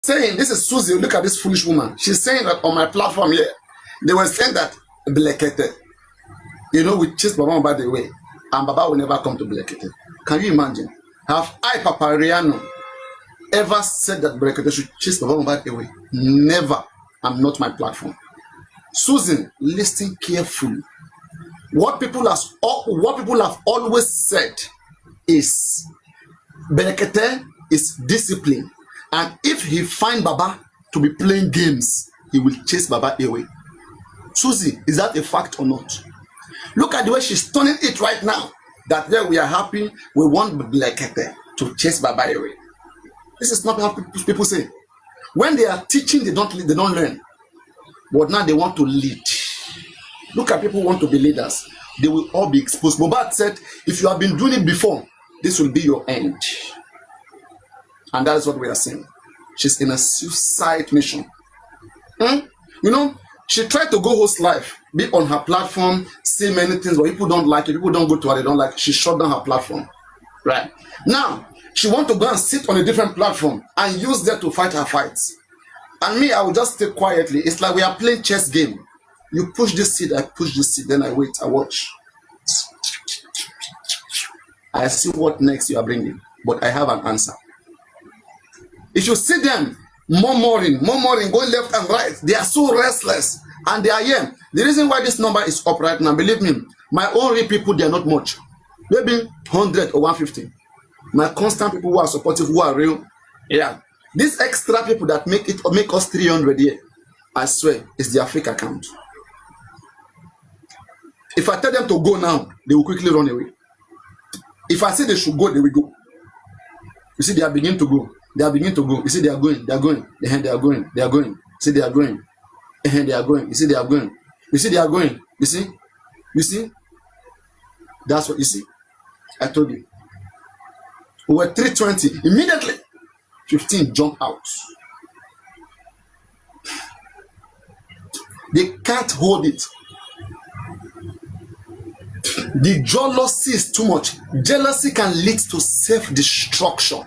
saying, this is Susie, look at this foolish woman. She's saying that on my platform here, they were saying that Blekete, we chase Baba by the way, and Baba will never come to Blekete. Can you imagine? Have I, Papariano, ever said that Blekete should chase Baba by the way? Never. I'm not my platform. Susan, listen carefully. What people have always said is Blekete is discipline, and if he find Baba to be playing games, he will chase Baba away. Susie, is that a fact or not? Look at the way she's turning it right now. That there we are happy, we want Blekete to chase Baba away. This is not how people say. When they are teaching, they don't learn. But now they want to lead. Look at people who want to be leaders. They will all be exposed. Mohbad said, if you have been doing it before, this will be your end. And that is what we are saying. She's in a suicide mission. She tried to go host live, be on her platform, say many things, but people don't like it. People don't go to her, they don't like it. She shut down her platform. Right? Now, she wants to go and sit on a different platform and use that to fight her fights. And me, I will just stay quietly. It's like we are playing chess game. You push this seed, I push this seed, then I wait, I watch. I see what next you are bringing, but I have an answer. If you see them murmuring, going left and right, they are so restless, and they are here. The reason why this number is up right now, believe me, my own real people, they are not much. Maybe 100 or 150. My constant people who are supportive, who are real, yeah. These extra people that make us 300 here, I swear, it's their fake account. If I tell them to go now, they will quickly run away. If I say they should go, they will go. You see, they are beginning to go. They are beginning to go. You see, they are going. They are going. They are going. They are going. See, they are going. They are going. You see, they are going. You see, they are going. You see? You see? That's what you see. I told you. We were 320. Immediately, 15 jump out. They can't hold it. The jealousy is too much. Jealousy can lead to self-destruction.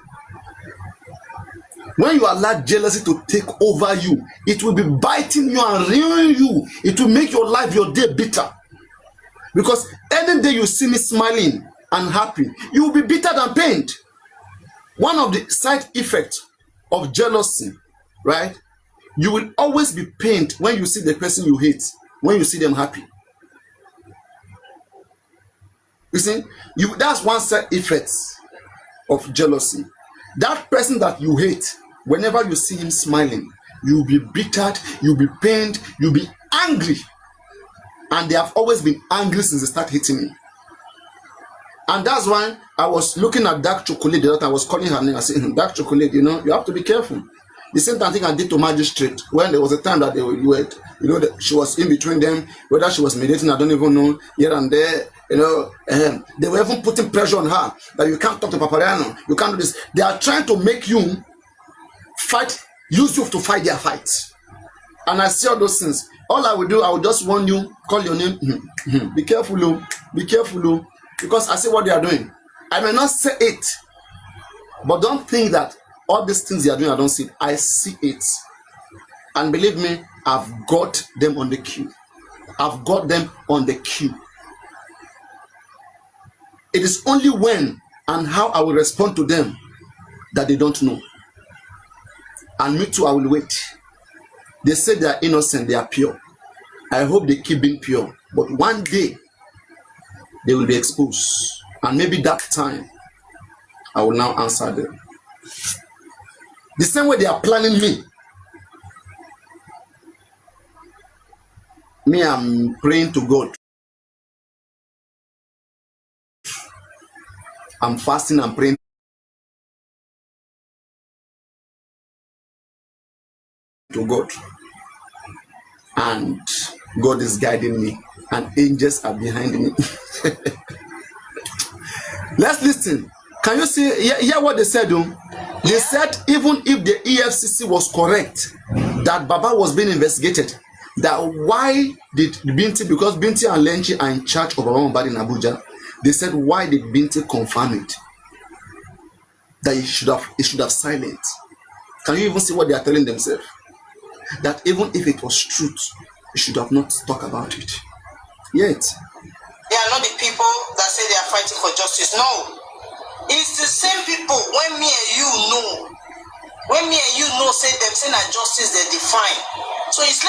When you allow jealousy to take over you, it will be biting you and ruining you. It will make your life, your day bitter. Because any day you see me smiling and happy, you will be bitter and pained. One of the side effects of jealousy, right? You will always be pained when you see the person you hate, when you see them happy. You see, that's one side effect of jealousy. That person that you hate, whenever you see him smiling, you'll be bittered, you'll be pained, you'll be angry. And they have always been angry since they start hating me. And that's why I was looking at Dark Chocolate the other time. I was calling her name. I said, Dark Chocolate, you have to be careful. The same thing I did to Magistrate when there was a time that they were, she was in between them, whether she was mediating, I don't even know, here and there, they were even putting pressure on her that you can't talk to Papariano, you can't do this. They are trying to make you fight, use you to fight their fights. And I see all those things. All I will do, I will just warn you, call your name, be careful, because I see what they are doing. I may not say it, but don't think that all these things they are doing, I don't see it. I see it. And believe me, I've got them on the queue. I've got them on the queue. It is only when and how I will respond to them that they don't know. And me too, I will wait. They say they are innocent, they are pure. I hope they keep being pure. But one day, they will be exposed. And maybe that time, I will now answer them. The same way they are planning me. Me, I'm praying to God. I'm fasting and praying to God. And God is guiding me. And angels are behind me. Let's listen. Can you see, hear what they said? They said even if the EFCC was correct, that Baba was being investigated, that why did Binti, because Binti and Lenchi are in charge of Mohbad in Abuja, they said why did Binti confirm it? That he should have silent. Can you even see what they are telling themselves? That even if it was truth, you should have not talked about it. Yet, they are not the people that say they are fighting for justice. No. It's the same people when me and you know. When me and you know say them say that justice they define. So it's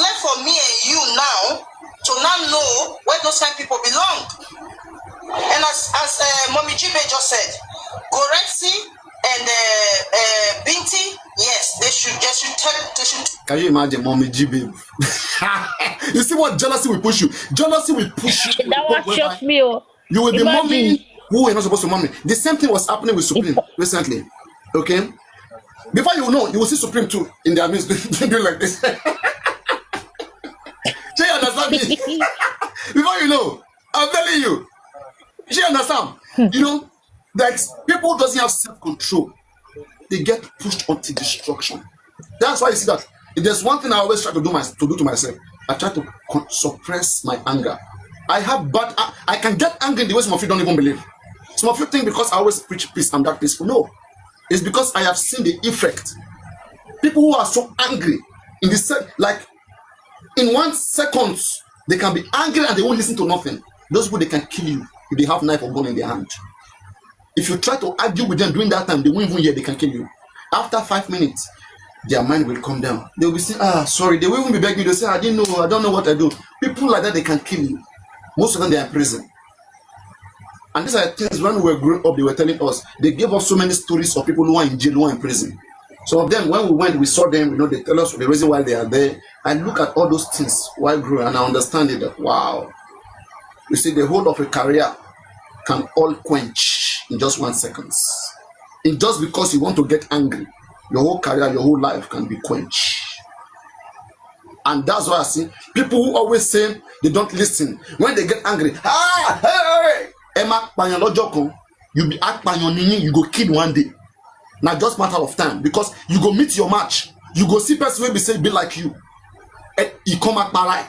left for me and you now to now know where those kind of people belong. And as Mommy Jibe just said, Goretsi and Binti, yes, they should. Can you imagine Mommy Jibe? You see what jealousy will push you? Jealousy will push you. That one shocked me. You will be momming who are not supposed to mommy. The same thing was happening with Supreme recently. Okay? Before you know, you will see Supreme too in their midst doing like this. Do you understand me? Before you know, I'm telling you. Do you understand? You know, that people doesn't have self-control. They get pushed onto destruction. That's why you see that if there's one thing I always try to do to myself, I try to suppress my anger. I can get angry in the way some of you don't even believe. Some of you think because I always preach peace, I'm that peaceful. No. It's because I have seen the effect. People who are so angry in this, like in 1 second, they can be angry and they won't listen to nothing. Those people, they can kill you if they have knife or gun in their hand. If you try to argue with them during that time, they won't even hear, they can kill you. After 5 minutes, their mind will come down. They will be saying, sorry. They will even be begging you. They say, I didn't know, I don't know what I do. People like that, they can kill you. Most of them, they are in prison. And these are things when we were growing up, they were telling us. They gave us so many stories of people who are in jail, who are in prison. Some of them, when we went, we saw them, they tell us the reason why they are there. I look at all those things while growing, and I understand it that, wow. You see, the whole of a career can all quench in just 1 second. And just because you want to get angry, your whole career, your whole life can be quenched. And that's why I see people who always say they don't listen. When they get angry, hey! You be you go kill one day. Now just matter of time because you go meet your match. You go see person will be say be like you. You come at parai.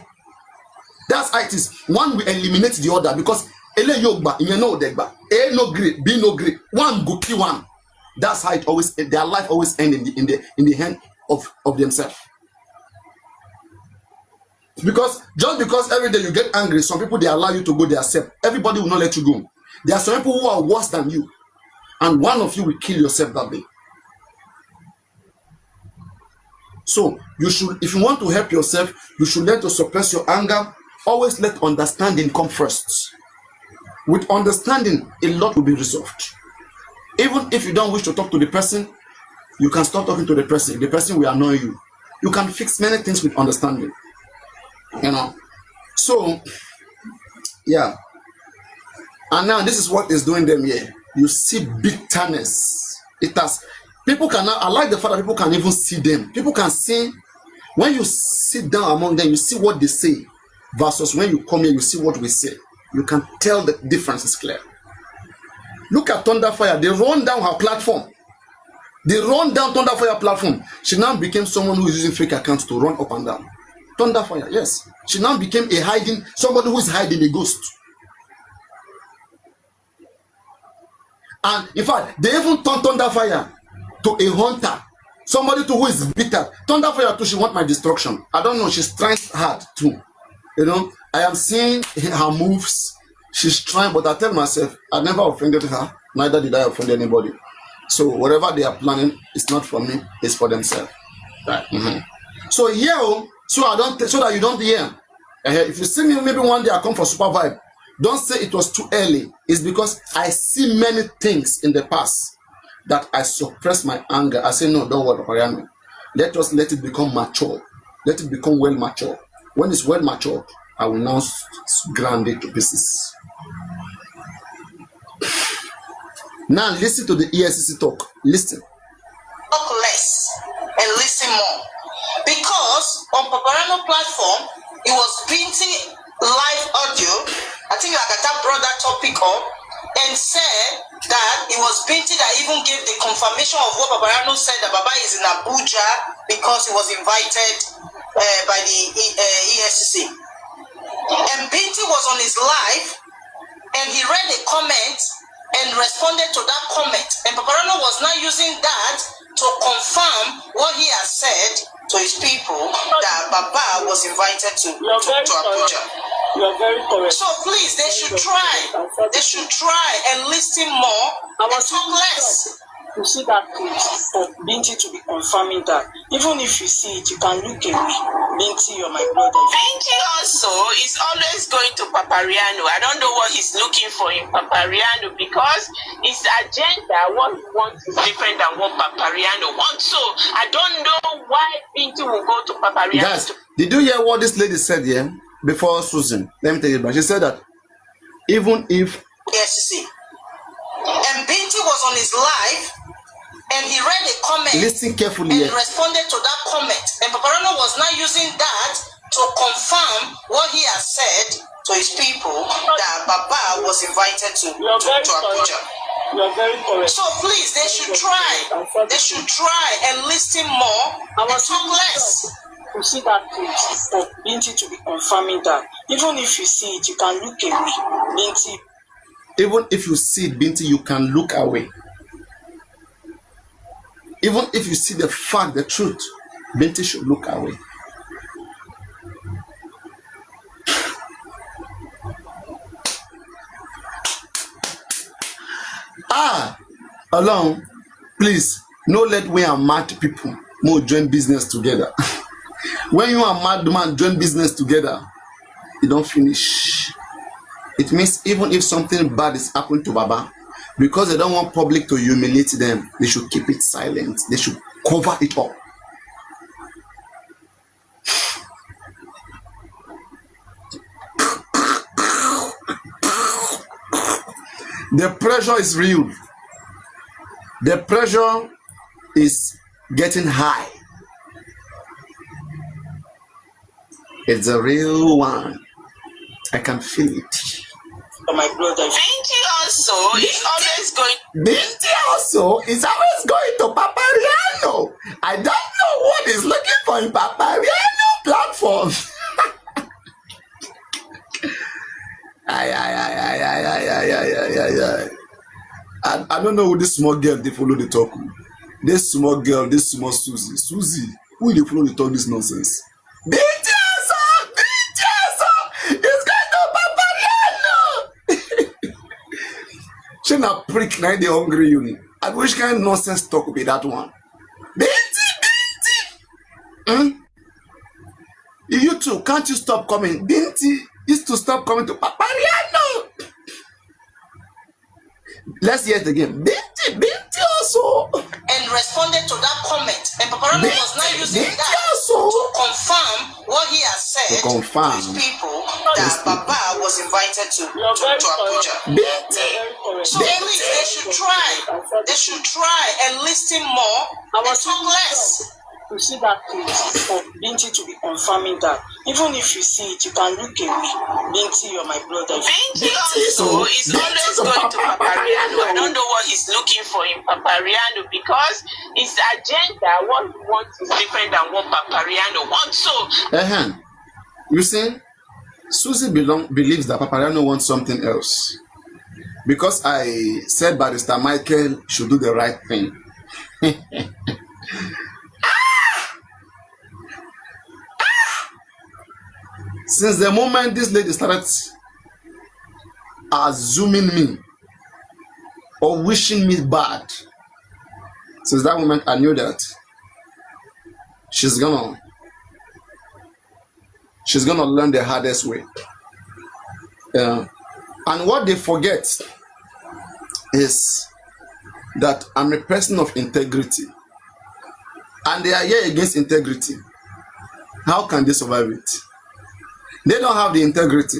That's how it is. One will eliminate the other because ele yogba, you know degba. A no great, B no great. One go kill one. That's how it always. Their life always end in the hand of themselves. Because just because every day you get angry, some people they allow you to go themselves. Everybody will not let you go. There are some people who are worse than you, and one of you will kill yourself that day. So you should, if you want to help yourself, you should learn to suppress your anger. Always let understanding come first. With understanding, a lot will be resolved. Even if you don't wish to talk to the person, you can stop talking to the person. The person will annoy you. You can fix many things with understanding. So yeah, and now this is what is doing them here. You see bitterness. It has people cannot. I like the fact that people can even see them. People can see when you sit down among them, you see what they say versus when you come here, you see what we say. You can tell the difference is clear. Look at Thunderfire. They run down her platform. They run down Thunderfire platform. She now became someone who is using fake accounts to run up and down. Thunderfire, yes. She now became somebody who is hiding a ghost. And in fact, they even turned Thunderfire to a hunter. Somebody who is bitter. Thunderfire too, she wants my destruction. I don't know, she's trying hard too. I am seeing her moves. She's trying, but I tell myself, I never offended her. Neither did I offend anybody. So whatever they are planning, it's not for me, it's for themselves. Right. So here, so that you don't hear. If you see me maybe one day I come for super vibe, don't say it was too early. It's because I see many things in the past that I suppress my anger. I say no, don't worry, Papariano. Let it become mature. Let it become well mature. When it's well mature, I will now grind it to pieces. Now listen to the ESCC talk. Listen. Talk less and listen more. Because on Papariano platform, it was printing live audio. I think Agata brought that topic up and said that it was Binti that even gave the confirmation of what Papariano said that Baba is in Abuja because he was invited by the ESCC. And Binti was on his live and he read a comment and responded to that comment. And Papariano was now using that to confirm what he has said to his people that Baba was invited to Abuja. You are very correct. So please, they should try. They should try and listen more and talk less. You see that clip of Binti to be confirming that. Even if you see it, you can look away. Binti, you're my brother. Binti also is always going to Papariano. I don't know what he's looking for in Papariano because his agenda, what he wants is different than what Papariano wants. So I don't know why Binti will go to Papariano. Guys, did you hear what this lady said here before Susan? Let me tell you, but she said that even if Yes, you see. And Binti was on his live and he read a comment. Listen carefully and here. responded to that comment. And Papariano was now using that to confirm what he has said to his people that Baba was invited to Abuja. You are very correct. So please, they should try. They should try and listen more and talk less. You see that clip of Binti to be confirming that. Even if you see it, you can look away. Binti. Even if you see it, Binti, you can look away. Even if you see the fact, the truth, Binti should look away. Alone, please, no let we and mad people more join business together. When you and mad man join business together, you don't finish. It means even if something bad is happening to Baba, because they don't want public to humiliate them, they should keep it silent. They should cover it up. The pressure is real. The pressure is getting high. It's a real one. I can feel it. My brother. Binti also is always going. Binti also is always going to Papariano. I don't know what he's looking for in Papariano platform. I don't know who this small girl they follow the talk. This small girl, this small Susie. Susie, who they follow the talk this nonsense? Binti also! Binti also! He's going to Papariano! She na prick na the hungry uni. And which kind of nonsense talk will be that one? Binti! You too, can't you stop coming? Binti is to stop coming to Papariano. Let's hear it again. Binti also. And responded to that comment. And Papariano was now using Binti that also. to confirm what he has said to his people that Baba was invited to Abuja. Binti. So please, they should try. They should try and listen more and talk less. You see that clip of Binti to be confirming that. Even if you see it, you can look away. Binti, you're my brother. Binti also is always going to Papariano. I don't know what he's looking for in Papariano because his agenda, what he wants is different than what Papariano wants. So, You see, Susie believes that Papariano wants something else. Because I said Barrister Michael should do the right thing. Since the moment this lady started assuming me or wishing me bad, since that moment I knew that she's gonna learn the hardest way. And what they forget is that I'm a person of integrity, and they are here against integrity. How can they survive it? They don't have the integrity.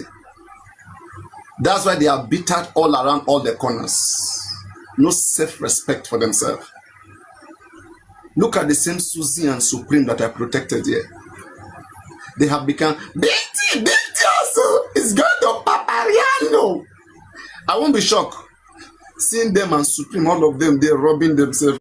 That's why they are bitter all around all the corners. No self-respect for themselves. Look at the same Susie and Supreme that I protected here. They have become Binti also is going to Papariano. I won't be shocked seeing them and Supreme, all of them, they're robbing themselves.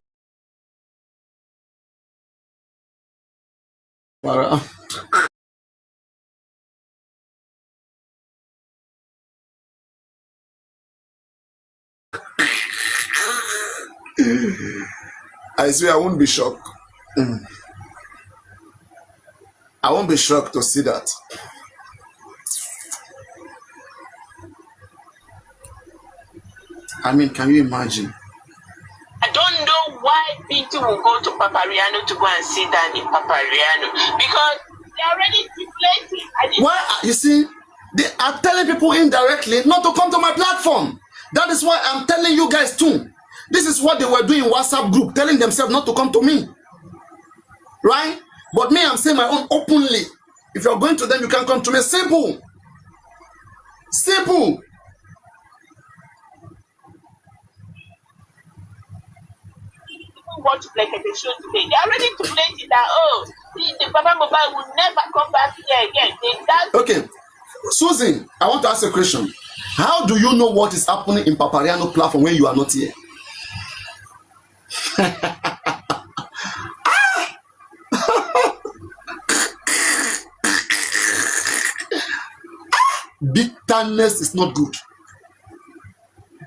I swear I won't be shocked. I won't be shocked to see that. I mean, can you imagine? I don't know why Binti will go to Papariano to go and sit down in Papariano because they're already deflating. Why? You see, they are telling people indirectly not to come to my platform. That is why I'm telling you guys too. This is what they were doing in WhatsApp group, telling themselves not to come to me. Right? But me, I'm saying my own openly. If you're going to them, you can come to me. Simple. Simple. Watch like the show today. They already deflated that the Papa Mohbad will never come back here again. Okay, Susan, I want to ask a question. How do you know what is happening in Papariano platform when you are not here? Bitterness is not good.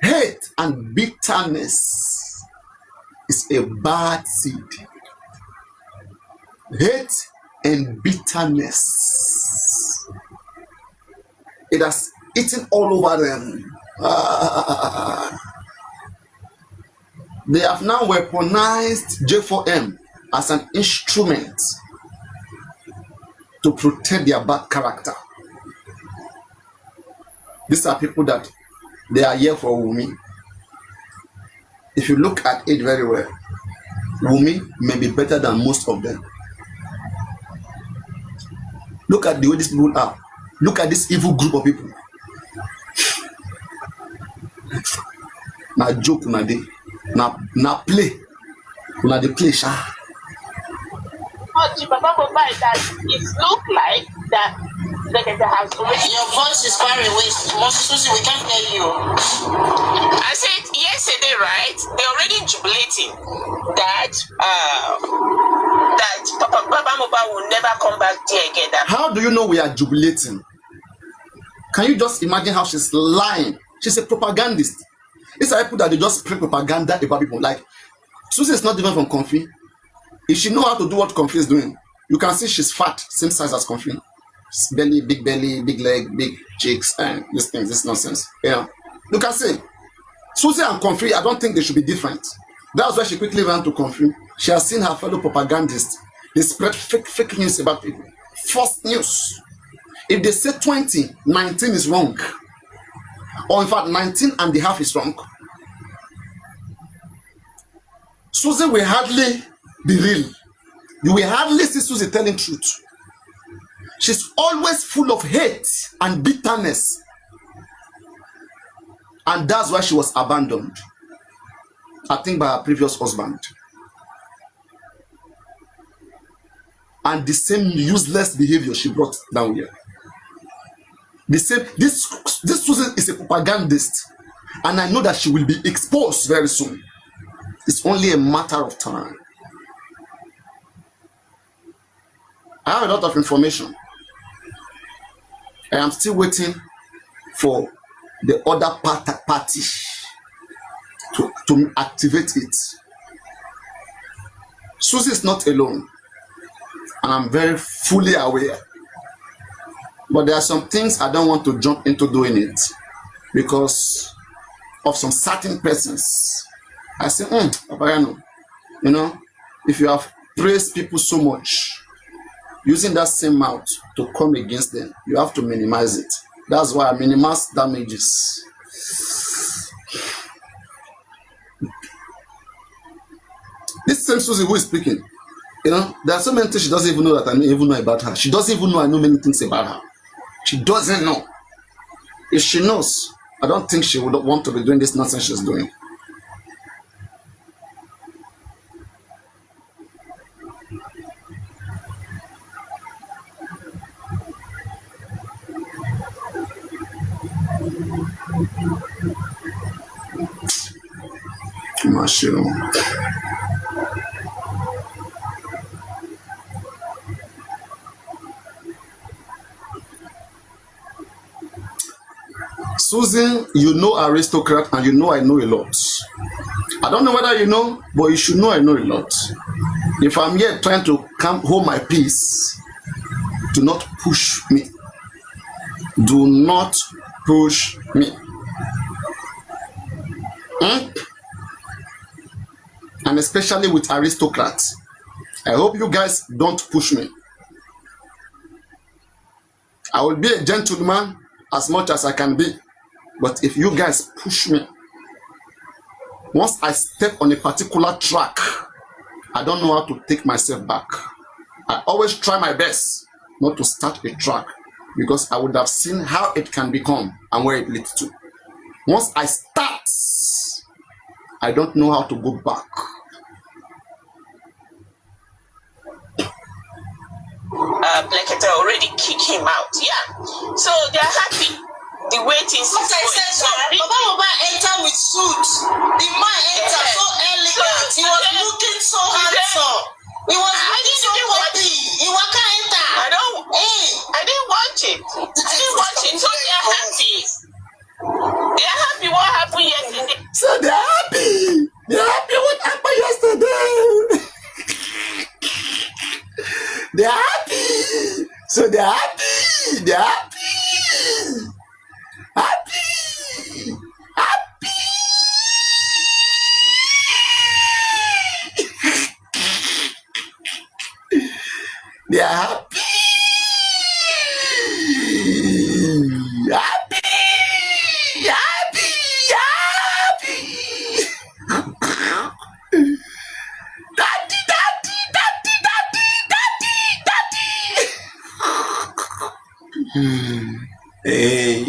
Hate and bitterness is a bad seed. Hate and bitterness, it has eaten all over them. They have now weaponized J4M as an instrument to protect their bad character. These are people that they are here for Wumi. If you look at it very well, Wumi may be better than most of them. Look at the way these people are. Look at this evil group of people. Na joke na dey, na play, na dey play sha. Oh, Papa Mohbad, that it look like that the has already. Your voice is far away. Susie, we can't hear you. I said yesterday, right? They're already jubilating that Papa Mohbad will never come back there again. How do you know we are jubilating? Can you just imagine how she's lying? She's a propagandist. These are people that they just spread propaganda about people. Like, Susie is not different from Comfy. If she know how to do what Comfy is doing, you can see she's fat, same size as Comfy. Belly, big leg, big cheeks, and these things, this nonsense. Yeah. You can see. Susie and Comfy, I don't think they should be different. That's why she quickly ran to Comfy. She has seen her fellow propagandists. They spread fake news about people. False news. If they say 20, 19 is wrong. Or in fact, 19 and a half is wrong. Susie will hardly be real. You will hardly see Susie telling truth. She's always full of hate and bitterness. And that's why she was abandoned. I think by her previous husband. And the same useless behavior she brought down here. The same, this Susan is a propagandist. And I know that she will be exposed very soon. It's only a matter of time. I have a lot of information. I am still waiting for the other party to activate it. Susie is not alone. And I'm very fully aware. But there are some things I don't want to jump into doing it because of some certain persons. I say, Papariano, you know, if you have praised people so much, using that same mouth to come against them, you have to minimize it. That's why I minimize damages. This same Susie who is speaking, you know, there are so many things she doesn't even know that I even know about her. She doesn't even know I know many things about her. She doesn't know. If she knows, I don't think she would want to be doing this nonsense she's doing. Mushroom. Susan, you know aristocrat and you know I know a lot. I don't know whether you know, but you should know I know a lot. If I'm here trying to come hold my peace, do not push me. Do not push me. And especially with aristocrats. I hope you guys don't push me. I will be a gentleman as much as I can be. But if you guys push me, once I step on a particular track, I don't know how to take myself back. I always try my best not to start a track because I would have seen how it can become and where it leads to. Once I start, I don't know how to go back. Blekete already kick him out. Yeah. So they're happy. The way things is Like I going. said, So Baba enter with suit. The man enter so elegant. He was looking so handsome. He was looking so happy. He was enter. I didn't watch it. I didn't watch it. So they're happy. They're happy. What happened yesterday? So they're happy. They're happy what happened yesterday. They're happy. So they're happy. They're happy. Happy. Happy. They are happy. Happy. Happy. Happy. Daddy, daddy, daddy, daddy, daddy, daddy. Hey,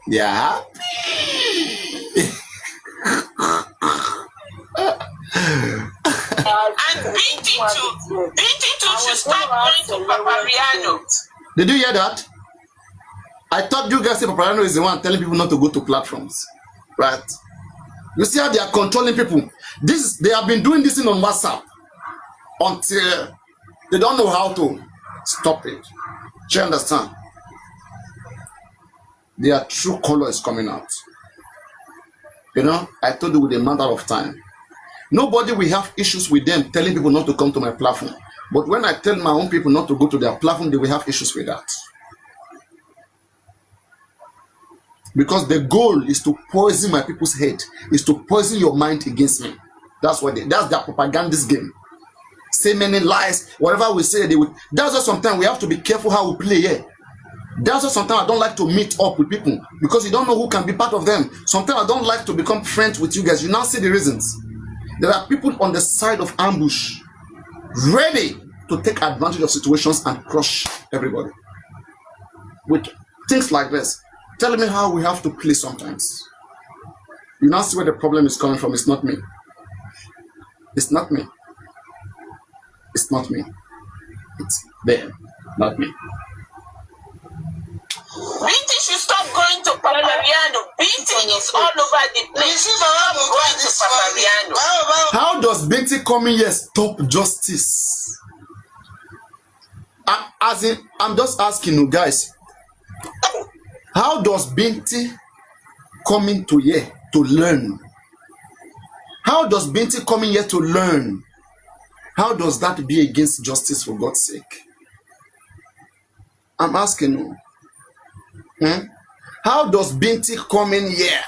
they are happy. And Binti should start going to Papariano. Did you hear that? I thought you guys say Papariano is the one telling people not to go to platforms, right? You see how they are controlling people. They have been doing this thing on WhatsApp until they don't know how to stop it. Do you understand? Their true color is coming out. You know, I told you with a matter of time. Nobody will have issues with them telling people not to come to my platform. But when I tell my own people not to go to their platform, they will have issues with that. Because the goal is to poison my people's head, is to poison your mind against me. That's their propagandist game. Say many lies, whatever we say, they will. That's why sometimes we have to be careful how we play here. That's why sometimes I don't like to meet up with people because you don't know who can be part of them. Sometimes I don't like to become friends with you guys. You now see the reasons. There are people on the side of ambush ready to take advantage of situations and crush everybody. With things like this, tell me how we have to play sometimes. You now see where the problem is coming from. It's not me. It's not me. It's not me. It's them, not me. Binti should stop going to Papariano. Binti is all over the place. Stop going to Papariano. How does Binti coming here stop justice? I'm just asking you guys. How does Binti coming to here to learn? How does Binti coming here to learn? How does that be against justice, for God's sake? I'm asking you. How does Binti coming here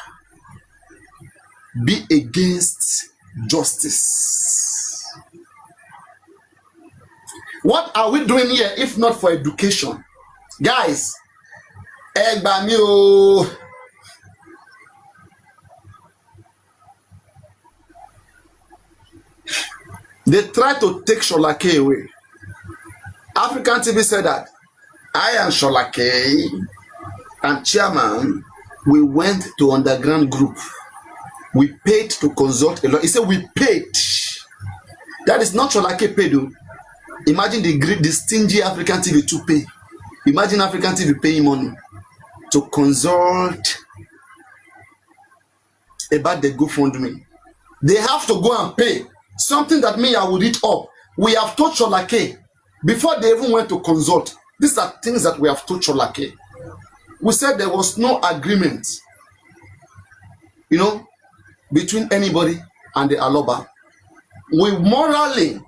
be against justice? What are we doing here if not for education? Guys, they try to take Sholake away. African TV said that I and Sholake and chairman, we went to underground group. We paid to consult a lot. He said we paid. That is not Sholake paid. Imagine the stingy African TV to pay. Imagine African TV paying money to consult about the GoFundMe. They have to go and pay something that me I would eat up. We have told Sholake before they even went to consult. These are things that we have told Sholake. We said there was no agreement, between anybody and the Aloba. We morally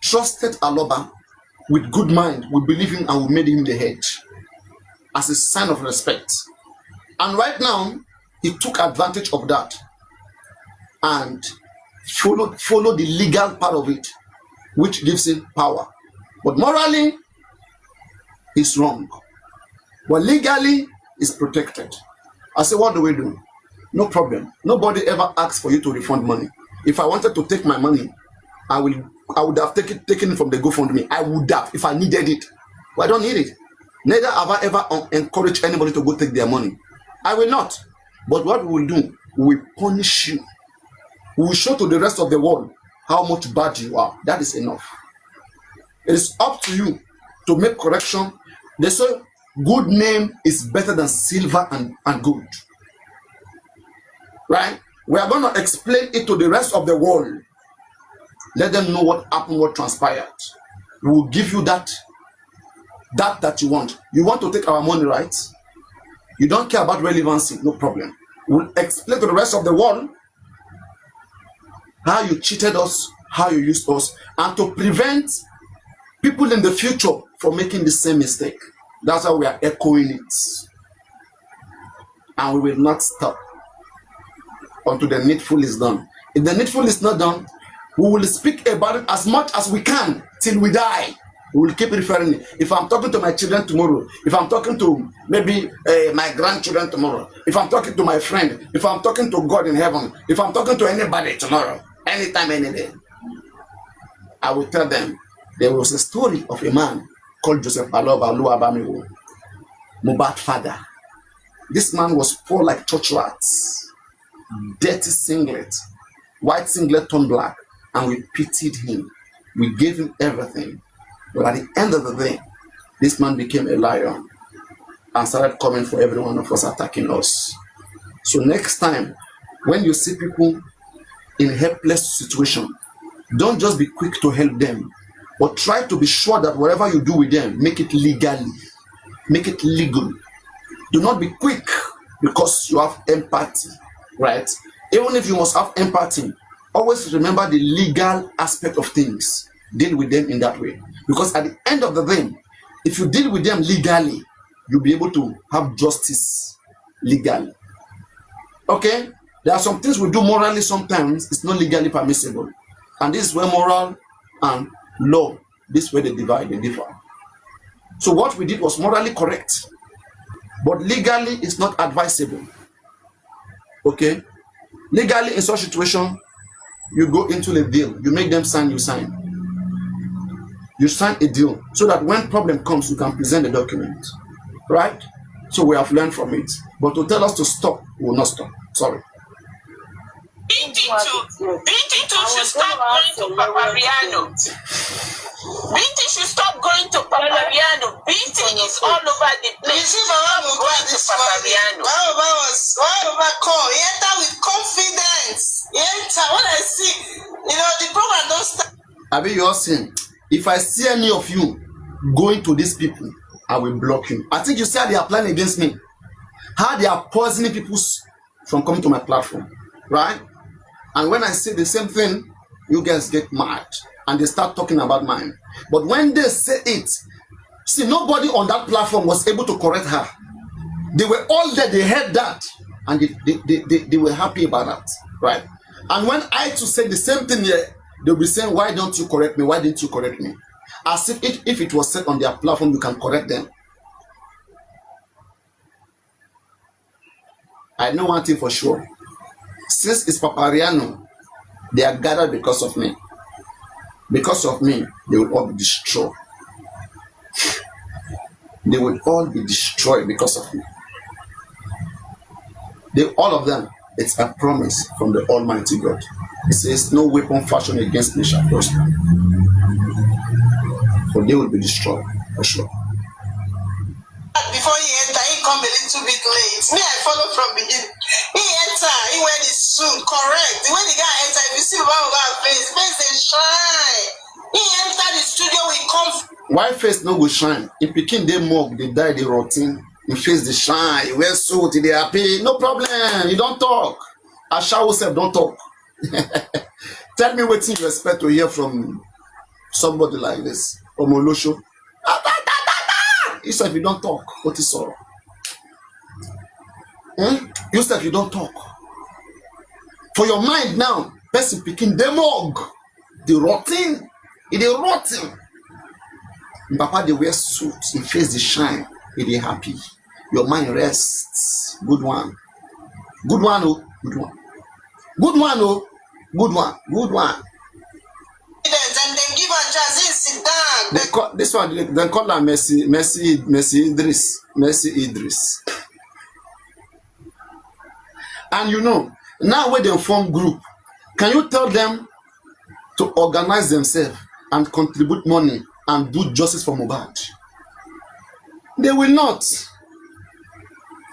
trusted Aloba with good mind. We believe him and we made him the head as a sign of respect. And right now, he took advantage of that and followed the legal part of it, which gives him power. But morally, it's wrong. But legally, it's protected. I say, what do we do? No problem. Nobody ever asks for you to refund money. If I wanted to take my money, I would have taken it from the GoFundMe. I would have if I needed it. But I don't need it. Neither have I ever encouraged anybody to go take their money. I will not. But what we will do, we will punish you. We will show to the rest of the world how much bad you are. That is enough. It is up to you to make correction. They say good name is better than silver and gold. Right? We are going to explain it to the rest of the world. Let them know what happened, what transpired. We will give you that you want. You want to take our money, right? You don't care about relevancy, no problem. We'll explain to the rest of the world how you cheated us, how you used us, and to prevent people in the future from making the same mistake. That's how we are echoing it. And we will not stop until the needful is done. If the needful is not done, we will speak about it as much as we can till we die. We will keep referring it. If I'm talking to my children tomorrow, if I'm talking to maybe my grandchildren tomorrow, if I'm talking to my friend, if I'm talking to God in heaven, if I'm talking to anybody tomorrow, anytime, any day, I will tell them there was a story of a man called Joseph Aloba Luabamiwo, Mohbad father. This man was poor like church rats, dirty singlet, white singlet turned black, and we pitied him. We gave him everything. But at the end of the day, this man became a lion and started coming for every one of us, attacking us. So next time, when you see people in a helpless situation, don't just be quick to help them, but try to be sure that whatever you do with them, make it legally, make it legal. Do not be quick because you have empathy, right? Even if you must have empathy, always remember the legal aspect of things. Deal with them in that way. Because at the end of the day, if you deal with them legally, you'll be able to have justice legally. Okay? There are some things we do morally sometimes, it's not legally permissible. And this is where moral and law, this is where they divide, they differ. So what we did was morally correct, but legally it's not advisable. Okay? Legally in such situation, you go into a deal, you make them sign, you sign. You sign a deal so that when problem comes, you can present the document. Right? So we have learned from it. But to tell us to stop, we will not stop. Sorry. Binti should stop going to Papariano. Binti should stop going to Papariano. Binti is all over the place. Stop going to Papariano. Why call? He enter with confidence. He enter. When I see, the program don't start. Abi, you all saying, if I see any of you going to these people, I will block you. I think you said they are planning against me. How they are poisoning people from coming to my platform, right? And when I say the same thing, you guys get mad and they start talking about mine. But when they say it, see, nobody on that platform was able to correct her. They were all there, they heard that, and they were happy about that, right? And when I to say the same thing here, they'll be saying, why don't you correct me? Why didn't you correct me? As if it was said on their platform, you can correct them. I know one thing for sure. Since it's Papariano, they are gathered because of me. Because of me, they will all be destroyed. They will all be destroyed because of me. All of them, it's a promise from the Almighty God. It says, no weapon fashioned against me shall prosper. For they will be destroyed, for sure. Before he enter, he come a little bit late. Me, I follow from beginning. He enter, he wear the suit, correct. When the guy enter, if you see about face they shine. He enter the studio, we come. Why face no go shine? If Pekin they mug, they die, they rotten. You face the shine, you wear suit, they happy. No problem, you don't talk. Ashawo self don't talk. Tell me what you expect to hear from somebody like this. Omolosho. You said if you don't talk, what is sorrow? You said if you don't talk. For your mind now, person picking the mug, the rotting, Papa, they wear suits, in face the shine, they happy. Your mind rests. Good one. Good one, oh, good one. Good one, oh, good one, good one. And then give her chance, sit down. They call, this one, they call her Messi Idris. And you know, now when they form group, can you tell them to organize themselves and contribute money and do justice for Mohbad? They will not.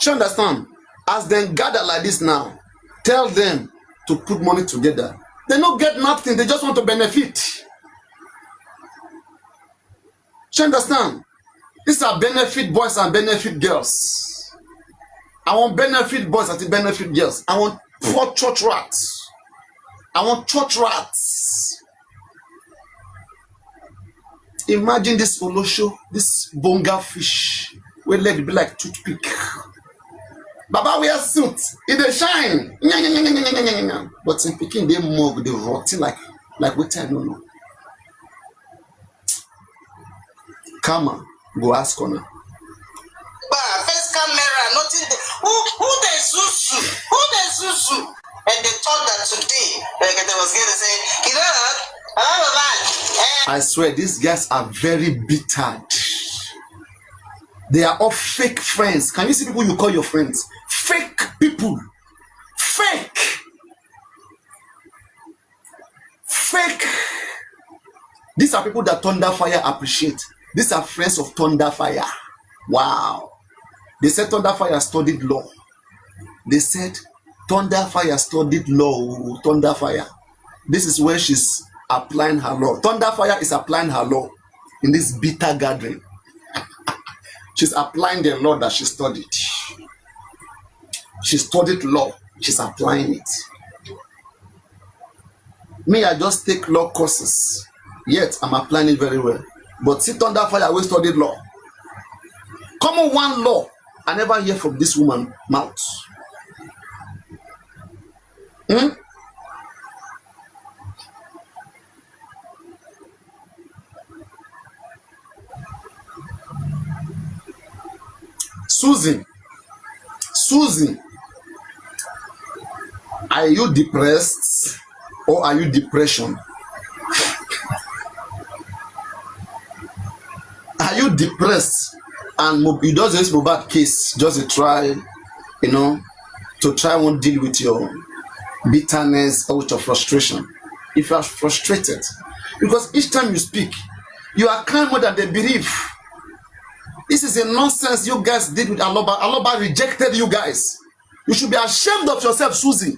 You understand? As they gather like this now, tell them to put money together. They don't get nothing, they just want to benefit. You understand? These are benefit boys and benefit girls. I want benefit boys and benefit girls. I want poor church rats. I want church rats. Imagine this Olosho, this bonga fish, where leg be like toothpick. Baba wear suit, it dey shine. But in Peking they mug, they rotting like what I don't know. Kama, go ask her now. First camera, nothing. Who they Zuzu? Who they Zuzu? And they thought that today, like they was going to say, you know what? I swear, these guys are very bitter. They are all fake friends. Can you see people you call your friends? Fake people. Fake. Fake. These are people that Thunder Fire appreciate. These are friends of Thunder Fire. Wow. They said Thunder Fire studied law. They said Thunder Fire studied law. Thunder Fire. This is where she's applying her law. Thunder Fire is applying her law in this bitter gathering. She's applying the law that she studied. She studied law. She's applying it. Me, I just take law courses. Yet, I'm applying it very well. But see, Thunder Fire, we studied law. Come on, one law. I never hear from this woman's mouth. Susan, are you depressed or are you depression? Are you depressed and you just this Mohbad case just to try, to try and deal with your bitterness or with your frustration? If you are frustrated, because each time you speak, you are crying more than they believe. This is a nonsense you guys did with Aloba. Aloba rejected you guys. You should be ashamed of yourself, Susie.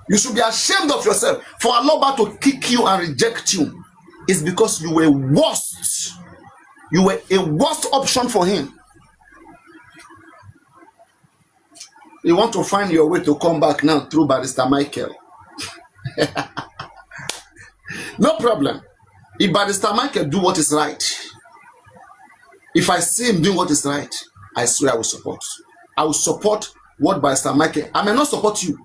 You should be ashamed of yourself. For Aloba to kick you and reject you is because you were worst. You were a worst option for him. You want to find your way to come back now through Barrister Michael. No problem. If Barrister Michael do what is right, if I see him doing what is right, I swear I will support. I will support what Barrister Michael. I may not support you,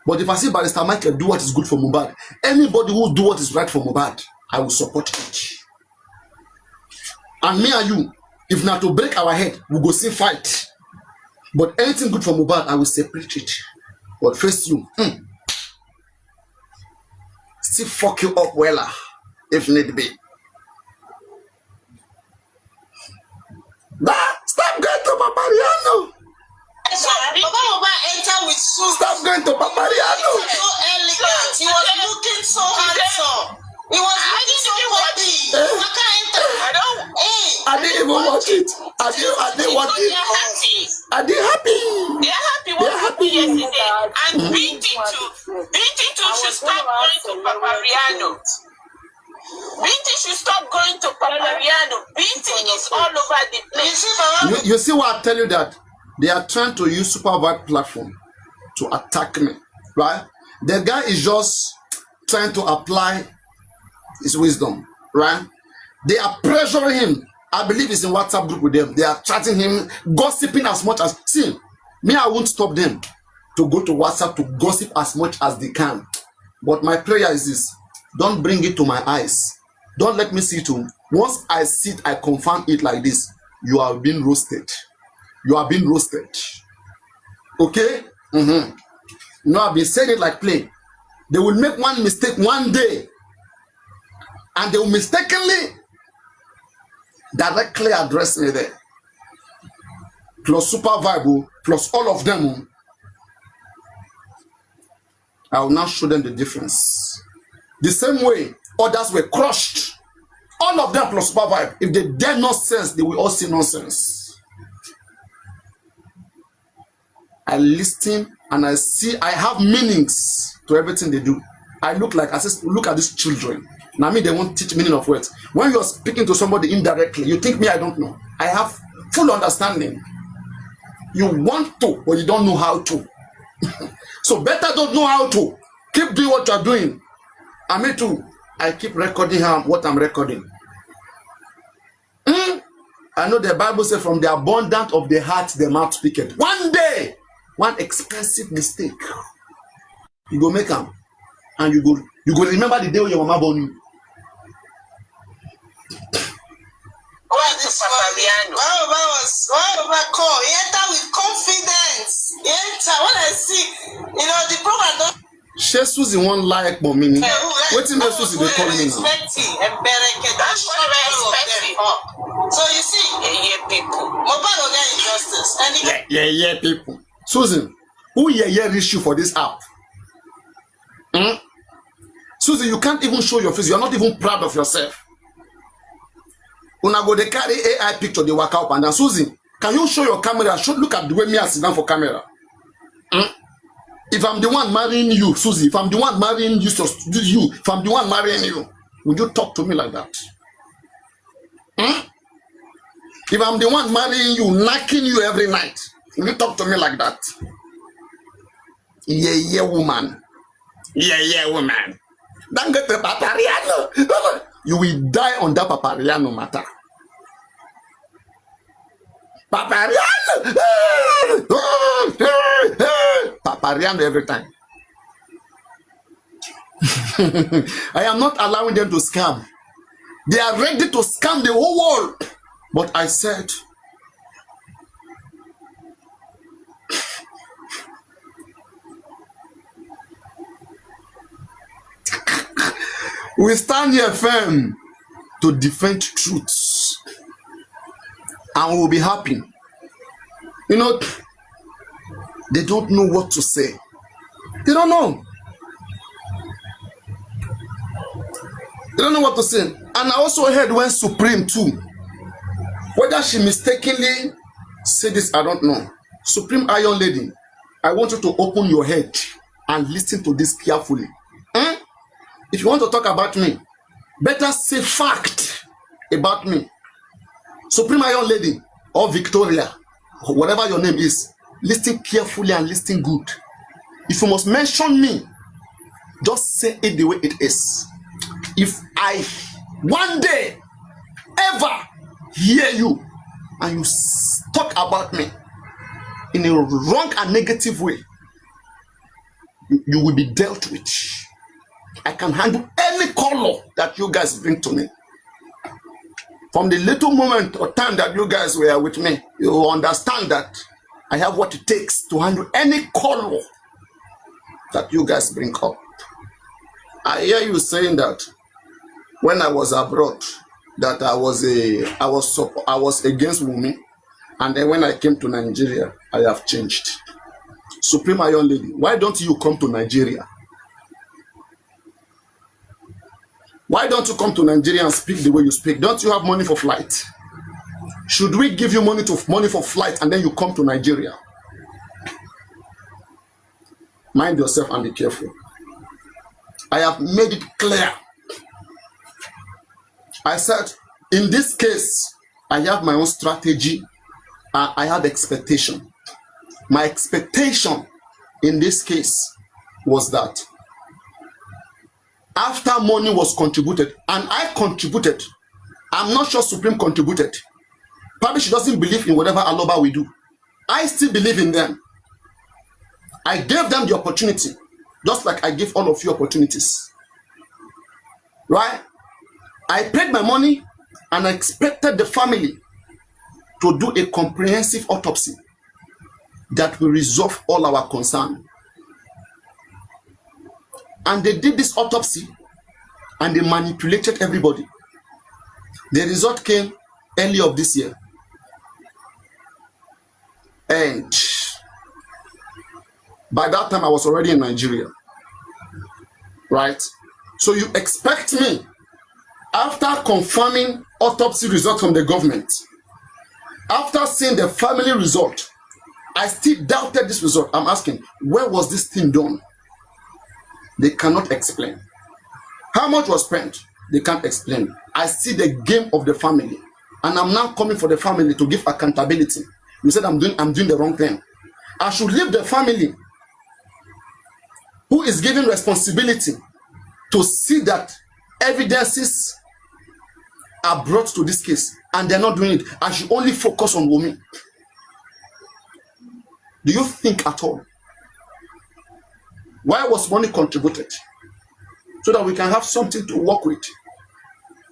but if I see Barrister Michael do what is good for Mohbad, anybody who do what is right for Mohbad, I will support it. And me and you, if not to break our head, we go see fight. But anything good for Mohbad, I will separate it. But first you, still fuck you up weller, if need be. Stop going to Papariano. Baba enter with Susan. Stop going to Papariano. So elegant. He was looking so handsome. He was looking so happy. I didn't even watch it. I didn't watch it. Are they happy? They're happy. What happened yesterday? And Binti should stop going to Papariano. Binti should stop going to Papariano. Binti is all over the place. You see what I tell you, that they are trying to use Superbad platform to attack me, right? The guy is just trying to apply his wisdom, right? They are pressuring him. I believe he's in WhatsApp group with them. They are chatting him, gossiping as much as, see, me, I won't stop them to go to WhatsApp to gossip as much as they can. But my prayer is this: don't bring it to my eyes. Don't let me see it too. Once I see it, I confirm it like this: you are being roasted. You are being roasted. Okay? No, I've been saying it like play. They will make one mistake one day, and they will mistakenly directly address me there. Plus Super Vibe, plus all of them. I will now show them the difference. The same way others were crushed. All of them plus Super Vibe. If they dare nonsense, they will all see nonsense. I listen and I see, I have meanings to everything they do. I look like, I say, look at these children. Now, me, they won't teach meaning of words. When you're speaking to somebody indirectly, you think me, I don't know. I have full understanding. You want to, but you don't know how to. So better don't know how to. Keep doing what you're doing. And me too. I keep recording what I'm recording. I know the Bible says, from the abundance of the heart, the mouth speaketh. One day, one expensive mistake, you go make them, and you go remember the day when your mama born you. What is Papariano? Why call? He enter with confidence. He enter when I see, the program don't. She Susie won't like for me. Waiting for Susie they call me now. That's what I expect. So you see, people. Mohbad will get injustice. Yeah, people. Susan, who reach you for this app? Susan, you can't even show your face. You are not even proud of yourself. When I go, they carry AI picture, they walk out and down. Susan, can you show your camera? Look at the way me I sit down for camera. If I'm the one marrying you, Susie, if I'm the one marrying you, if I'm the one marrying you, would you talk to me like that? If I'm the one marrying you, knocking you every night, will you talk to me like that? Yeah, woman. Yeah, woman. Don't get the Papariano. You will die on that Papariano matter. Papariano! Papariano every time. I am not allowing them to scam. They are ready to scam the whole world. But I said, we stand here firm to defend truths, and we'll be happy. They don't know what to say. They don't know. They don't know what to say. And I also heard when Supreme too. Whether she mistakenly said this, I don't know. Supreme Iron Lady, I want you to open your head and listen to this carefully. If you want to talk about me, better say fact about me. Supreme Iron Lady or Victoria, whatever your name is, listen carefully and listen good. If you must mention me, just say it the way it is. If I one day ever hear you and you talk about me in a wrong and negative way, you will be dealt with. I can handle any color that you guys bring to me. From the little moment or time that you guys were with me, you will understand that I have what it takes to handle any color that you guys bring up. I hear you saying that when I was abroad, that I was against women, and then when I came to Nigeria, I have changed. Supreme Iron Lady, why don't you come to Nigeria? Why don't you come to Nigeria and speak the way you speak? Don't you have money for flight? Should we give you money for flight and then you come to Nigeria? Mind yourself and be careful. I have made it clear. I said, in this case, I have my own strategy and I have expectation. My expectation in this case was that after money was contributed, and I contributed, I'm not sure Supreme contributed. Probably she doesn't believe in whatever Aloba we do. I still believe in them. I gave them the opportunity, just like I give all of you opportunities. Right? I paid my money and I expected the family to do a comprehensive autopsy that will resolve all our concern. And they did this autopsy and they manipulated everybody. The result came early of this year. And by that time, I was already in Nigeria. Right? So you expect me, after confirming autopsy result from the government, after seeing the family result, I still doubted this result. I'm asking, where was this thing done? They cannot explain. How much was spent? They can't explain. I see the game of the family. And I'm now coming for the family to give accountability. You said I'm doing the wrong thing. I should leave the family who is given responsibility to see that evidences are brought to this case, and they're not doing it. I should only focus on Wunmi. Do you think at all? Why was money contributed? So that we can have something to work with.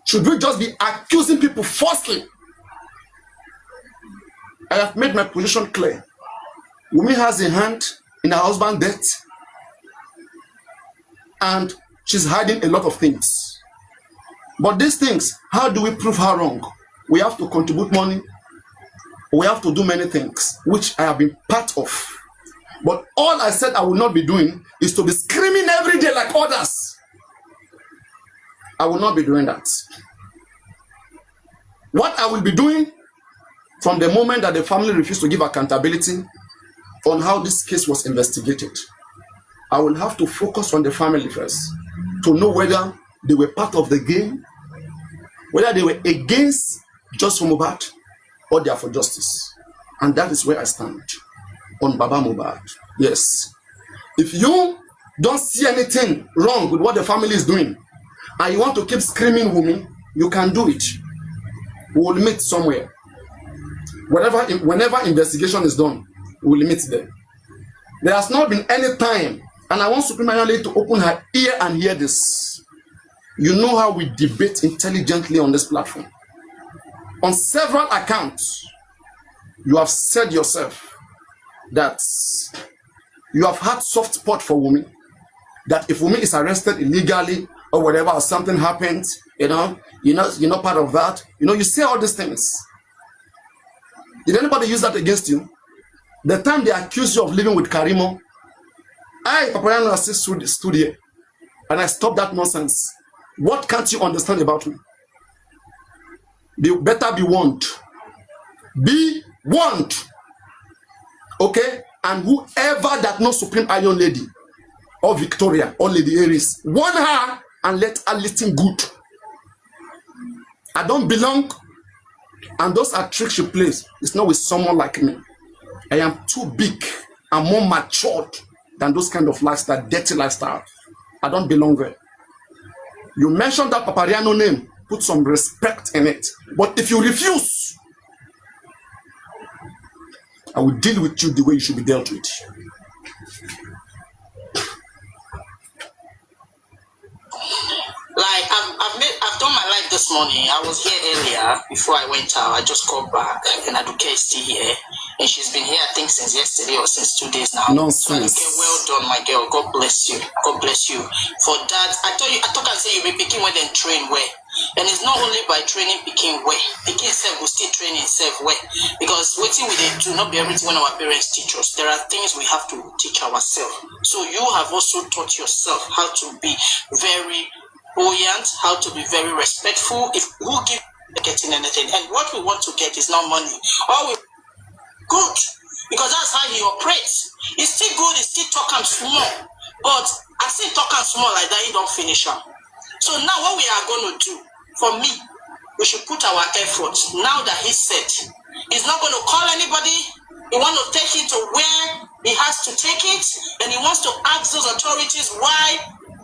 Should we just be accusing people falsely? I have made my position clear. Wunmi has a hand in her husband's death, and she's hiding a lot of things. But these things, how do we prove her wrong? We have to contribute money. We have to do many things, which I have been part of. But all I said I will not be doing is to be screaming every day like others. I will not be doing that. What I will be doing from the moment that the family refused to give accountability on how this case was investigated, I will have to focus on the family first to know whether they were part of the game, whether they were against just for Mohbad or they are for justice. And that is where I stand on Baba Mohbad. Yes. If you don't see anything wrong with what the family is doing and you want to keep screaming Wunmi, you can do it. We will meet somewhere. Whenever investigation is done, we will meet there. There has not been any time, and I want Supreme Ayole to open her ear and hear this. You know how we debate intelligently on this platform. On several accounts, you have said yourself that you have had soft spot for Wunmi. That if Wunmi is arrested illegally or whatever, or something happens, you're not part of that. You say all these things. Did anybody use that against you? The time they accused you of living with Karimo, I, Papariano, stood here and I stopped that nonsense. What can't you understand about me? You better be warned. Be warned. Okay? And whoever that knows Supreme Iron Lady or Victoria or Lady Aries, warn her and let her listen good. I don't belong, and those are tricks she plays. It's not with someone like me. I am too big and more matured than those kind of lifestyle, dirty lifestyle. I don't belong there. You mentioned that Papariano name, put some respect in it. But if you refuse, I will deal with you the way you should be dealt with. Like I've done my life this morning. I was here earlier before I went out. I just called back, and Aduke is still here, and she's been here I think since yesterday or since 2 days now. Nonsense. So, well done, my girl. God bless you. God bless you for that. I thought I say you be picking where then train where, and it's not only by training picking where. Picking self will still train itself where, because waiting we they do not be everything when our parents teach us. There are things we have to teach ourselves. So you have also taught yourself how to be very buoyant, how to be very respectful. If who give getting anything, and what we want to get is not money. All we good, because that's how he operates. It's still good, it's still talking small, but I see talking small like that, he don't finish up. So now what we are going to do, for me, we should put our effort. Now that he said he's not going to call anybody, He wants to take it to where he has to take it, and he wants to ask those authorities why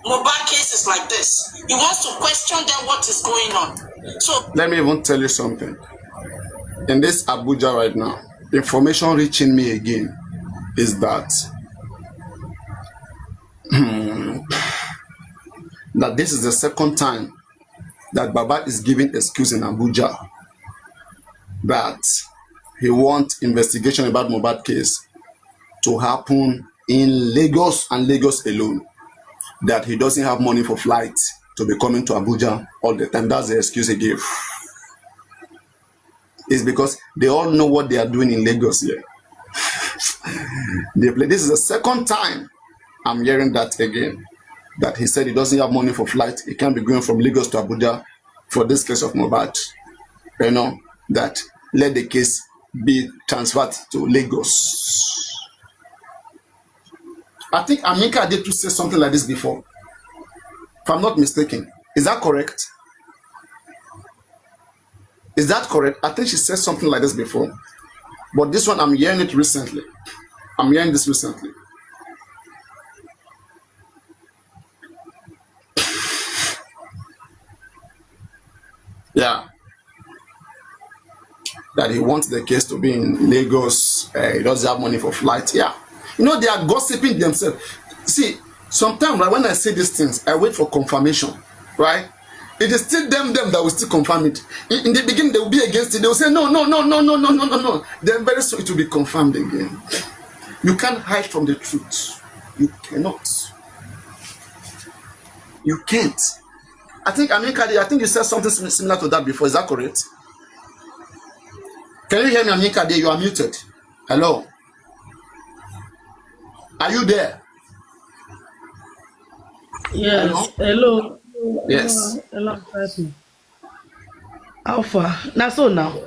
Mohbad case is like this. He wants to question them what is going on. So let me even tell you something. In this Abuja right now, information reaching me again is that that this is the second time that Baba is giving excuse in Abuja that he wants investigation about Mohbad case to happen in Lagos and Lagos alone. That he doesn't have money for flight to be coming to Abuja all the time. That's the excuse he gave. It's because they all know what they are doing in Lagos here. This is the second time I'm hearing that again. That he said he doesn't have money for flight. He can't be going from Lagos to Abuja for this case of Mohbad. You know, that let the case be transferred to Lagos. I think Aminka did to say something like this before. If I'm not mistaken. Is that correct? Is that correct? I think she said something like this before. But this one, I'm hearing it recently. I'm hearing this recently. Yeah. That he wants the case to be in Lagos. He doesn't have money for flight. Yeah. You know, they are gossiping themselves. See, sometimes right, when I say these things, I wait for confirmation. Right? It is still them that will still confirm it. In the beginning, they will be against it. They will say, no. Then very soon it will be confirmed again. You can't hide from the truth. You cannot. You can't. I think you said something similar to that before. Is that correct? Can you hear me, Aminka? You are muted. Hello. Are you there? Yes. Hello. Yes. Hello. How far? Now so now.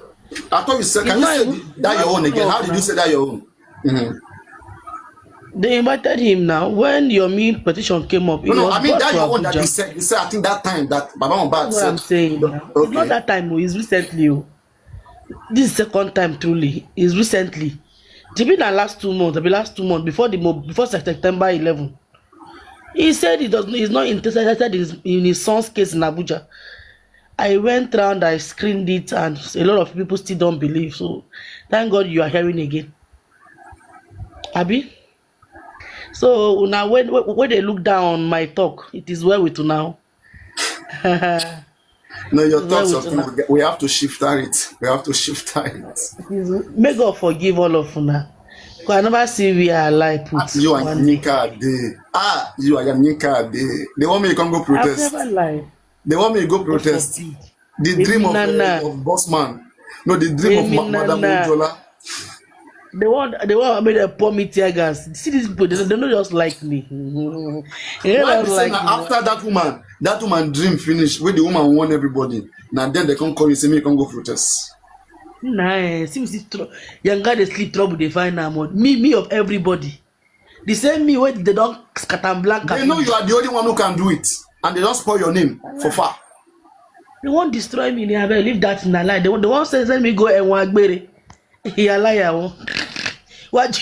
I thought you said, can you say that your own again? How did you say that your own? Mm-hmm. They invited him now. When your mean petition came up, no, I mean that your own that you said. You said I think that time that Baba Mohbad said. What I'm saying now. Okay. It's not that time, it's recently. This is second time truly. It's recently. It's been the last 2 months. Before September 11. He said he's not interested in his son's case in Abuja. I went round, I screened it, and a lot of people still don't believe. So thank God you are hearing again. Abi? So now when they look down on my talk, it is well with you now. No, your thoughts of we have to shift it. We have to shift it. May God forgive all of you now. Because I never see we are alive. You are Nika Day. You are Nika Day. They want me to come go protest. I've never lied. They want me to go protest. The dream of boss man. No, the dream of Madam Ujola. They want me to pour me tear gas. See these people, they don't just like me. After that woman dream finish, where the woman won everybody. Now then they come call you, say me can go protest. Nice. Young guy they sleep trouble, they find out more. Me of everybody. The same me where they don't scatter black. They know you are the only one who can do it. And they don't spoil your name for far. They won't destroy me, they have leave that in a lie. They won't send me go and walk berry. He a liar. What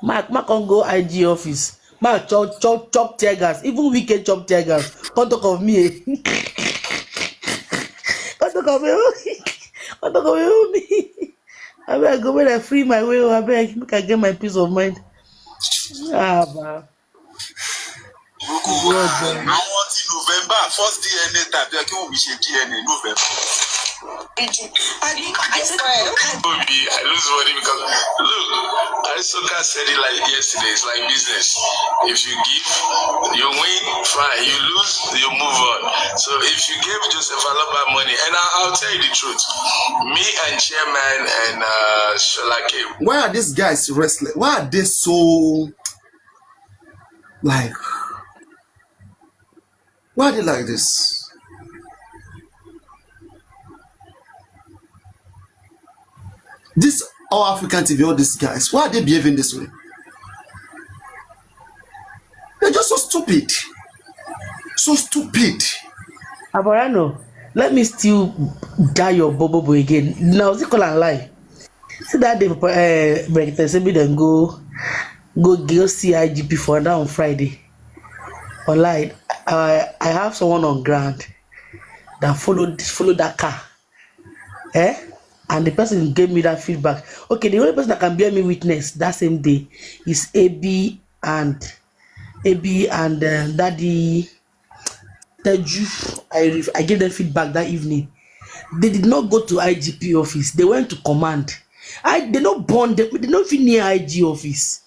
Mark can go IG office. Mark chop tear gas. Even wicked chop tear gas. Can't talk of me. Can't talk of me. I better go when I free my way. I better make I get my peace of mind. Man. November, first DNA time, they can be DNA November. I lose money because look, Aristotle said it like yesterday. It's like business. If you give, you win, fine. You lose, you move on. So if you give Joseph Alaba money, and I'll tell you the truth, me and Chairman and Sholake. Why are these guys restless? Why are they so like? Why are they like this? This all African TV, all these guys, why are they behaving this way? They're just so stupid. So stupid. Papariano, let me still die your bobo again. Now, is it call and lie? See that day, break say me then go see IGP for that on Friday. Online, I have someone on ground that followed that car. And the person gave me that feedback. Okay, the only person that can bear me witness that same day is AB and Daddy Teju. I gave them feedback that evening. They did not go to IGP office. They went to command. They not born them. They not fit near IG office.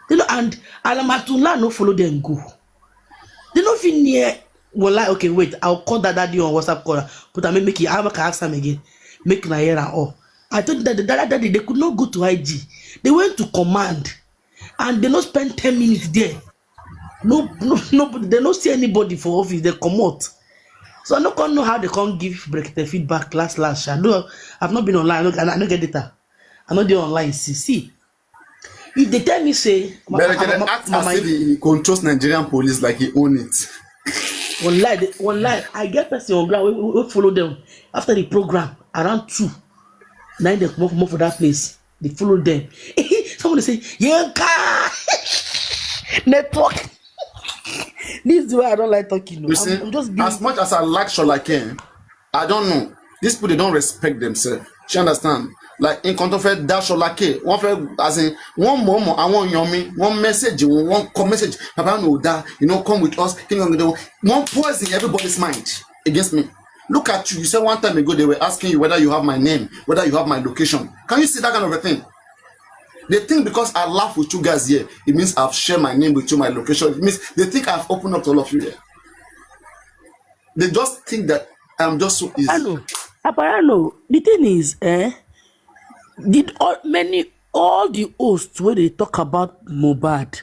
They know, and Alamatullah no follow them go. They not fit near. Well, like, okay, wait. I'll call that daddy on WhatsApp call. But I may make it. I can ask them again. Make my hair and all. I told you that the daddy they could not go to IG. They went to command, and they not spend 10 minutes there. No, they don't see anybody for office. They come out. So I don't know how they can't give break the feedback last. I've not been online. I don't get data. I'm not there online. See, if they tell me say, but can act as if he controls Nigerian police like he own it. One lie. I get person on ground. We follow them after the program around 2. 9 they come up for that place. They follow them. Somebody say, Yanka network. This is why I don't like talking. You see, I'm just being... as much as I like Sholake, I don't know. These people, they don't respect themselves. You understand? Like in counterfeit, that Sholake, one as in one moment, I want yomi, one message, one message. Papa no that, come with us. One poison everybody's mind against me. Look at you. You said one time ago they were asking you whether you have my name, whether you have my location. Can you see that kind of a thing? They think because I laugh with you guys here, it means I've shared my name with you, my location. It means they think I've opened up to all of you here. They just think that I'm just so easy. Papariano, the thing is, all the hosts where they talk about Mohbad,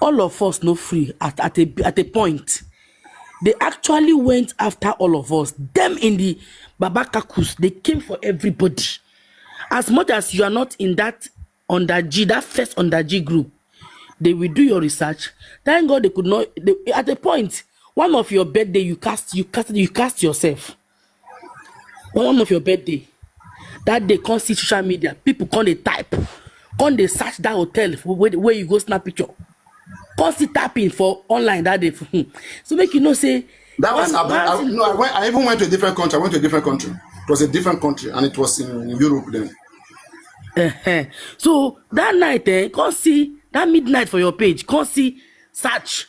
all of us no free at a point. They actually went after all of us. Them in the Babakakus, they came for everybody. As much as you are not in that that first under G group, they will do your research. Thank God they could not. At a point, one of your birthday, you cast yourself. One of your birthday, that they can't see social media. People can't type, can't they search that hotel where you go snap picture. Constantly tapping for online that day. So make you know say that was I even went to a different country. I went to a different country. It was a different country and it was in Europe then. So that night, can't see that midnight for your page. Can't see search.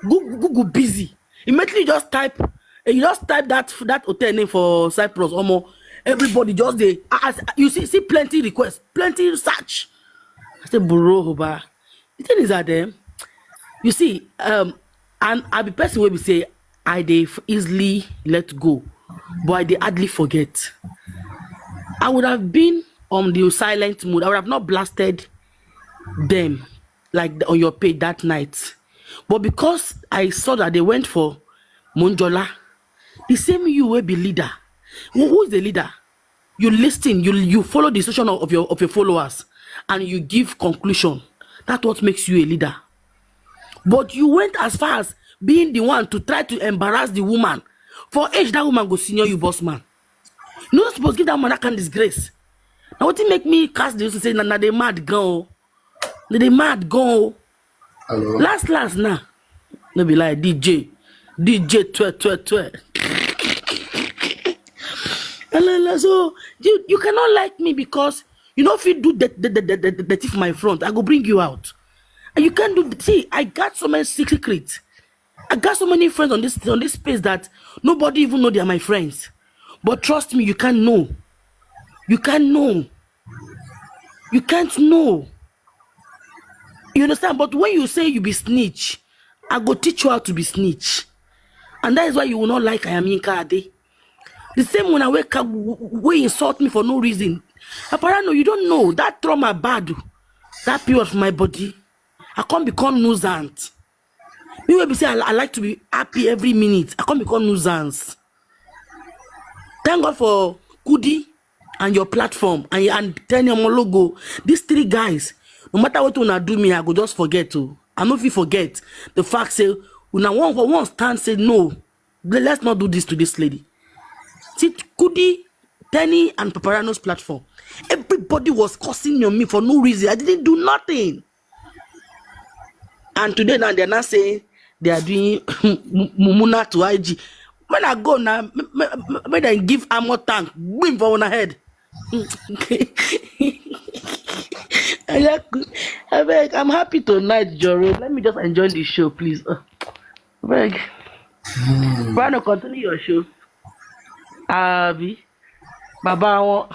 Google busy. Immediately just type. You just type that hotel name for Cyprus. Almost everybody just there. You see plenty requests, plenty search. I said, bro, the thing is that them. You see, and I be person where we say they easily let go, but they hardly forget. I would have been on the silent mood. I would have not blasted them like on your page that night. But because I saw that they went for Monjola, the same you will be leader. Who is the leader? You listen, you follow the decision of your followers, and you give conclusion. That's what makes you a leader. But you went as far as being the one to try to embarrass the woman. For age, that woman go senior you, boss man. You're not supposed to give that man that kind of disgrace. Now what make me cast this and say, nah, they mad go. They mad go. Hello? Last now. No be like DJ twe. So you cannot like me because you know if you do the thief my front, I go bring you out. And you can't do. See, I got so many secrets. I got so many friends on this space that nobody even know they are my friends. But trust me, you can't know. You can't know. You can't know. You understand? But when you say you be snitch, I go teach you how to be snitch. And that is why you will not like I am Yinka Ade. The same when I wake up, we insult me for no reason. Papariano, you don't know that trauma bad. That period for my body. I can't become nuisance. Me will be say I like to be happy every minute. I can't become nuisance. Thank God for Kudi and your platform and Tenny logo. These 3 guys, no matter what una do me, I go just forget to. I know if you forget the fact say una one stand say no. Let's not do this to this lady. See, Kudi Tenny and Papariano's platform. Everybody was cursing on me for no reason. I didn't do nothing. And today now they're not saying they are doing Mumuna to IG. When I go now, may they give armor tank, win for one head. I'm happy tonight, Jory. Let me just enjoy the show, please. Beg. Brano, continue your show. Abi, Baba won.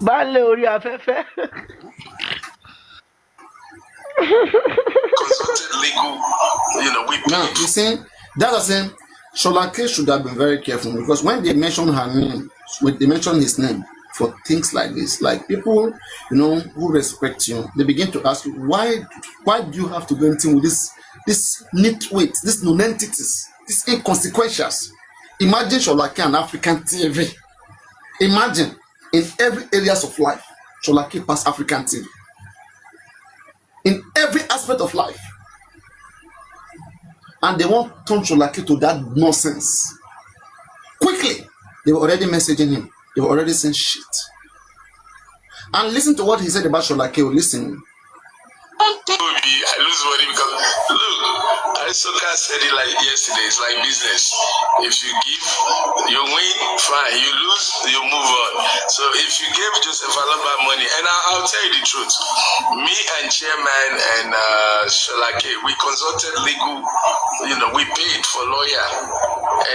Bale ori afefe. Consulted legal, we Now, you see, that's the same. Sholake should have been very careful because when they mention her name, when they mention his name for things like this, like people, who respect you, they begin to ask you, why do you have to do anything with this nitwit, these non-entities, these inconsequentials? Imagine Sholake and African TV. Imagine in every areas of life, Sholake pass African TV. In every aspect of life. And they won't turn Sholake to that nonsense. Quickly, they were already messaging him. They were already saying shit. And listen to what he said about Sholake. Listen. I lose money because look, Isoka said it like yesterday. It's like business. If you give, you win, fine. You lose, you move on. So if you gave Joseph Alaba money, and I'll tell you the truth, me and Chairman and Sholake, we consulted legal. We paid for lawyer,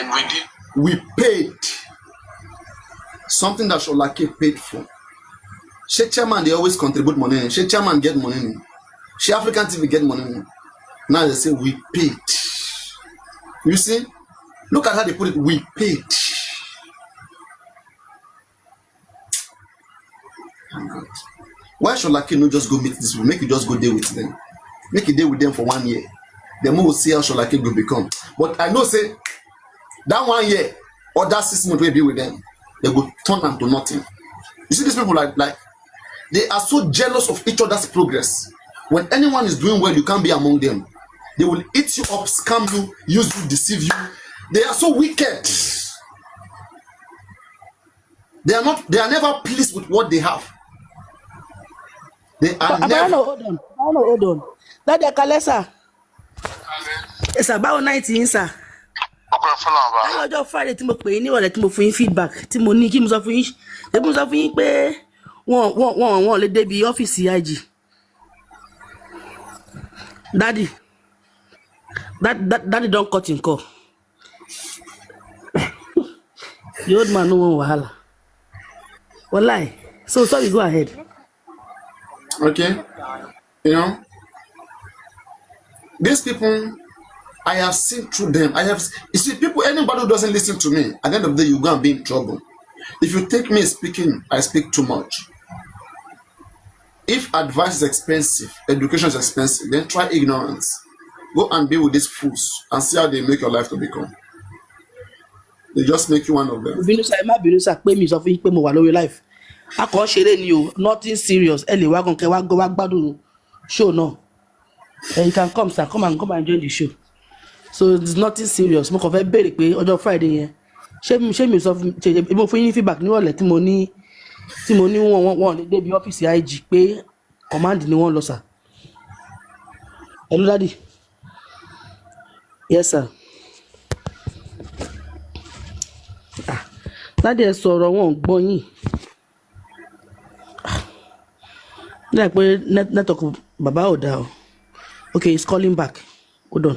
and we did. We paid something that Sholake paid for. She Chairman, they always contribute money. She Chairman get money. She African TV get money. Now they say we paid. You see? Look at how they put it. We paid. Why should Sholake not just go meet this people? Make you just go there with them. Make you there with them for 1 year. Then we will see how Sholake will become. But I know say that 1 year or that 6 months will be with them. They will turn them to nothing. You see these people like they are so jealous of each other's progress. When anyone is doing well, you can't be among them. They will eat you up, scam you, use you, deceive you. They are so wicked. They are never pleased with what they have. They are never. Hold on. That they Kalesa. It's about 19, sir. Ọjọ́ Friday tí mo pè ní ọ̀rẹ́ tí mo fún yín feedback tí mo ní kí mo sọ fún yín pé wọ́n lè débi ọ́fíìsì IG. Daddy don't cut him call. The old man no want wahala. Wallahi. So sorry, go ahead. Okay. These people, I have seen through them. You see, anybody who doesn't listen to me, at the end of the day, you go and be in trouble. If you take me speaking, I speak too much. If advice is expensive, education is expensive, then try ignorance. Go and be with these fools and see how they make your life to become. They just make you one of them. Binusa, pay me something, pay me while life. I can't share you, nothing serious. Ellie, we're going to go back to show no. You can come, sir. Come and join the show. So it's nothing serious. Mo kàn fẹ́ béèrè pé ọjọ́ Friday yẹn. Ṣé mi sọ fún mo fún yín feedback ní ọ̀lẹ́ tí mo ní wọ́n lè débi ọ́fíìsì IG pé command ni wọ́n lọ sà. Hello daddy. Yes sir. Daddy ẹ sọ̀rọ̀ wọn gbọ́ yín. Like pé network bàbá ò dá o. Okay, he's calling back. Hold on.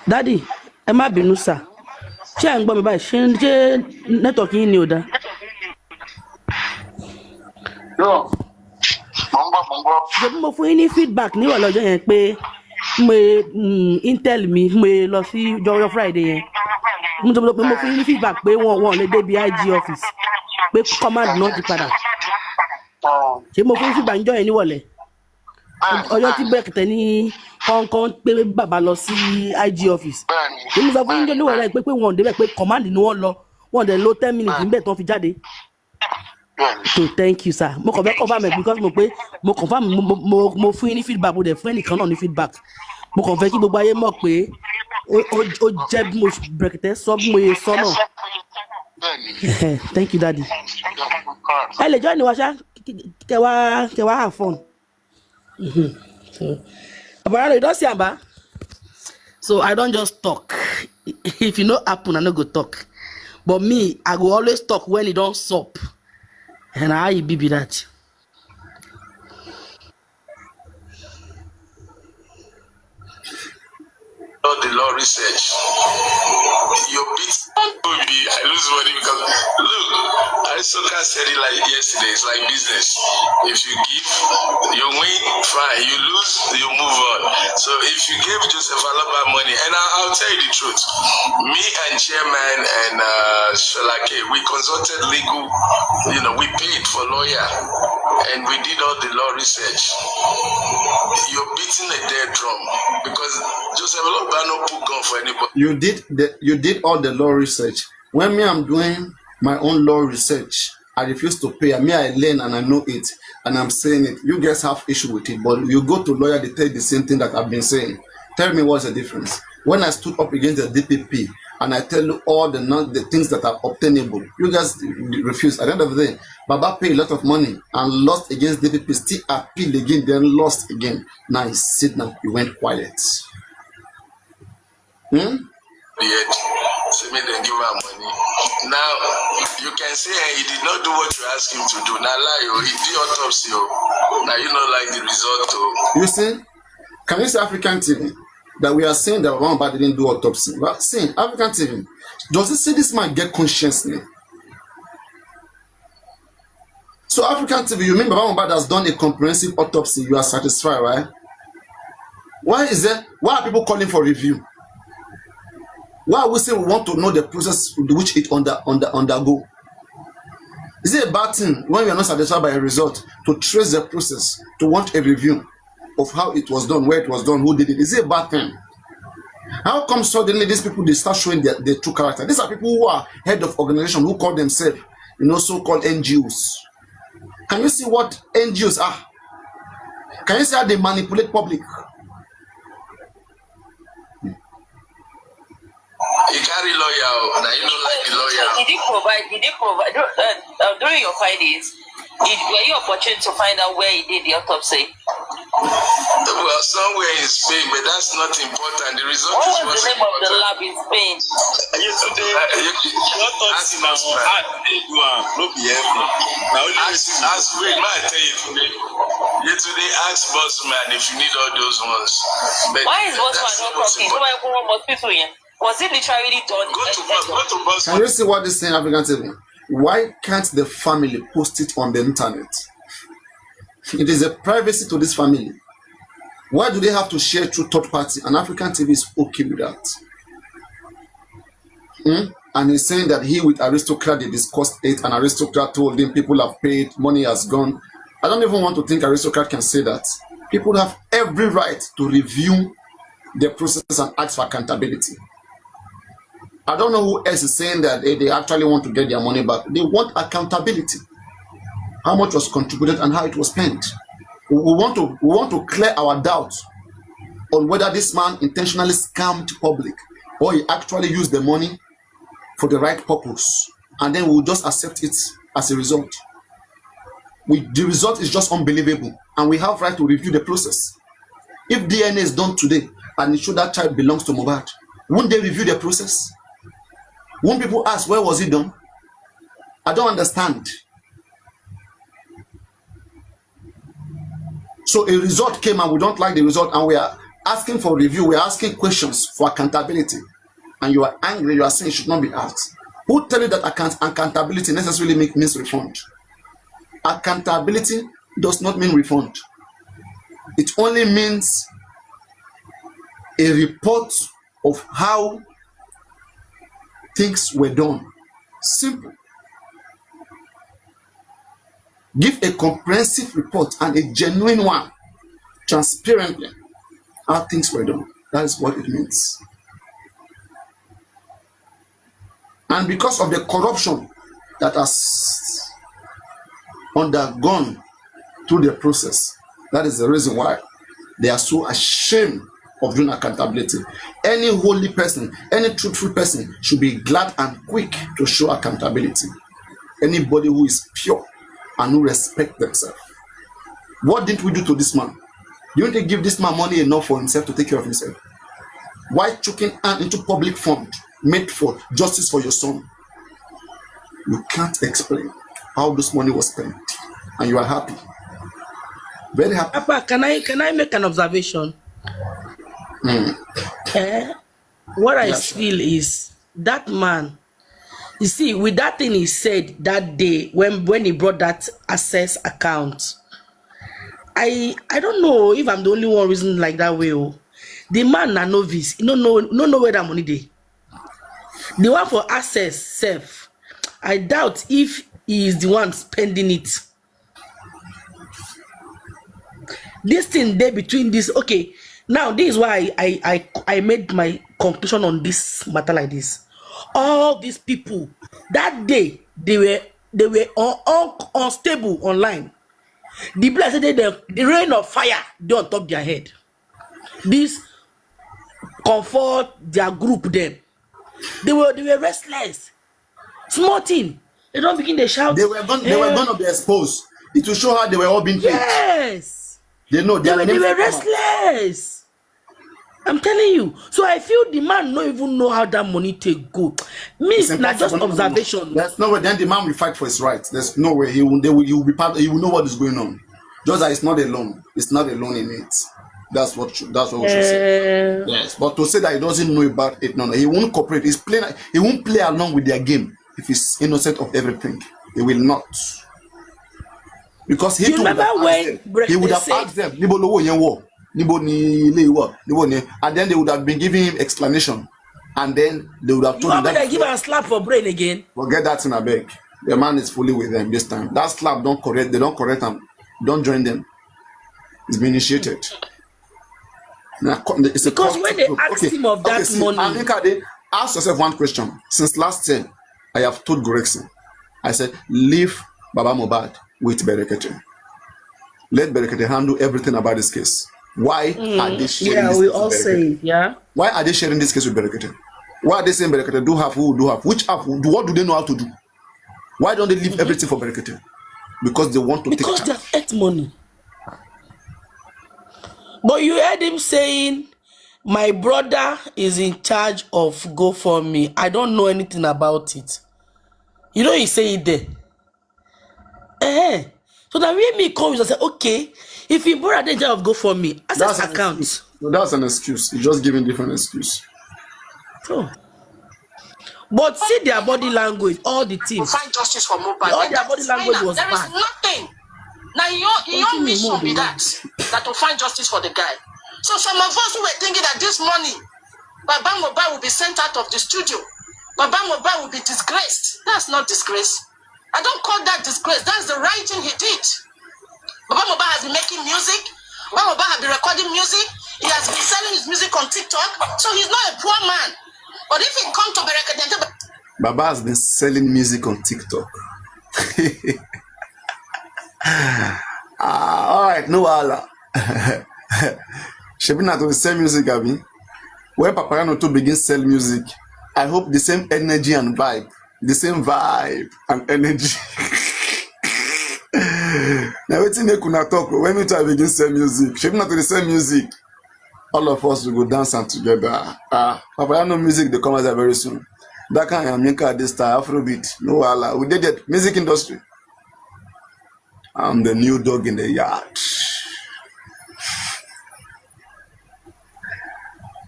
Daddy, ẹ má bínú sà. Ṣé ẹ ń gbọ́ mi báyìí? Ṣé network yín ni ò dá? Mo ń gbọ́. Ṣé mo fún yín ní feedback ní ọ̀lọ́jọ́ yẹn pé Intel mi mo lọ sí ọjọ́ Friday yẹn. Mo fún yín ní feedback pé wọ́n lè débi IG office pé command náà ti padà. Ṣé mo fún yín feedback níjọ́ yẹn níwọ̀lẹ̀? Ọjọ́ tí bẹ́ẹ̀kẹ̀tẹ̀ ní kọ́ńkọ́ń pé bàbá lọ sí IG office. Mo sọ fún yín níjọ́ níwọ̀lẹ̀ pé wọ́n débẹ̀ pé command ni wọ́n lọ. Wọ́n dẹ̀ lo 10 minutes níbẹ̀ tán fi jáde. So thank you sir. Mo kàn fẹ́ confirm because mo confirm mo fún yín ní feedback mo dẹ̀ fún ẹnìkan náà ní feedback. Mo kàn fẹ́ kí gbogbo ayé mọ̀ pé ó jẹ́ bí mo bẹ̀rẹ̀kẹ̀tẹ̀ sọ bí mo yẹ sọ náà. Thank you, Daddy. Hey, join the washer. Kewa have fun. So, Papariano, you don't see Amba. So I don't just talk. If you know happen, I no go talk. But me, I go always talk when it don't sup. And how you be that? All the law research. Your beat maybe I lose money because look, Aristotle said it like yesterday, it's like business. If you give, you win, fine. You lose, you move on. So if you give Joseph Alaba money, and I'll tell you the truth, me and Chairman and Sholake, we consulted legal, we paid for lawyer and we did all the law research. You're beating a dead drum because Joseph Alaba no put gun for anybody. You did all the law research. When me I'm doing my own law research, I refuse to pay. I learn and I know it, and I'm saying it. You guys have issue with it, but you go to lawyer, they tell you the same thing that I've been saying. Tell me what's the difference. When I stood up against the DPP and I tell you all the things that are obtainable, you guys refuse. At the end of the day, Baba paid a lot of money and lost against DPP, still appealed again, then lost again. Now he sit down, he went quiet. Yet, so make them give her money. Now, you can say he did not do what you asked him to do. Now, lie, he did autopsy. Now, you don't like the result. You see, can you say African TV that we are saying that Mohbad didn't do autopsy? But see, African TV, does it say this man get consciously? So, African TV, you mean Mohbad has done a comprehensive autopsy? You are satisfied, right? Why are people calling for review? Why we say we want to know the process which it undergo? Is it a bad thing when we are not satisfied by a result to trace the process, to want a review of how it was done, where it was done, who did it? Is it a bad thing? How come suddenly these people, they start showing their true character? These are people who are head of organization who call themselves, so-called NGOs. Can you see what NGOs are? Can you see how they manipulate public? You carry lawyer, now you don't like the lawyer. Did he provide during your findings? Were you opportune to find out where he did the autopsy? Well, somewhere in Spain, but that's not important. The result What is was the name of the lab in Spain? Yesterday, ask Bossman if you need all those ones. But why is Bossman not talking? Why is hospital here? Was it literally done? Go to Bossman. Can you see what this thing African TV? Why can't the family post it on the internet? It is a privacy to this family. Why do they have to share through third party? And African TV is okay with that. And he's saying that he with aristocrat, they discussed it, and aristocrat told him people have paid, money has gone. I don't even want to think aristocrat can say that. People have every right to review the process and ask for accountability. I don't know who else is saying that they actually want to get their money back. They want accountability. How much was contributed and how it was spent. We want to clear our doubts on whether this man intentionally scammed public or he actually used the money for the right purpose, and then we'll just accept it as a result. The result is just unbelievable, and we have right to review the process. If DNA is done today and it shows that child belongs to Mohbad, won't they review the process? Won't people ask, where was it done? I don't understand. So a result came and we don't like the result, and we are asking for review, we are asking questions for accountability. And you are angry, you are saying it should not be asked. Who tell you that accountability necessarily means refund? Accountability does not mean refund. It only means a report of how things were done. Simple. Give a comprehensive report and a genuine one, transparently, how things were done. That is what it means. And because of the corruption that has undergone through the process, that is the reason why they are so ashamed of doing accountability. Any holy person, any truthful person should be glad and quick to show accountability. Anybody who is pure and who respects themselves. What didn't we do to this man? You want to give this man money enough for himself to take care of himself? Why choking hand into public fund made for justice for your son? You can't explain how this money was spent, and you are happy. Very happy. Papa, can I make an observation? What I feel is that man, you see, with that thing he said that day when he brought that access account, I don't know if I'm the only one reason like that way. Oh. The man na novice, you don't know where that money dey. The one for access self, I doubt if he is the one spending it. This thing there between this, okay. Now this is why I made my conclusion on this matter like this. All these people that day they were unstable online. The people said the rain of fire they on top their head. This comfort their group them. They were restless. Small thing. They don't begin to shout. They were gonna be exposed. It will show how they were all being paid. Yes. They know they were restless. I'm telling you. So I feel the man don't even know how that money take go. Me, not just observation. There's no way. Then the man will fight for his rights. There's no way he will be part. He will know what is going on. Just that it's not alone. It's not alone in it. That's what we should say. Yes, but to say that he doesn't know about it, no, he won't cooperate. He won't play along with their game if he's innocent of everything. He will not. Because he would have asked them, and then they would have been giving him explanation, and then they would have told him that. Give a slap for brain again. Forget that in a bag. The man is fully with them this time. That slap don't correct. They don't correct him. Don't join them. It's been initiated. It's because when they asked him of that money, Anika, ask yourself one question. Since last year, I have told Goreksi, I said, leave Baba Mohbad with Berekete. Let Berekete handle everything about this case. Why are they sharing this case with Berekete? Why are they sharing this case with Berekete? Why are they saying Berekete do have who do have? Which have who? What do they know how to do? Why don't they leave everything for Berekete? Because they want to take charge. Because they have money. But you heard him saying, my brother is in charge of GoFundMe. I don't know anything about it. You know he say it there. So now when me come, I say, okay, if your brother is in charge of GoFundMe, access account. No, that's an excuse. You're just giving different excuse. So, but see their body language, all the teams. Find justice for Mohbad. All their body language was there bad. There is nothing. Now your mission be that to find justice for the guy. So some of us who were thinking that this money, Baba Mohbad will be sent out of the studio. Baba Mohbad will be disgraced. That's not disgrace. I don't call that disgrace. That's the right thing he did. Baba Mohbad has been making music. Baba Mohbad has been recording music. He has been selling his music on TikTok. So he's not a poor man. But if he comes to Berekete, Baba has been selling music on TikTok. All right, no Allah. Shebina to sell music, Abi. When Papariano to begin sell music, I hope the same energy and vibe, and energy. Now waiting they could talk. When we try begin sell music, Shebina to the same music. All of us will go dance and together. Papariano music they come out very soon. That kind of make this style Afrobeat. No Allah. We did it. Music industry. I'm the new dog in the yard.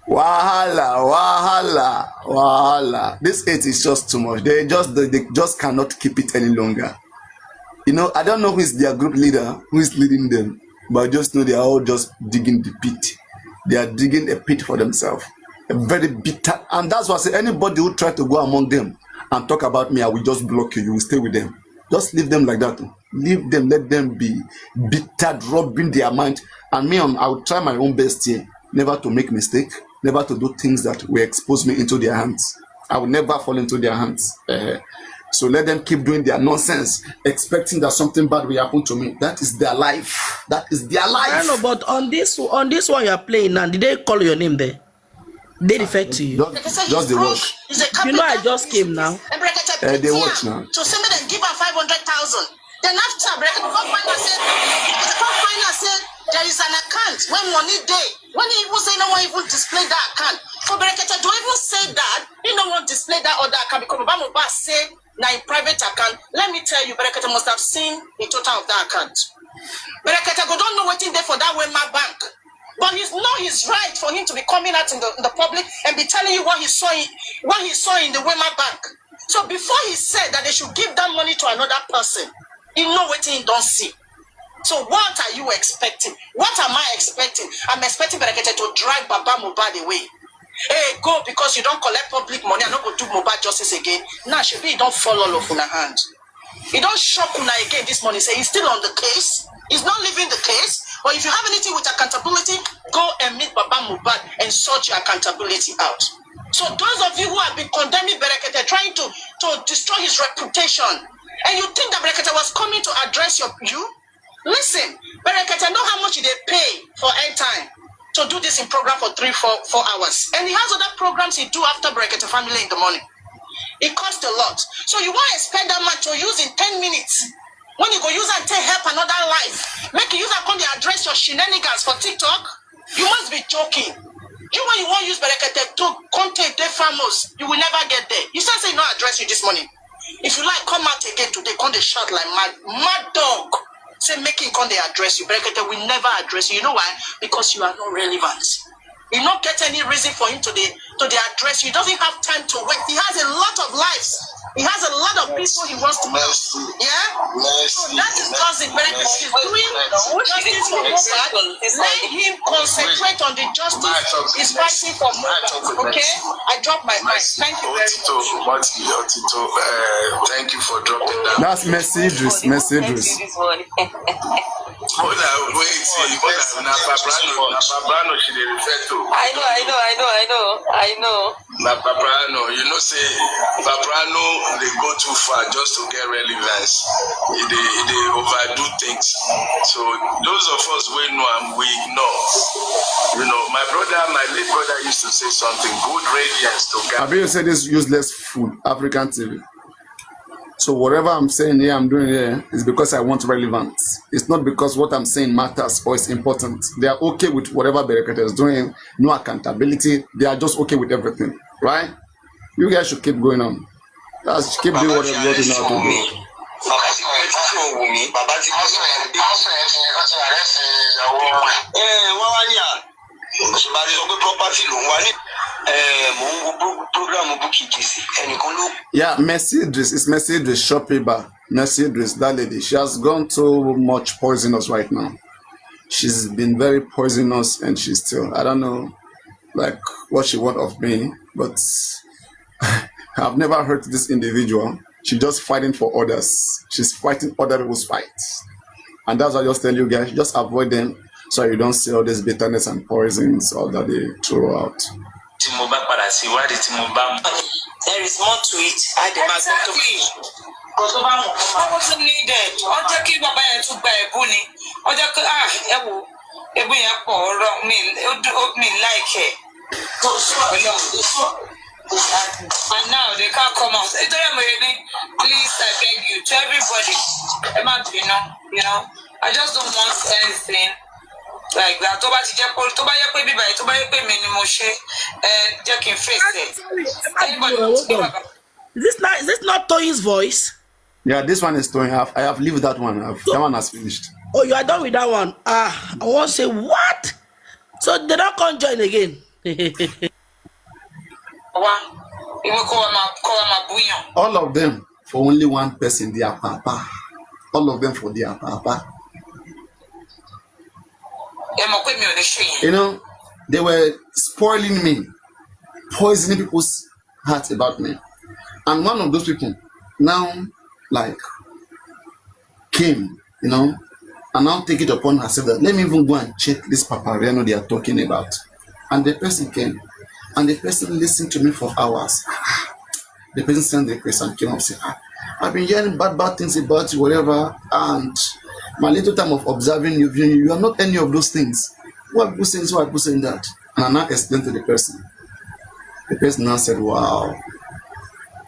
Wahala. This hate is just too much. They just cannot keep it any longer. You know, I don't know who is their group leader, who is leading them, but I just know they are all just digging the pit. They are digging a pit for themselves. A very bitter, and that's why I say anybody who try to go among them and talk about me, I will just block you. You will stay with them. Just leave them like that. Leave them, let them be bitter, rubbing their mind. And me, I will try my own best here, never to make mistake, never to do things that will expose me into their hands. I will never fall into their hands. So let them keep doing their nonsense, expecting that something bad will happen to me. That is their life. That is their life. I know, but on this one you are playing now, did they call your name there? They refer to you. Just the watch. You know, I just came now. They watch now. So send me then give her 500,000. Then after break, the final said there is an account when money day. When he even say no one even display that account. For Berekete, don't even say that. He no one display that other account because Mohbad say now in private account. Let me tell you, Berekete must have seen the total of that account. Berekete go don't know waiting there for that Wema bank. But he's right for him to be coming out in the public and be telling you what he saw in the Wema bank. So before he said that they should give that money to another person, you know what he don't see. So what are you expecting? What am I expecting? I'm expecting Berekete to drive Baba Mohbad away. Hey, go because you don't collect public money and not go do Mohbad justice again. Now, should be don't fall all off on a hand. He don't shock Una again this morning. Say he's still on the case. He's not leaving the case. But if you have anything with accountability, go and meet Baba Mohbad and sort your accountability out. So those of you who have been condemning Berekete, trying to destroy his reputation, and you think that Berekete was coming to address you? Listen, Berekete know how much they pay for airtime to do this in program for 3-4 hours. And he has other programs he do after Berekete family in the morning. It costs a lot. So you want to expect that man to use in 10 minutes. When you go use and take help another life, make you use and come to address your shenanigans for TikTok, you must be joking. You when you want to use Berekete to content the famous, you will never get there. You start saying no address you this morning. If you like, come out again today, come they shout like mad dog. Say making come they address you. Berekete will never address you. You know why? Because you are not relevant. You don't get any reason for him to the address you. He doesn't have time to wait. He has a lot of lives. He has a lot of people he wants to meet. Yeah? So that is just it. He's doing justice for Mohbad. Let him concentrate on the justice he's fighting for Mohbad. Okay? I dropped my mic. Thank you very much. Thank you for dropping that. That's Mercy Idris. Mercy Idris. Hold on, wait. Papariano she dey refer to. I know. Papariano, you know, say Papariano they go too far just to get relevance. They overdo things. So those of us we know and we know. You know, my late brother used to say something. Good radiance to God. Abi, you say this useless food, African TV. So whatever I'm saying here, I'm doing here is because I want relevance. It's not because what I'm saying matters or is important. They are okay with whatever Berekete is doing, no accountability. They are just okay with everything, right? You guys should keep going on. Just keep doing whatever you know how to do. Yeah, Mercy Idris. It's Mercy Idris, shopkeeper. Mercy Idris, that lady. She has gone too much poisonous right now. She's been very poisonous and she's still, I don't know, like what she wants of me, but I've never heard this individual. She's just fighting for others. She's fighting other people's fights. And that's why I just tell you guys, just avoid them so you don't see all this bitterness and poisons all that they throw out. There is more to it. Exactly. I wasn't needed. Ọjọ́ kí bàbá yẹn tún gba ẹ̀bùn ni. Ọjọ́ kí ẹ̀bùn yẹn pọ̀ ọ̀rọ̀ mi like it. And now they can't come out. Please, I beg you, to everybody, you know, I just don't want anything like that. Is this not Toyin's voice? Yeah, this one is Toyin. I have leave that one. That one has finished. Oh, you are done with that one. I want to say what? So they don't come join again. All of them for only one person, their papa. All of them for their papa. You know, they were spoiling me, poisoning people's hearts about me. And one of those people now, like, came, you know, and now take it upon herself that let me even go and check this Papariano they are talking about. And the person came, and the person listened to me for hours. The person sent the request and came up and said, I've been hearing bad things about you, whatever, and my little time of observing you, you are not any of those things. Why are people saying this? Why are people saying that? And I now explained to the person. The person now said, wow,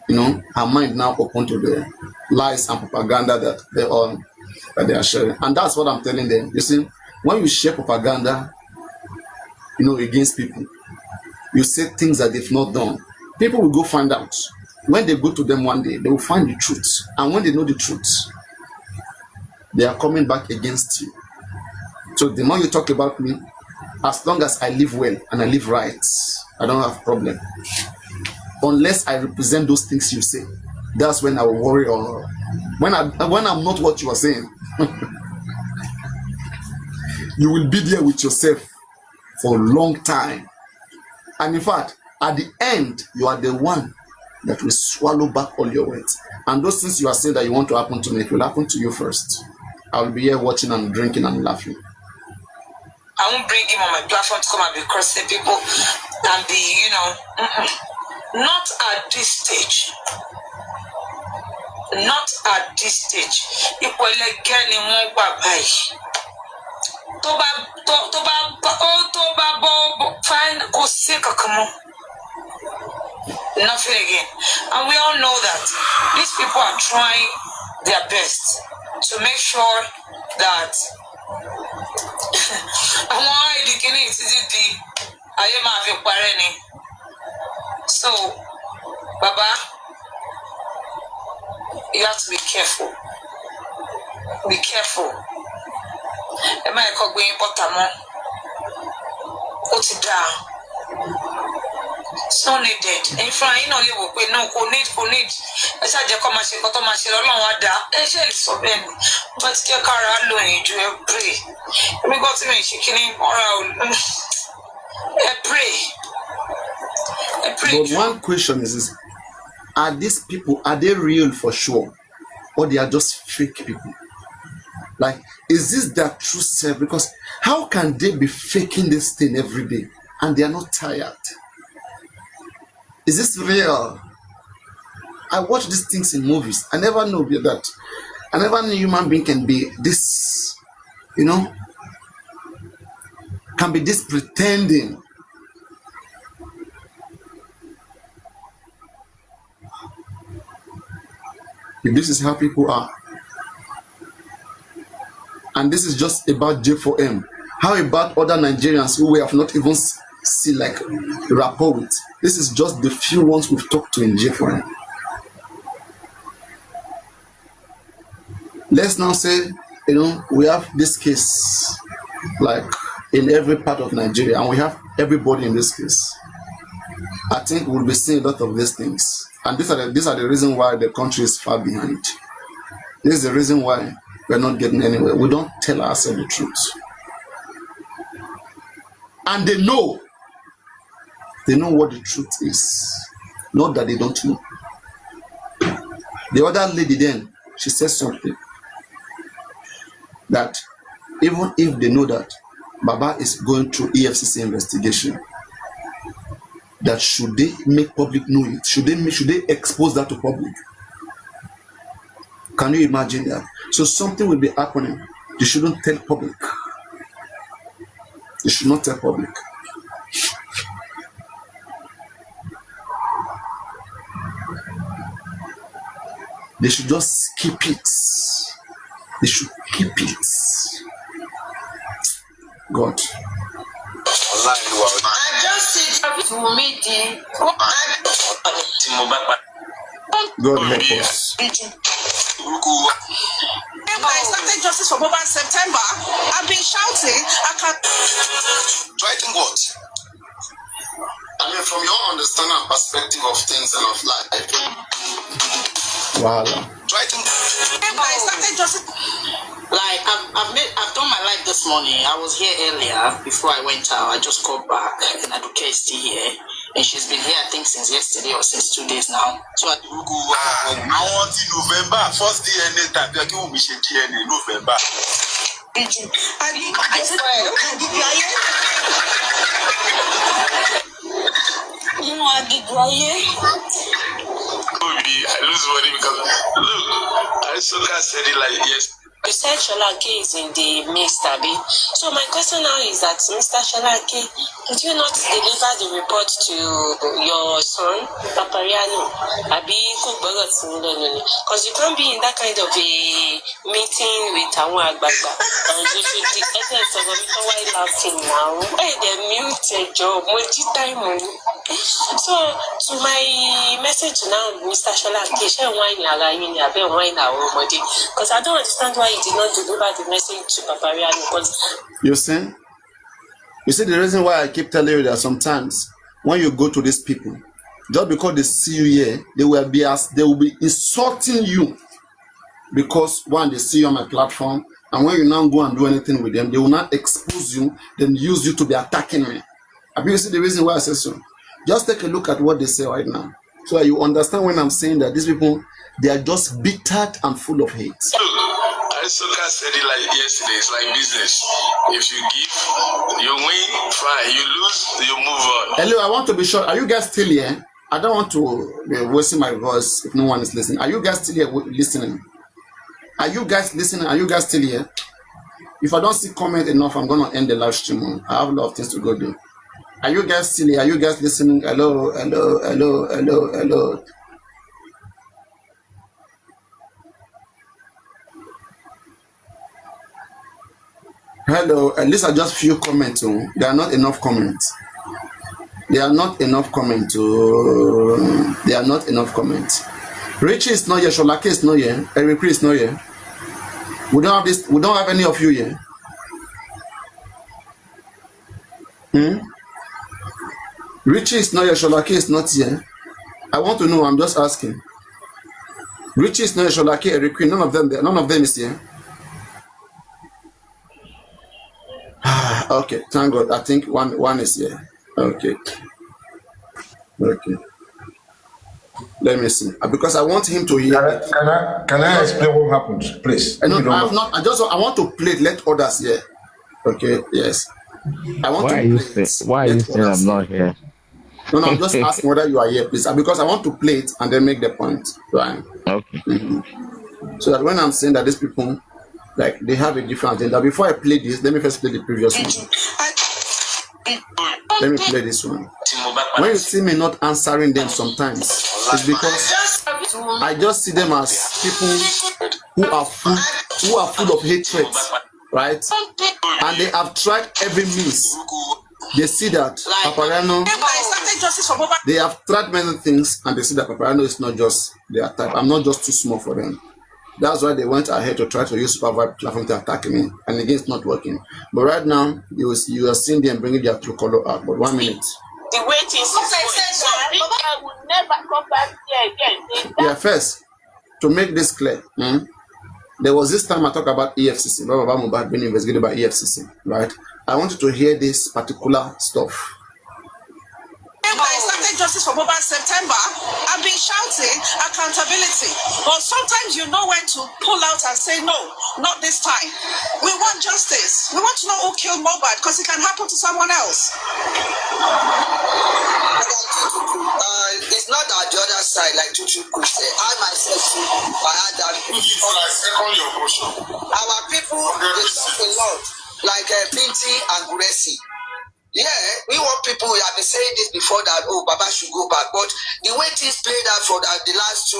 you know, her mind now open to the lies and propaganda that they are sharing. And that's what I'm telling them. You see, when you share propaganda, you know, against people, you say things that they've not done, people will go find out. When they go to them one day, they will find the truth. And when they know the truth, they are coming back against you. So the more you talk about me, as long as I live well and I live right, I don't have problem. Unless I represent those things you say, that's when I will worry. Or when I'm not what you are saying, you will be there with yourself for a long time. And in fact, at the end, you are the one that will swallow back all your words. And those things you are saying that you want to happen to me, it will happen to you first. I will be here watching and drinking and laughing. I won't bring him on my platform to come and be crossing people and be, you know, not at this stage. Not at this stage. Ipò ẹlẹgẹ́ ni wọ́n wà báyìí. Tó bá bọ́ fine kò sí kankan mọ́. Nothing again. And we all know that these people are trying their best to make sure that àwọn ìdíkíní títí di ayé máa fi parẹ́ ni. So, Baba, you have to be careful. Be careful. Ẹ má ẹ̀kọ́ gbé yín pọ́tà mọ́. Ó ti dáa. It's not needed. In front, you know, you will pay no, kò need. Ẹ ṣáà jẹ́ kó máa ṣe nǹkan tó máa ṣe lọ́lọ́run á dá. Ẹ ṣe lè sọ bẹ́ẹ̀ ni. But jẹ́ kára lóyìn ju ẹ pray. Èmi gbọ́ tí mi ṣe kíní ọ̀rá ò. Ẹ pray. But one question is this: are these people, are they real for sure, or they are just fake people? Like, is this their true self? Because how can they be faking this thing every day and they are not tired? Is this real? I watch these things in movies. I never know that. I never knew human being can be this, you know, can be this pretending. If this is how people are, and this is just about J4M, how about other Nigerians who we have not even seen like rapport with? This is just the few ones we've talked to in J4M. Let's now say, you know, we have this case like in every part of Nigeria, and we have everybody in this case. I think we'll be seeing a lot of these things. And these are the reason why the country is far behind. This is the reason why we're not getting anywhere. We don't tell ourselves the truth. And they know what the truth is. Not that they don't know. The other lady then, she said something. That even if they know that Baba is going through EFCC investigation, that should they make public know it? Should they expose that to public? Can you imagine that? So something will be happening. They shouldn't tell public. They should not tell public. They should just keep it. They should keep it. God. I just said to meeting. God help us. I started justice for Mohbad September. I've been shouting. I can't. Writing what? I mean, from your understanding and perspective of things and of life. Wow. Writing. I started justice. Like I've done my life this morning. I was here earlier before I went out. I just got back, and Aduke is still here, and she's been here I think since yesterday or since 2 days now. So I want in November first DNA time. Like you will be DNA November. I lose worry because look, Isoka said it like yes. You said Sholake is in the mix, Tabi. So my question now is that, Mr. Sholake, did you not deliver the report to your son, Papariano? Because you can't be in that kind of a meeting with Awa Agbagba. And you should the essence of it, why laughing now? Why they mute a job? Time. So, to my message now, Mr. Sholake, share wine because I don't understand why you did not deliver the message to Papariano. Because You see the reason why I keep telling you that sometimes when you go to these people, just because they see you here, they will be insulting you because one, they see you on my platform, and when you now go and do anything with them, they will not expose you, then use you to be attacking me. You see the reason why I say so? Just take a look at what they say right now, so that you understand when I'm saying that these people, they are just bitter and full of hate. Isoka said it like yesterday. It's like business. If you give, you win, fine. You lose, you move on. Hello, I want to be sure. Are you guys still here? I don't want to be wasting my voice if no one is listening. Are you guys still here listening? Are you guys listening? Are you guys still here? If I don't see comment enough, I'm going to end the live stream. I have a lot of things to go do. Are you guys still here? Are you guys listening? Hello, hello, hello, hello, hello. Hello, at least I just few comments. There are not enough comments. There are not enough comments. There are not enough comments. Richie is not here. Sholake is not here. Eric is not here. We don't have this. We don't have any of you here. Richie is not here. Sholake is not here. I want to know. I'm just asking. Richie is not here. Sholake, Eric, none of them there. None of them is here. Okay, thank God. I think one is here. Okay. Let me see. Because I want him to hear. Can I explain what happened, please? No, I have not. I want to play it. Let others hear. Okay. Yes. I want why to are play you why are you saying I'm not here? No, I'm just asking whether you are here, please. Because I want to play it and then make the point. Right. Okay. So that when I'm saying that these people, like, they have a different agenda. Before I play this, let me first play the previous one. Let me play this one. When you see me not answering them sometimes, it's because I just see them as people who are full of hatred, right? And they have tried every means. They see that Papariano, they have tried many things, and they see that Papariano is not just their type. I'm not just too small for them. That's why they went ahead to try to use Supervibe platform to attack me, and again, it's not working. But right now, you are seeing them bringing their true color out. But 1 minute. The way things is going, so I will never come back here again. Yeah, first, to make this clear, there was this time I talked about EFCC, Mohbad being investigated by EFCC, right? I want you to hear this particular stuff. I started Justice for Mohbad September. I've been shouting accountability, but sometimes you know when to pull out and say no, not this time. We want justice. We want to know who killed Mohbad because it can happen to someone else. It's not that the other side, like Tutu could say. I myself, I had that. Our people, they talk a lot, like Binti and Guresi. Yeah, we want people, we have been saying this before that, oh, Baba should go back. But the way things played out for the last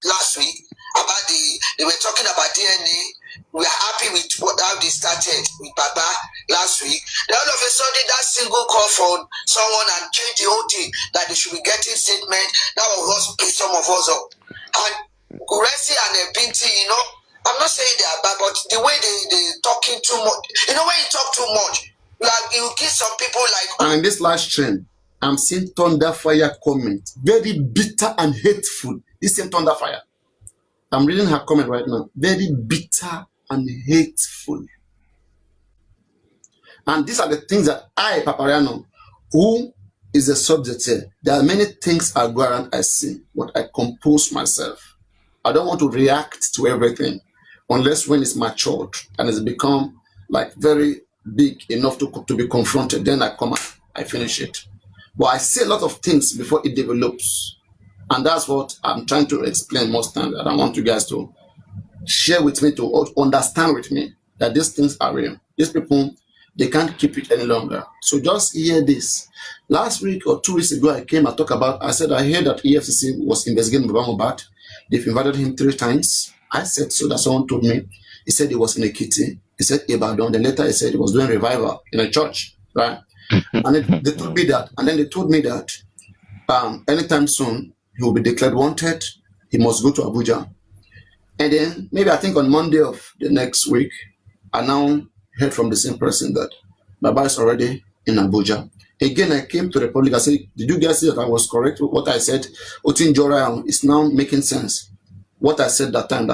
last week, about they were talking about DNA. We are happy with how they started with Baba last week. Then all of a sudden, that single call from someone and changed the whole thing, that they should be getting statement. That will also pick some of us up. And Guresi and Binti, you know, I'm not saying they are bad, but the way they talking too much, you know, when you talk too much, like you kill some people like. And in this last trend, I'm seeing Thunder Fire comment, very bitter and hateful. This same Thunder Fire. I'm reading her comment right now. Very bitter and hateful. And these are the things that I, Papariano, who is the subject here, there are many things I go around, I see, but I compose myself. I don't want to react to everything unless when it's matured and it's become like very big enough to be confronted. Then I come and I finish it. But I see a lot of things before it develops. And that's what I'm trying to explain most times. And I want you guys to share with me, to understand with me that these things are real. These people, they can't keep it any longer. So just hear this. Last week or 2 weeks ago, I said, I heard that EFCC was investigating Mohbad. They've invited him 3 times. I said, so that someone told me. He said he was in a kitty. He said Ibadan. Then later he said he was doing revival in a church, right? And they told me that. And then they told me that anytime soon, he will be declared wanted. He must go to Abuja. And then maybe I think on Monday of the next week, I now heard from the same person that Baba is already in Abuja. Again, I came to the public. I said, did you guys see that I was correct with what I said? Otin Jora is now making sense. What I said that time,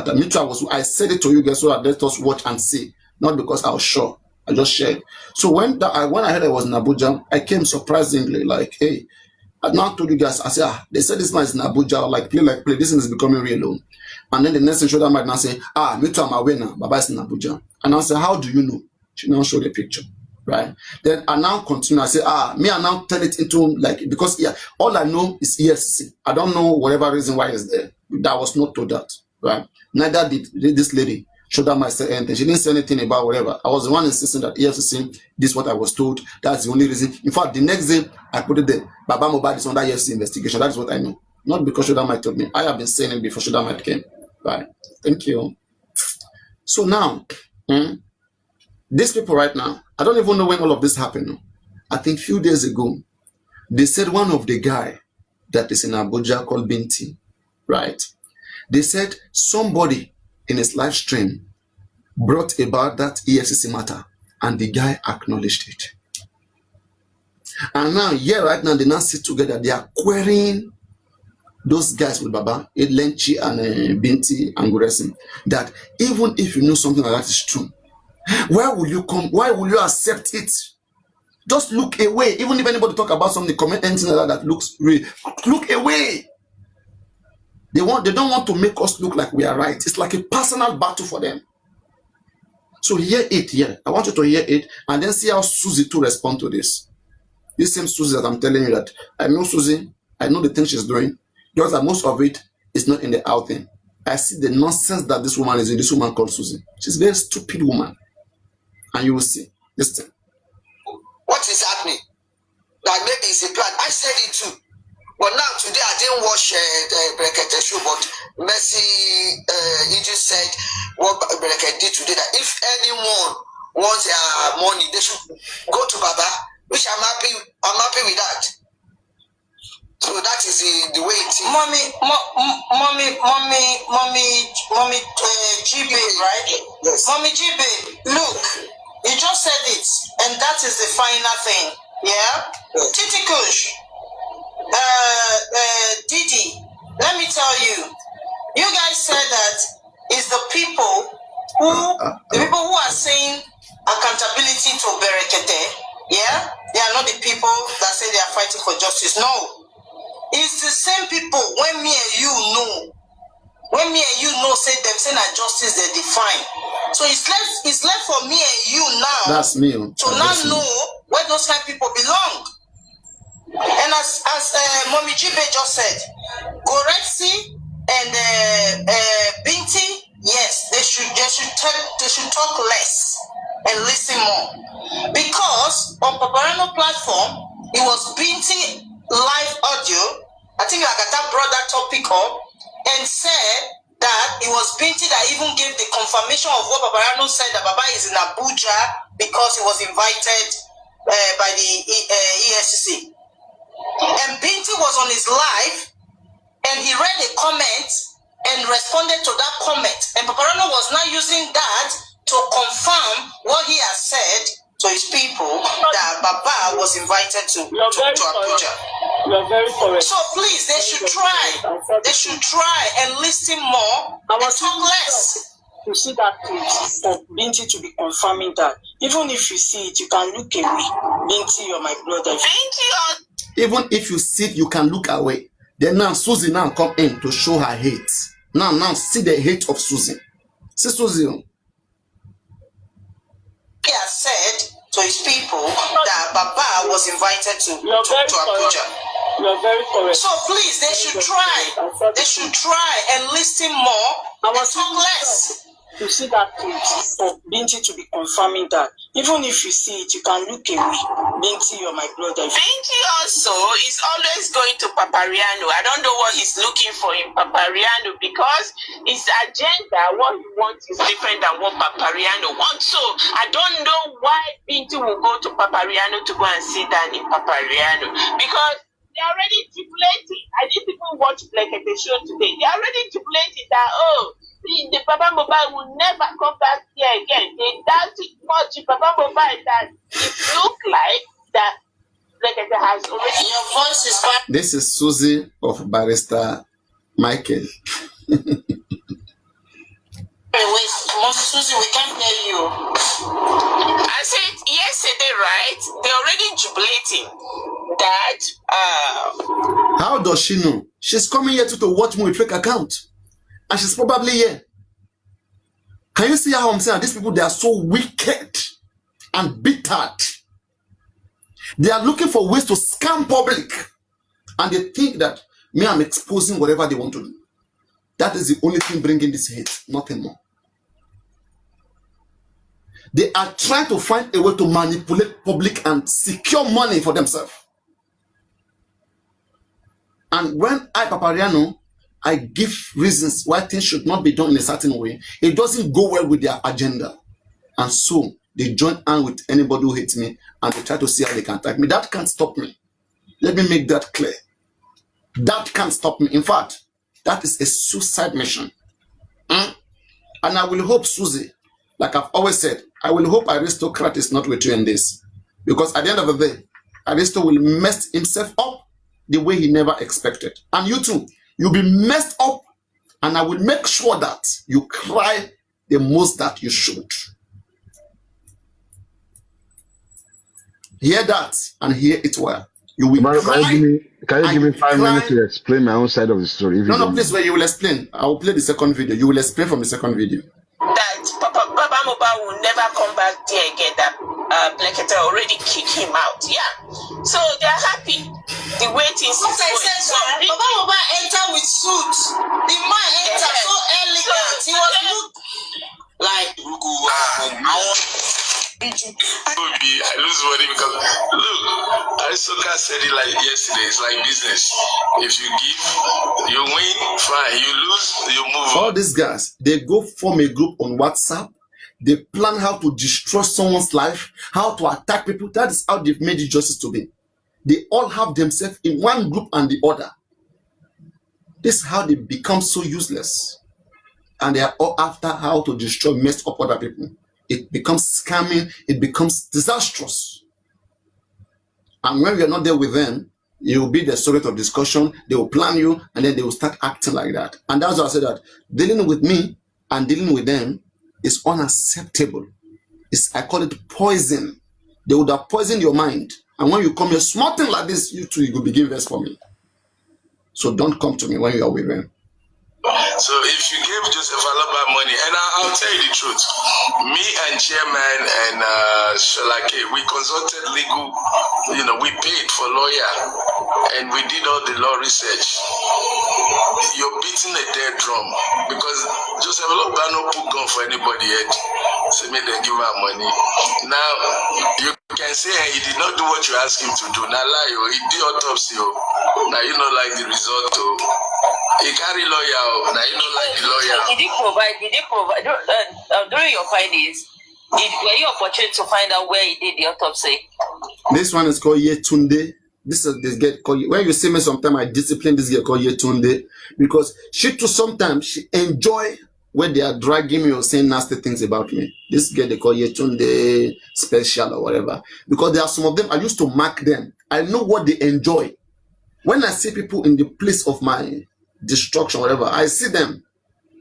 I said it to you guys so that let us watch and see. Not because I was sure. I just shared. So when I heard I was in Abuja, I came surprisingly like, hey, I now told you guys, I said, they said this man is in Abuja, like play, this thing is becoming real. And then the next thing showed that might now say, me too, I'm aware now, Baba is in Abuja. And I said, how do you know? She now showed the picture, right? Then I now continue, I say, I now turn it into like, because all I know is EFCC. I don't know whatever reason why it's there. That was not told that, right? Neither did this lady. Shoda might say anything. She didn't say anything about whatever. I was the one insisting that EFCC, this is what I was told. That's the only reason. In fact, the next day, I put it there. Baba Mohbad is under EFCC investigation. That is what I know. Not because Shoda might told me. I have been saying it before Shoda might came. Right. Thank you. So now, these people right now, I don't even know when all of this happened. I think a few days ago, they said one of the guy that is in Abuja called Binti, right? They said somebody in his live stream brought about that EFCC matter, and the guy acknowledged it. And now, right now, they now sit together. They are querying those guys with Baba, Lenchi and Binti and Guresin, that even if you know something like that is true, why will you come? Why will you accept it? Just look away. Even if anybody talk about something, comment anything like that looks real, look away. They don't want to make us look like we are right. It's like a personal battle for them. So hear it here. I want you to hear it and then see how Susie to respond to this. This same Susie that I'm telling you that I know Susie, I know the things she's doing. Just that most of it is not in the outing. I see the nonsense that this woman is in. This woman called Susie. She's a very stupid woman. And you will see. Listen. What is happening? That maybe it's a plan. I said it too. But now today I didn't watch the Brekete show, but Messi, he just said what Brekete did today, that if anyone wants their money, they should go to Baba, which I'm happy with that. So that is the way it is. Mommy, GB, right? Yes. Mommy GB, look, you just said it, and that is the final thing. Yeah? Yes. Titi Kush, Didi, let me tell you, you guys said that it's the people who are saying accountability to Berekete. Yeah? They are not the people that say they are fighting for justice. No. It's the same people when me and you know. When me and you know say them saying that justice they define. So it's left for me and you now. That's me. To now know where those kind of people belong. And as Mommy Jibe just said, Gorexi and Binti, yes, they should talk less and listen more. Because on Papariano platform, it was Binti live audio. I think Agata brought that topic up and said that it was Binti that even gave the confirmation of what Papariano said, that Baba is in Abuja because he was invited by the EFCC. And Binti was on his live and he read a comment and responded to that comment. And Papariano was now using that to confirm what he has said to his people, that Baba was invited to Abuja. You're very correct. So please, they should try. They should try and listen more and talk less. You see that clip for Binti to be confirming that. Even if you see it, you can look away. Binti, you're my brother. Even if you see it, you can look away. Then now Susie now come in to show her hate. Now see the hate of Susie. See Susie. He has said to his people that Baba was invited to Abuja. You are very correct. So please, they should try. They should try and listen more and talk less. You see that tweet for Binti to be confirming that. Even if you see it, you can look away. Binti, you're my brother. Binti also is always going to Papariano. I don't know what he's looking for in Papariano because his agenda, what he wants is different than what Papariano wants. So I don't know why Binti will go to Papariano to go and sit down in Papariano because they're already stipulating. I didn't even watch like at the show today. They're already stipulating that, the Papa Mohbad will never come back here again. They doubt it much in Papa Mohbad that it look like that like it has already. Your voice is fine. This is Susie of Barrister Michael. Wait, Susie, we can't hear you. I said yesterday, right? They're already jubilating that. How does she know? She's coming here to watch me with fake account. And she's probably here. Can you see how I'm saying? These people, they are so wicked and bitter. They are looking for ways to scam public. And they think that me, I'm exposing whatever they want to do. That is the only thing bringing this hate. Nothing more. They are trying to find a way to manipulate public and secure money for themselves. And when Papariano, I give reasons why things should not be done in a certain way, it doesn't go well with their agenda. And so they join hand with anybody who hates me and they try to see how they can attack me. That can't stop me. Let me make that clear. That can't stop me. In fact, that is a suicide mission. And I will hope, Susie, like I've always said, I will hope Aristocrat is not with you in this. Because at the end of the day, Aristo will mess himself up the way he never expected. And you too. You'll be messed up, and I will make sure that you cry the most that you should. Hear that and hear it well. You will cry. Can you give me 5 minutes to explain my own side of the story? No, please, where you will explain. I will play the second video. You will explain from the second video. That Papa Mohbad will never come back there again. That Blacketta already kicked him out. Yeah. So they're happy. The way things is going. So Papa Mohbad entered with suit. The man entered so elegant. He was look like I lose money because look, Aristoca said it like yesterday. It's like business. If you give, you win, fine. You lose, you move on. All these guys, they go form a group on WhatsApp. They plan how to destroy someone's life, how to attack people. That is how they've made it justice to be. They all have themselves in one group and the other. This is how they become so useless. And they are all after how to destroy, mess up other people. It becomes scamming. It becomes disastrous. And when you're not there with them, you will be the subject of discussion. They will plan you, and then they will start acting like that. And that's why I said that dealing with me and dealing with them is unacceptable. I call it poison. They would have poisoned your mind. And when you come here, small thing like this, you too, you will begin verse for me. So don't come to me when you are with them. So if you give Joseph Alaba money, and I'll tell you the truth, me and Chairman and Shalake, we consulted legal, we paid for lawyer, and we did all the law research. You're beating a dead drum because Joseph Alaba no put gun for anybody yet. So make them give her money. Now you can say he did not do what you asked him to do. Now lie, he did autopsy. Now you know like the result. He carry lawyer. Now you know like the lawyer. Did he provide during your findings? Were you opportune to find out where he did the autopsy? This one is called Yetunde. This girl called. When you see me, sometimes I discipline this girl called Yetunde because she too sometimes she enjoy when they are dragging me or saying nasty things about me. This girl they call Yetunde special or whatever because there are some of them I used to mark them. I know what they enjoy. When I see people in the place of my destruction, whatever, I see them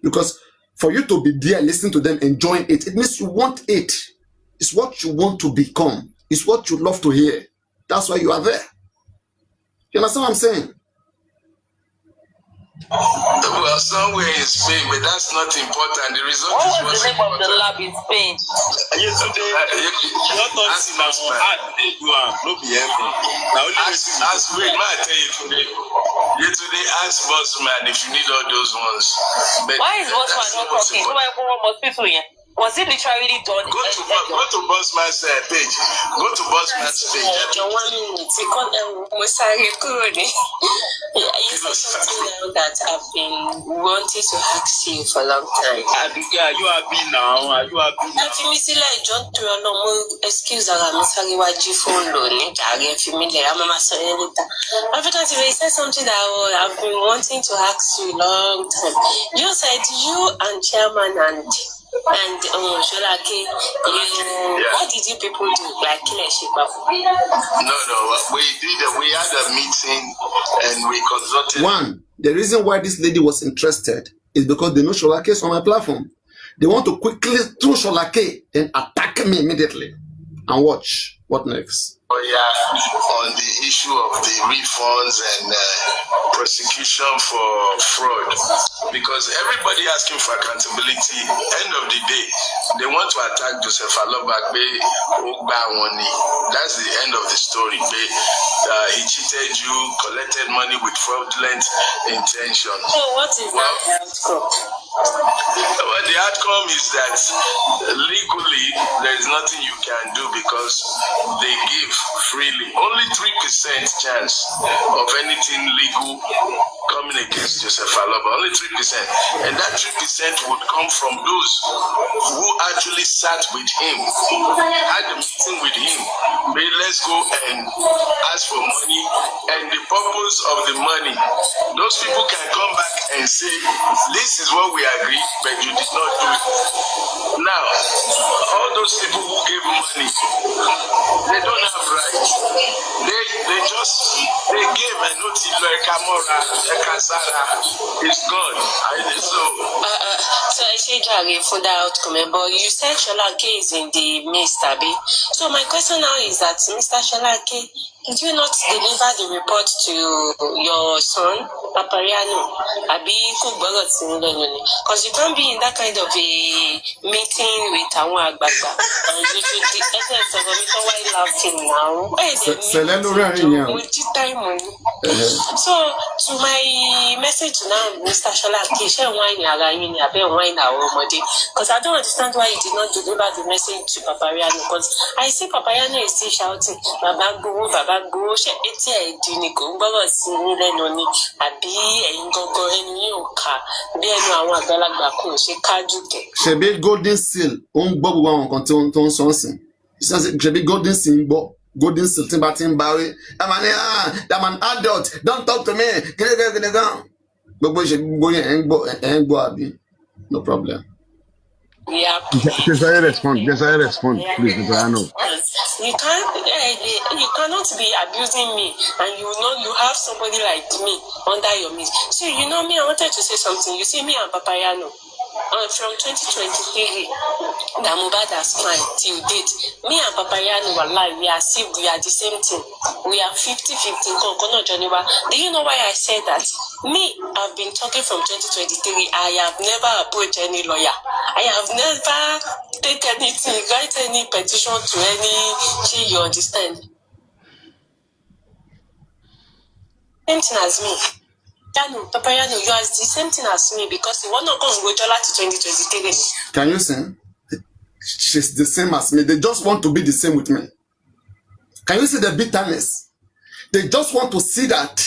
because for you to be there, listen to them, enjoying it, it means you want it. It's what you want to become. It's what you love to hear. That's why you are there. You understand what I'm saying? Well, somewhere in Spain, but that's not important. The result What is was what's the name of the important. lab in Spain? Yesterday, what Ask now? Bossman. No be helping. Now only Ask wait, man, I tell you today. Yesterday, ask Bossman if you need all those ones. But Why is that's Bossman not what's talking? important. Hospital here. Was it literally done? Go to Bossman's page. Go to Bossman's page. Your 1 minute. You can't you said something now that I've been wanting to ask you for a long time. Abigail, you happy now? Are you happy now? Láti mi sílẹ̀ ìjọ ń tura náà mo excuse ara mi sáré wá jí fóònù ní jàre fi mí lẹ̀ àmọ́ máa sọ yẹn later. African TV said something that I've been wanting to ask you a long time. You said you and Chairman and Sholake, what did you people do? Like No, we had a meeting and we consulted. One, the reason why this lady was interested is because they know Sholake is on my platform. They want to quickly throw Sholake and attack me immediately. And watch what next. On the issue of the refunds and prosecution for fraud, because everybody asking for accountability. End of the day, they want to attack Joseph Alobagbe Ogbawoni. That's the end of the story. He cheated you, collected money with fraudulent intention. So what is that outcome? Well, the outcome is that legally there is nothing you can do because they give freely. Only 3% chance of anything legal coming against Joseph Aloba. Only 3%. And that 3% would come from those who actually sat with him, had a meeting with him. But let's go and ask for money. And the purpose of the money, those people can come back and say, this is what we agree, but you did not do it. Now, all those people who gave money, they don't have rights. They gave a notice like Camora, Kasara is gone. So I say Jare for the outcome, but you said Sholake is in the midst, Abi. So my question now is that Mr. Sholake, did you not deliver the report to your son, Papariano? Because you can't be in that kind of a meeting with Awa Agbagba. And you should why laughing now. So, to my message now, Mr. Sholake, because I don't understand why you did not deliver the message to Papariano. Because I see Papariano is still shouting, Baba go, she eti e dini ko ngbo si ni lenu ni abi eyin gogo enu yin o ka bi enu awon agbalagba kun se kaju ke. Ṣebí golden seal ó ń gbọ́ gbogbo àwọn nǹkan tó ń sọ ńsìn. Ṣebí golden seal ń gbọ́. Golden seal tí n bá ti ń báwí. I'm an adult, don't talk to me. Gbogbo ìṣègbè yẹn ẹ̀ ń gbọ́ àbí? No problem. Yeah. Desire respond, please, Papariano. You cannot be abusing me, and you have somebody like me under your midst. So you know me, I wanted to say something. You see me and Papariano. From 2023, that Mohbad has climbed till date. Me and Papariano were live. We are the same thing. We are 50-50. Do you know why I said that? Me, I've been talking from 2023. I have never approached any lawyer. I have never taken anything, write any petition to any. You understand? Same thing as me. Papariano, you are the same thing as me because you want to go to 2023. Can you sing? She's the same as me. They just want to be the same with me. Can you see the bitterness? They just want to see that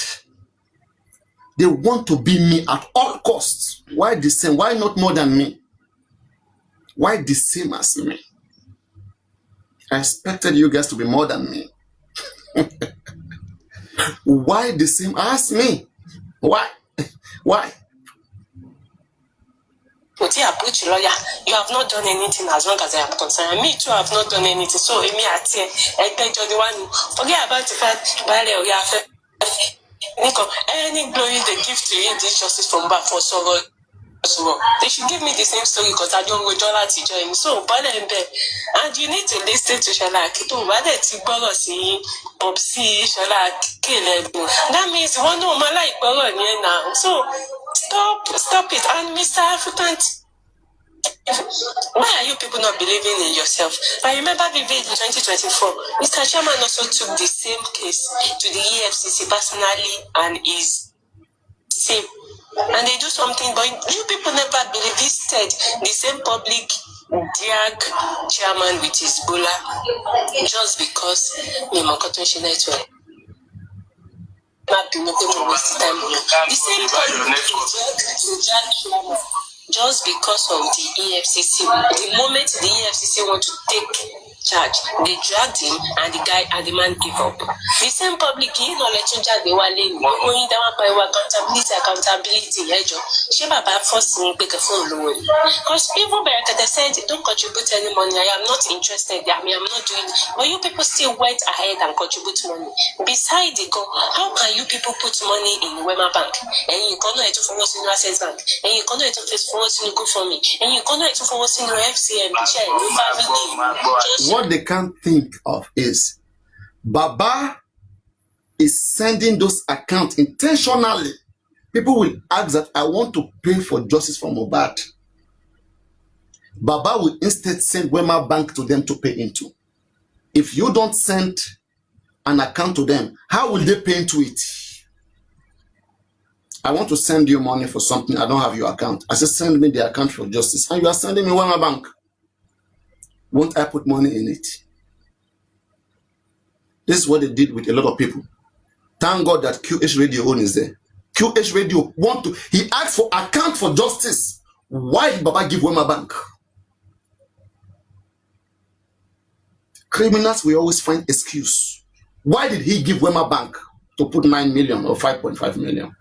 they want to be me at all costs. Why the same? Why not more than me? Why the same as me? I expected you guys to be more than me. Why the same as me? Why? But you approach a lawyer, you have not done anything as long as I am concerned. Me too, I have not done anything. So, me at forget about the fact any glory they give to you, this justice from back for so they should give me the same story because I don't go to join. So, and you need to listen to Sholake too. That means one no man like now. So, stop Stop it. And Mr. African, why are you people not believing in yourself? I remember vividly in 2024, Mr. Chairman also took the same case to the EFCC personally and his team. And they do something, but you people never believe. Instead, the same public drag chairman with his bula just because network. The same public drag chairman just because of the EFCC. The moment the EFCC want to take charge, they dragged him and the man gave up. The same public, you know, let you drag the one lane. Going down by accountability. She baba forced me to pick a phone loan. Because people they said, don't contribute any money. I am not interested. I mean, I'm not doing it. But you people still went ahead and contribute money. Besides the go, how can you people put money in Wema Bank? And you cannot do for what's in your Access Bank. And you cannot do for what's in Go for me. And you cannot do for what's in your FCM. What they can't think of is Baba is sending those accounts intentionally. People will ask that I want to pay for justice for Mohbad. Baba will instead send Wema Bank to them to pay into. If you don't send an account to them, how will they pay into it? I want to send you money for something. I don't have your account. I said, send me the account for justice. And you are sending me Wema Bank. Won't I put money in it? This is what they did with a lot of people. Thank God that QH Radio own is there. QH Radio he asked for account for justice. Why did Baba give Wema Bank? Criminals will always find excuse. Why did he give Wema Bank to put 9 million or 5.5 million?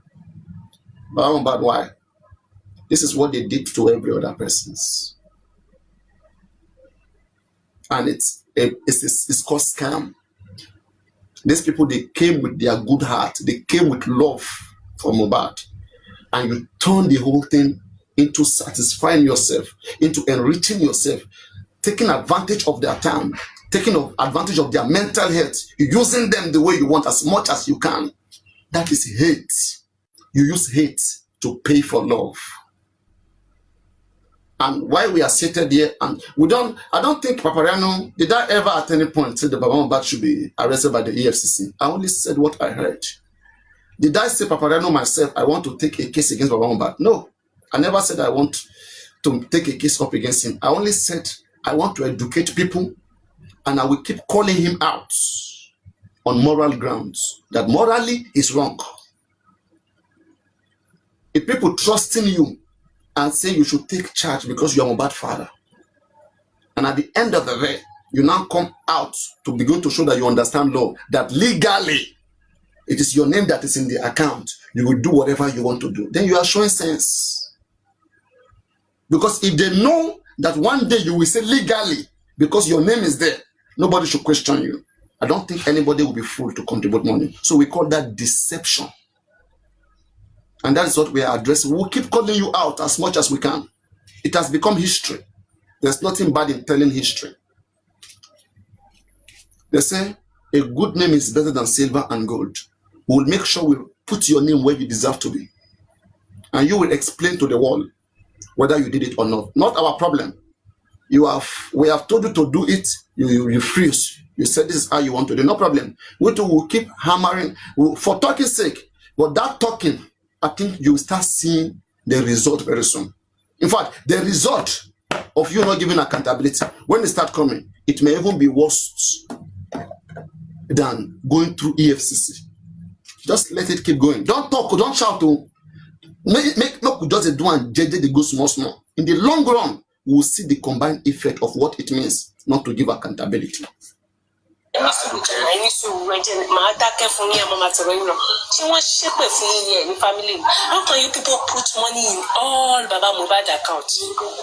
But why? This is what they did to every other persons. And it's called scam. These people, they came with their good heart. They came with love for Mohbad. And you turn the whole thing into satisfying yourself, into enriching yourself, taking advantage of their time, taking advantage of their mental health, using them the way you want as much as you can. That is hate. You use hate to pay for love. And why we are seated here, and I don't think Papariano, did I ever at any point say the Baba Mohbad should be arrested by the EFCC? I only said what I heard. Did I say, Papariano, myself, I want to take a case against Baba Mohbad? No, I never said I want to take a case up against him. I only said I want to educate people, and I will keep calling him out on moral grounds, that morally is wrong. If people trusting you and say you should take charge because you are Mohbad father, and at the end of the day, you now come out to begin to show that you understand law, that legally it is your name that is in the account, you will do whatever you want to do, then you are showing sense. Because if they know that one day you will say legally, because your name is there, nobody should question you. I don't think anybody will be fooled to contribute money. So we call that deception. And that is what we are addressing. We'll keep calling you out as much as we can. It has become history. There's nothing bad in telling history. They say a good name is better than silver and gold. We will make sure we put your name where you deserve to be. And you will explain to the world whether you did it or not. Not our problem. We have told you to do it, you refuse. You said this is how you want to do it. No problem. We too will keep hammering for talking's sake. But that talking, I think you will start seeing the result very soon. In fact, the result of you not giving accountability, when they start coming, it may even be worse than going through EFCC. Just let it keep going. Don't talk, don't shout. Make just do and judge the go small. In the long run, we will see the combined effect of what it means not to give accountability. How can you people put money in all Baba Mohbad accounts?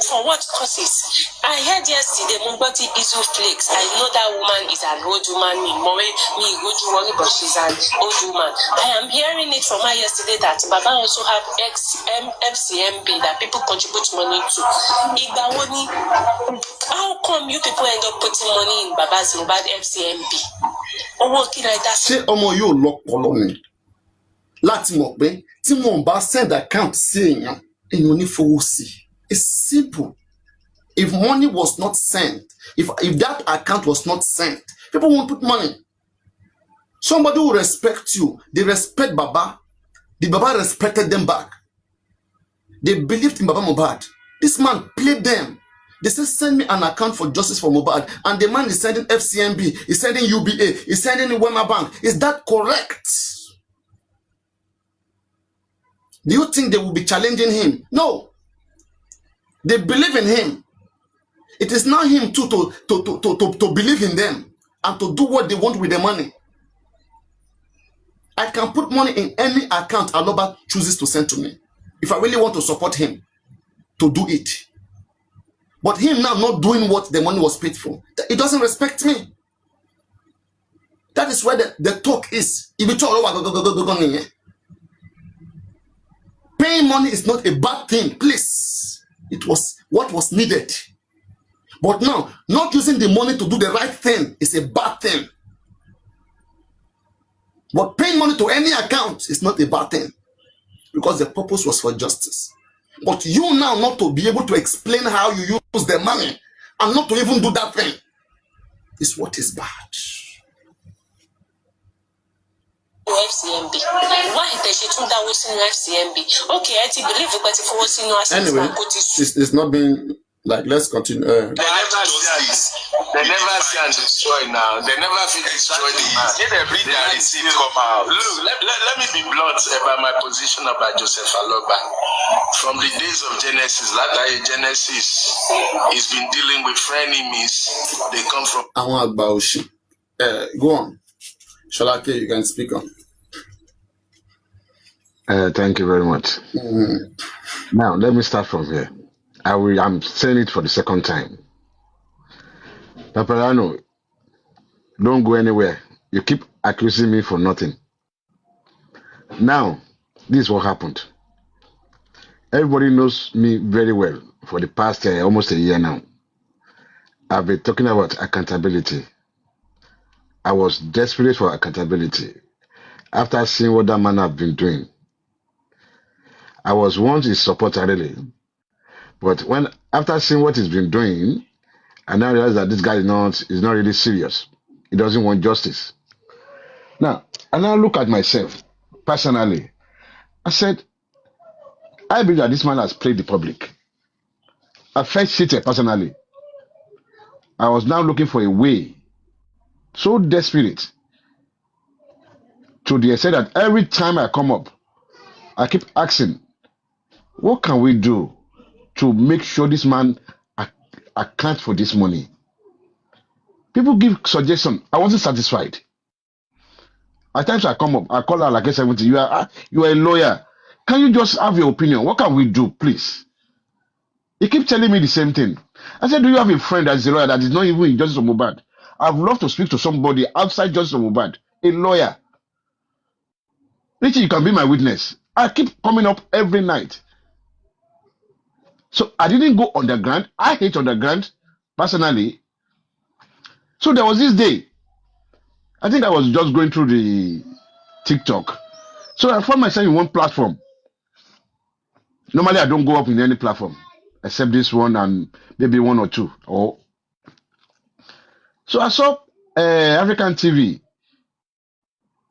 For what causes? I heard yesterday Mohbadi Izu Flakes. I know that woman is an old woman. But she's an old woman. I am hearing it from her yesterday that Baba also have FCMB that people contribute money to. How come you people end up putting money in Baba's Mohbad FCMB? Say, you lock Poloni. láti mọ̀ pé tí wọ́n bá send account sí èèyàn èèyàn ní fowó sí. It's simple. If money was not sent, if that account was not sent, people won't put money. Somebody who respect you, they respect Baba. The Baba respected them back. They believed in Baba Mohbad. This man played them. They said, send me an account for justice for Mohbad. And the man is sending FCMB, he's sending UBA, he's sending Wema Bank. Is that correct? Do you think they will be challenging him? No. They believe in him. It is now him too to believe in them and to do what they want with the money. I can put money in any account Aloba chooses to send to me if I really want to support him to do it. But him now not doing what the money was paid for, he doesn't respect me. That is where the talk is. If you talk, paying money is not a bad thing, please. It was what was needed. But now, not using the money to do the right thing is a bad thing. But paying money to any account is not a bad thing because the purpose was for justice. But you now not to be able to explain how you use the money and not to even do that thing is what is bad. FCMB. Why does she turn down what's in FCMB? Okay, I believe it, but if it was in anyway, it's not being like, let's continue. They never see and destroy now. They never feel destroy the man. They receive come out. Look, let me be blunt about my position about Joseph Aloba. From the days of Genesis, he's been dealing with frenemies. They come from. I want about go on. Shalake, you can speak on. Thank you very much. Now, let me start from here. I'm saying it for the second time. Papariano, don't go anywhere. You keep accusing me for nothing. Now, this is what happened. Everybody knows me very well for the past almost a year now. I've been talking about accountability. I was desperate for accountability after seeing what that man have been doing. I was once his supporter really, but after seeing what he's been doing, I now realize that this guy is not really serious. He doesn't want justice. Now, I now look at myself personally. I said, I believe that this man has played the public. I felt cheated personally. I was now looking for a way, so desperate, to the extent that every time I come up, I keep asking, what can we do to make sure this man account for this money? People give suggestions. I wasn't satisfied. At times I come up, I call her like A70, you are a lawyer. Can you just have your opinion? What can we do, please? He keeps telling me the same thing. I said, do you have a friend that's a lawyer that is not even in Justice of Mohbad? I'd love to speak to somebody outside Justice of Mohbad, a lawyer. Richie, you can be my witness. I keep coming up every night. So I didn't go underground. I hate underground, personally. So there was this day, I think I was just going through the TikTok. So I found myself in one platform. Normally I don't go up in any platform, except this one and maybe one or two. So I saw African TV.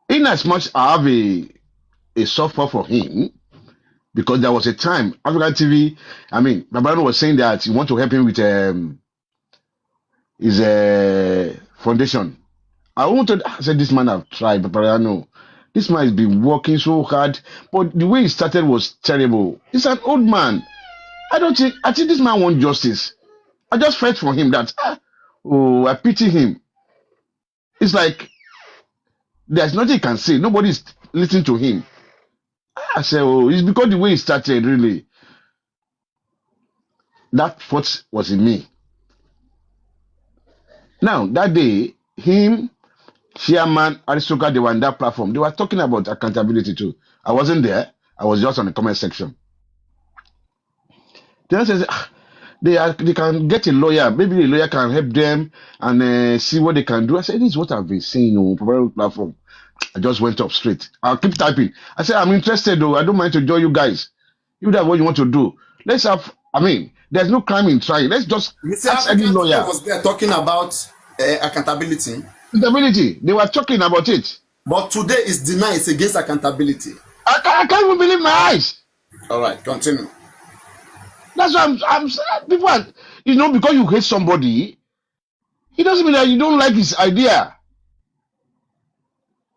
In as much I have a soft spot for him, because there was a time African TV, Papariano was saying that he want to help him with his foundation. I said, this man have tried, Papariano. This man has been working so hard, but the way he started was terrible. He's an old man. I think this man wants justice. I just felt for him that, I pity him. It's like there's nothing he can say. Nobody's listening to him. I said, it's because the way he started, really. That thought was in me. Now, that day, him, Chairman, Aristoka, they were on that platform. They were talking about accountability too. I wasn't there. I was just on the comment section. Then I said, they can get a lawyer. Maybe the lawyer can help them and see what they can do. I said, this is what I've been saying on the platform. I just went up straight. I'll keep typing. I said, I'm interested though. I don't mind to join you guys. If that's what you want to do. Let's have, there's no crime in trying. Let's just You see, ask any African TV lawyer. was there talking about accountability, Accountability. They were talking about it. but today is denied. It's against accountability. I can't even believe my eyes. All right, continue. That's why I'm people are, because you hate somebody, it doesn't mean that you don't like his idea.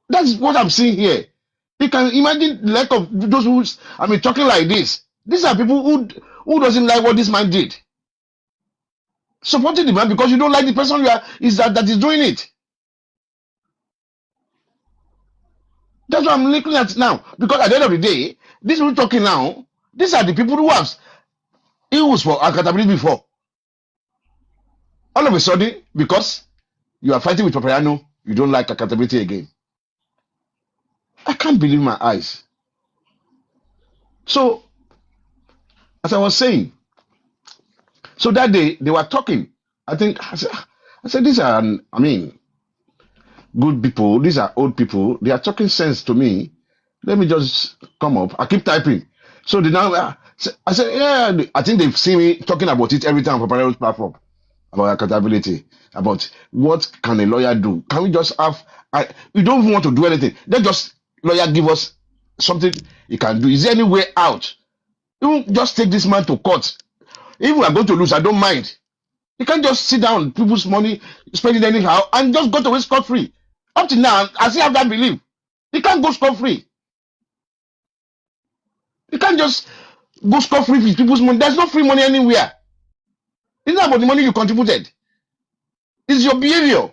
That's what I'm seeing here. You can imagine the lack of those who, talking like this. These are people who doesn't like what this man did. Supporting the man because you don't like the person that is doing it. That's what I'm looking at now. Because at the end of the day, these people talking now, these are the people who have was for accountability before. All of a sudden, because you are fighting with Papariano, you don't like accountability again. I can't believe my eyes. So, as I was saying, so that day they were talking. I said these are, good people. These are old people. They are talking sense to me. Let me just come up. I keep typing. So they now, I said, yeah, I think they've seen me talking about it every time on Papariano's platform about accountability, about what can a lawyer do. Can we just have? We don't even want to do anything. Let just lawyer give us something he can do. Is there any way out? You just take this man to court. If we are going to lose, I don't mind. You can't just sit down, people's money, spend it anyhow, and just go away scot free. Up to now, I still have that belief. You can't go scot free. You can't just go scot free with people's money. There's no free money anywhere. It's not about the money you contributed. It's your behavior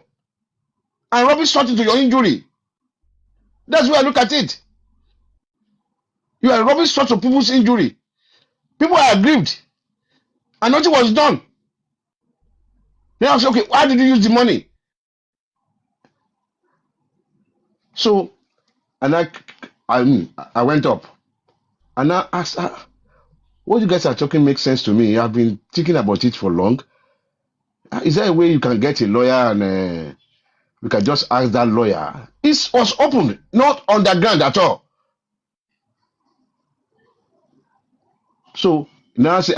and rubbish sort into your injury. That's where I look at it. You are rubbish sort of people's injury. People are aggrieved, and nothing was done. Then I say, okay, why did you use the money? So, and I went up, and I asked, what you guys are talking makes sense to me. I've been thinking about it for long. Is there a way you can get a lawyer and we can just ask that lawyer? It was open, not underground at all. So now I say,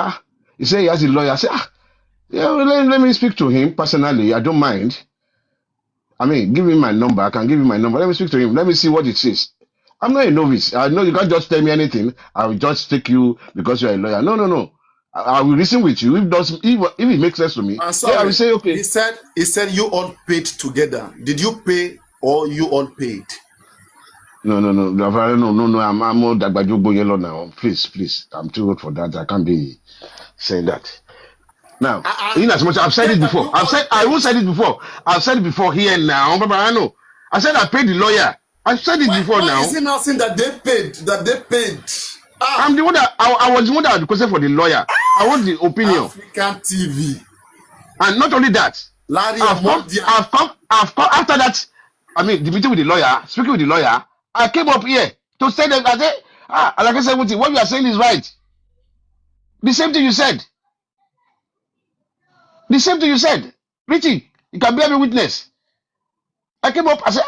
he said he has a lawyer. I say, yeah, let me speak to him personally. I don't mind. Give him my number. I can give him my number. Let me speak to him. Let me see what it says. I'm not a novice. I know you can't just tell me anything. I will just take you because you're a lawyer. No. I will listen with you. If it makes sense to me, sorry, I will say okay. He said you all paid together. Did you pay or you all paid? No. I'm more Dagbajogo yellow now. Please. I'm too old for that. I can't be saying that. Now, in as much I've said it before. I won't said it before. I've said it before here now. Papariano. I said I paid the lawyer. I've said it before now. Why is it now saying that they paid? I'm the one that I was the one that requested for the lawyer. I want the opinion. African TV. And not only that, Larry, I've come after that. The meeting with the lawyer, speaking with the lawyer, I came up here to say that I said, like I said, what you are saying is right. The same thing you said. Richie, you can bear me witness. I came up, I said,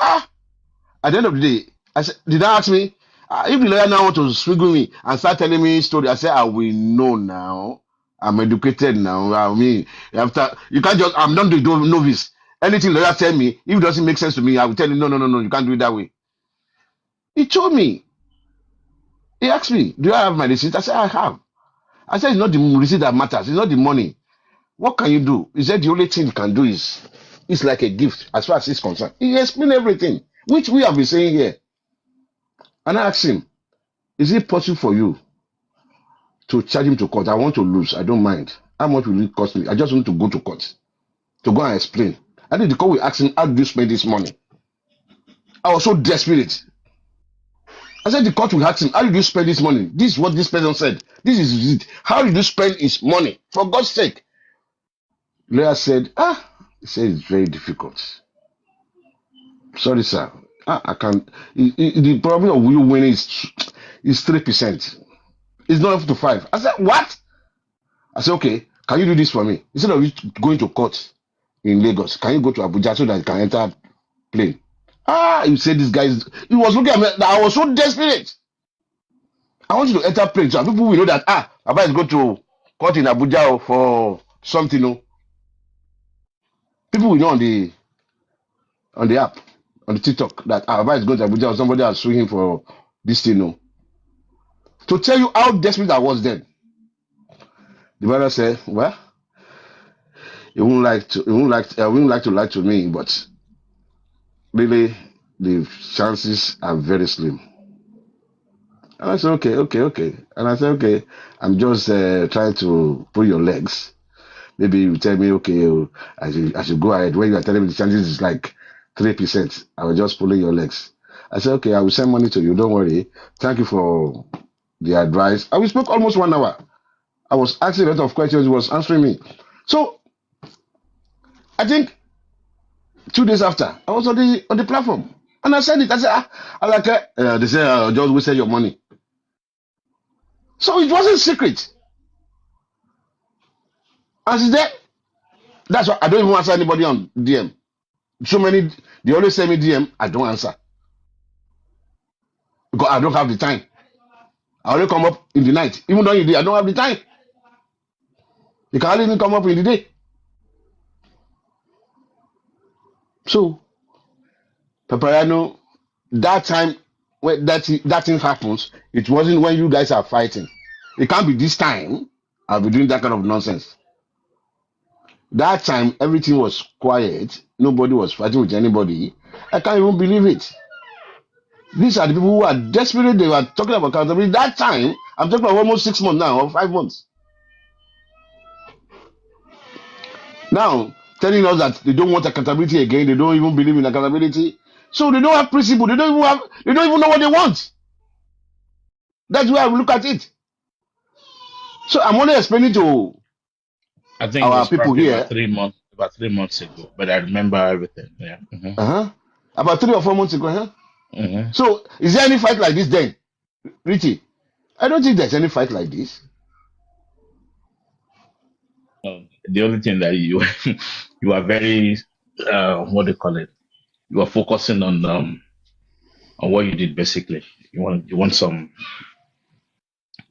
at the end of the day, I said, did I ask me? If the lawyer now want to swiggle me and start telling me story, I said, I will know now. I'm educated now. After you can't just, I'm not the novice. Anything lawyer tell me, if it doesn't make sense to me, I will tell him, no, you can't do it that way. He told me. He asked me, do I have my receipt? I said, I have. I said, it's not the receipt that matters. It's not the money. What can you do? He said, the only thing you can do is, it's like a gift as far as he's concerned. He explained everything, which we have been saying here. And I asked him, is it possible for you to charge him to court? I want to lose. I don't mind. How much will it cost me? I just want to go to court to go and explain. I think the court will ask him, how do you spend this money? I was so desperate. I said the court will ask him, how did you spend this money? This is what this person said. This is it. How did you spend his money? For God's sake. Lawyer said, he said it's very difficult. Sorry, sir. I can't. The probability of you winning is 3%. It's not up to 5. I said, what? I said, okay, can you do this for me? Instead of you going to court in Lagos, can you go to Abuja so that you can enter plane You say this guy is. He was looking at me. I was so desperate. I want you to enter plane so people will know that Baba is going to court in Abuja for something. No, people will know on the app, on the TikTok that Baba is going to Abuja or somebody has sued him for this thing. No, to tell you how desperate I was then. The brother said, "Well, he won't like to lie to me, but really the chances are very slim." And I said, okay. And I said, okay, I'm just trying to pull your legs. Maybe you tell me, okay, I should go ahead. When you are telling me the chances is like 3%, I was just pulling your legs. I said, okay, I will send money to you. Don't worry. Thank you for the advice. And we spoke almost 1 hour. I was asking a lot of questions. He was answering me. So I think 2 days after, I was on the platform. And I said it. I said, I like it. They said, just wasted your money. So it wasn't secret. And since then, that's why I don't even answer anybody on DM. So many, they always send me DM, I don't answer. Because I don't have the time. I only come up in the night. Even though in the day, I don't have the time. You can only come up in the day. So, Papariano, that time, when that thing happens, it wasn't when you guys are fighting. It can't be this time I'll be doing that kind of nonsense. That time, everything was quiet. Nobody was fighting with anybody. I can't even believe it. These are the people who are desperate. They were talking about accountability. That time, I'm talking about almost 6 months now, or 5 months. Now, telling us that they don't want accountability again. They don't even believe in accountability. So they don't have principle. They don't even know what they want. That's why I look at it. So I'm only explaining to I think our it's people probably here. about 3 months ago, but I remember everything. Yeah. About 3 or 4 months ago, huh? So is there any fight like this then? Richie, I don't think there's any fight like this. The only thing that you you are very what do you call it? You are focusing on what you did basically. You want some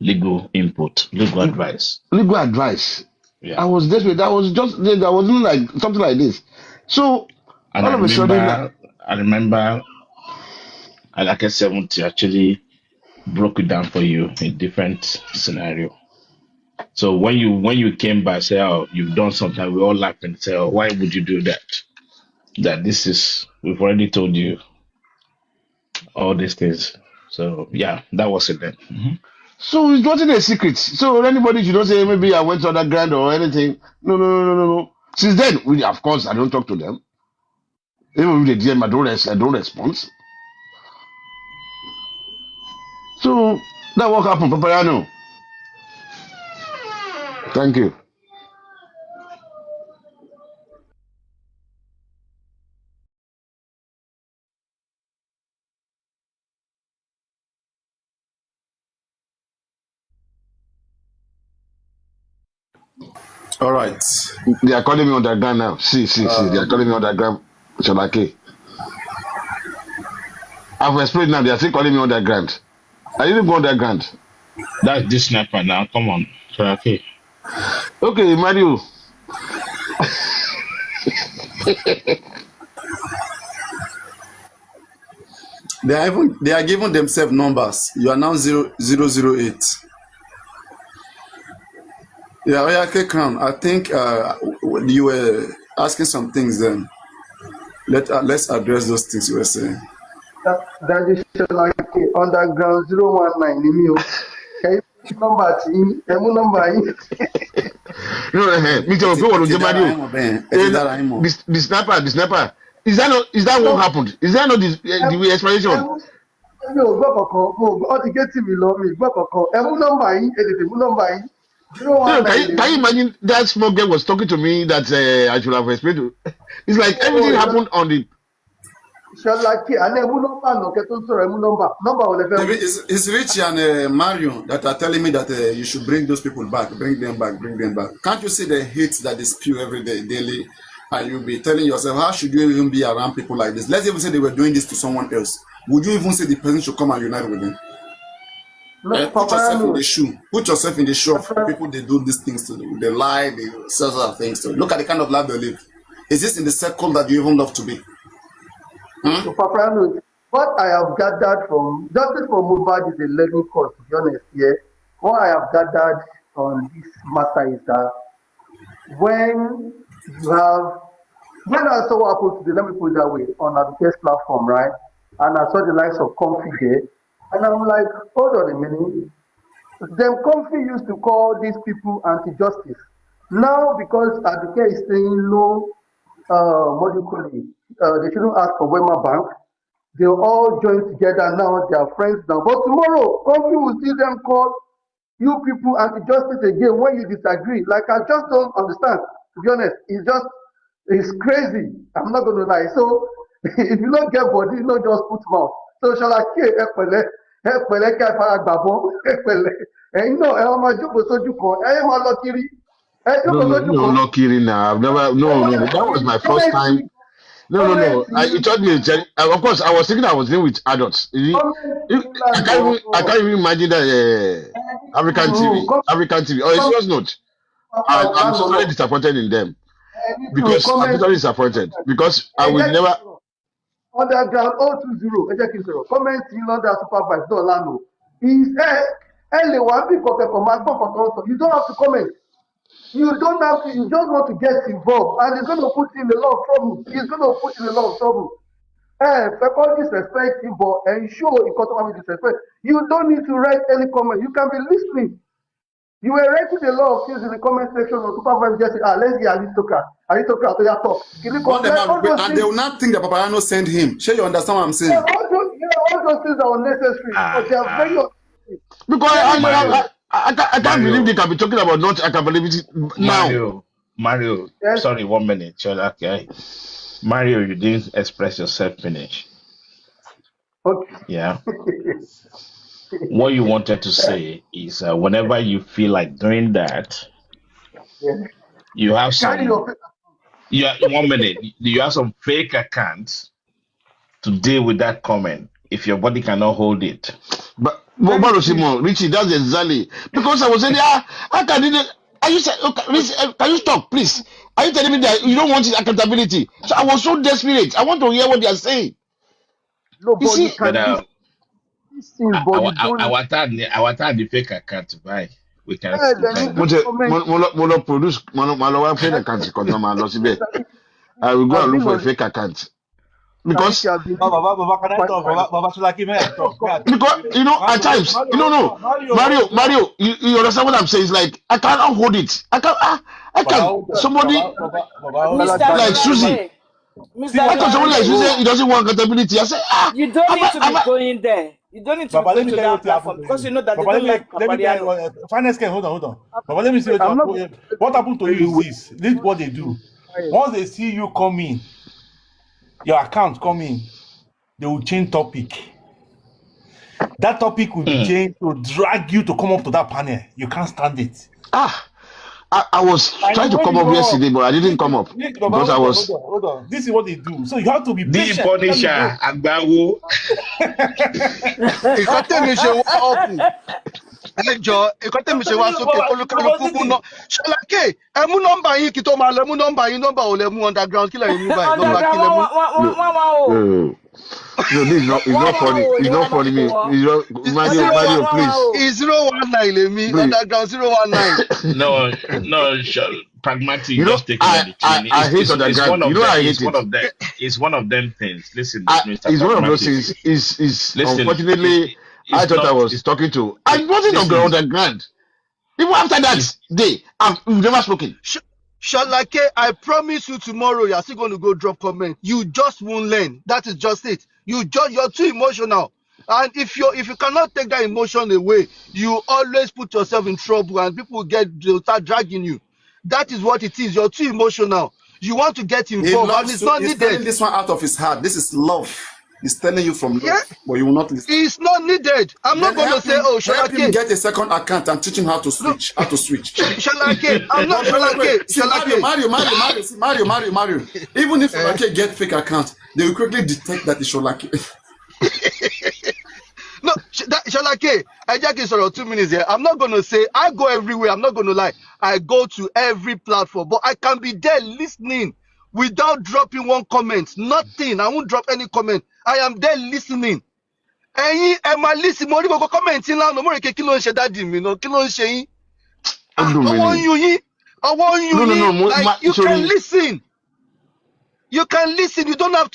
legal input, legal advice. Legal advice. Yeah. I was desperate. I was doing like something like this. So And all of a sudden, I remember Alaka 70 actually broke it down for you in different scenario. So when you came by, say, oh, you've done something, we all laughed and say, oh, why would you do that? That we've already told you all these things. So yeah, that was it then. So it wasn't a secret. So anybody should not say maybe I went underground or anything. No. Since then, of course, I don't talk to them. Even with the DM, I don't respond. So that what happened, Papariano. Thank you. All right. They are calling me underground now. See. They are calling me underground. Shabaki. I've explained now. They are still calling me underground. I didn't go underground. That's this sniper now. Come on. So, okay. Okay, Mario. They are giving themselves numbers. You are now 0008. Yeah, okay, Crown. I think you were asking some things then. Let's address those things you were saying. That is like underground 019 ni mi o. Number tí emu number yín. No, me too. People want to Mario. The sniper. Is that what happened? Is that not the explanation? Mi ò gbọ́ kankan, mo ti gé tì mí lọ, mi gbọ́ kankan. Emu number yín, tètè mú number yín. No, can you imagine that small girl was talking to me that I should have explained to? It's like everything happened on the. It's Richie and Mario that are telling me that you should bring those people back, bring them back. Can't you see the hate that they spew every day, daily And you'll be telling yourself, how should you even be around people like this? Let's even say they were doing this to someone else. Would you even say the person should come and unite with them? No, Put yourself in Papariano, the shoe. Put yourself in the shoe of people they do these things to. They lie, they say other things to. Look at the kind of life they live. Is this in the circle that you even love to be? so Papariano, what I have gathered from justice for Mohbad is a learning course, to be honest, yeah. What I have gathered on this matter is that when you have when I saw what happened today, let me put it that way, on Aduke's platform, right? And I saw the likes of Comfy there, and I'm like, hold on a minute. Them Comfy used to call these people anti-justice. Now, because Aduke is saying no, what do you call it? They shouldn't ask for Wema Bank. They all join together now. They are friends now. But tomorrow, Comfy will see them call you people anti-justice again when you disagree. Like, I just don't understand. To be honest, it's crazy. I'm not going to lie. So, if you don't get body, you don't just put mouth. So, shall I kill Epele Kaifa Agbabo? Epele. And you know, I'm a joke soju kon. I'm a lucky. No, kidding now. I've never, no. That was my first time. No. You told me, of course, I was thinking I was dealing with adults. I can't even imagine that African TV. On a serious note, I'm totally disappointed in them. Because I'm totally disappointed. Because I will never. Underground 020, comment in London supervise, don't allow. Is you don't have to comment. You don't have to, you just want to get involved, and it's going to put you in a lot of trouble. It's going to put you in a lot of trouble. People disrespect him, but ensure you can't have disrespect. You don't need to write any comment. You can be listening. You were writing a lot of things in the comment section on supervisor just say, let's get aristocrat to your talk. And they will not think that Papariano sent him. Sure, you understand what I'm saying? All those things are unnecessary because they are very unnecessary. Because I can't believe they can be talking about not accountability now. Mario, Yes. sorry, 1 minute. Okay. Mario, you didn't express yourself finish. Okay. Yeah. What you wanted to say is whenever you feel like doing that, Yeah. you have Carry some. your 1 minute. You have some fake accounts to deal with that comment if your body cannot hold it. But Simon, Richie, that's exactly because I was saying, I can do. Are you saying, okay, can you stop, please? Are you telling me that you don't want his accountability? So I was so desperate. I want to hear what they are saying. nobody You see, can But listen, but you don't our time the fake account to buy. We can. then mo you comment. mo produce my fake account because I will go and look for a fake account because Baba, can I talk? Baba, Sulaki, may I talk? because at times Mario, you understand what I'm saying? It's like I cannot hold it. I can somebody like Susie. I thought someone like Susie, he doesn't want accountability. I said, You don't need to be going there. You don't need to be Baba, let going me to tell you that what platform happened to because you. you know that Baba, they don't like let me tell Papariano. you, finance can hold on. Baba, let me see I'm not what happened to you is this is what they do. Once they see you come in, your account come in, they will change topic. That topic will be changed to drag you to come up to that panel. You can't stand it. I was trying to come up yesterday, but I didn't come up because I was. Hold on. This is what they do. So you have to be The patient. Punisher, Agbawo. Nǹkan tẹ̀mí ṣe wá ọ̀pù ẹjọ́ nǹkan tẹ̀mí ṣe wá sókè kólúkálukú mú ná Ṣọlákè ẹ mú nọ́mbà yín kí tó máa lọ mú nọ́mbà yín nọ́mbà ò lẹ mú underground kí lẹ́yìn mú báyìí nọ́mbà kí lẹ mú. No, this is not. It's not funny. It's not funny. Me, Mario, please. It's 019 lèmi underground 019. No, pragmatic. Just taking on the chin. I hate underground. I hate it. It's one of them things. Listen, Mr. It's one of those things. Unfortunately, I thought I was talking to. I wasn't on underground. Even after that day, we've never spoken. Ṣọlákè, I promise you tomorrow you're still going to go drop comment. You just won't learn. That is just it. You're too emotional. And if you cannot take that emotion away, you always put yourself in trouble and people they'll start dragging you. That is what it is. You're too emotional. You want to get involved and it's not needed. He's telling this one out of his heart. This is love. He's telling you from Yeah, love, but you will not listen. it's not needed. I'm Then not going to say, oh, help him Shalake. get a second account and teach him how to No, switch. How to switch. Shalake. I'm not But wait. Shalake. See, Shalake. Mario. Even if Eh. Sholake get fake account, they will quickly detect that it's Sholake. No, Shalake, I just in sort of 2 minutes here. I'm not going to say, I go everywhere. I'm not going to lie. I go to every platform, but I can be there listening without dropping one comment. Nothing. I won't drop any comment. I am there listening. Ẹ̀yin ẹ máa listen mo rí gbogbo comment ńlá ọ̀nà mo rè ké kí ló ń ṣe dáàdì mi náà kí ló ń ṣe yín ọwọ́ ń yún yín like you can listen. You can listen. You don't have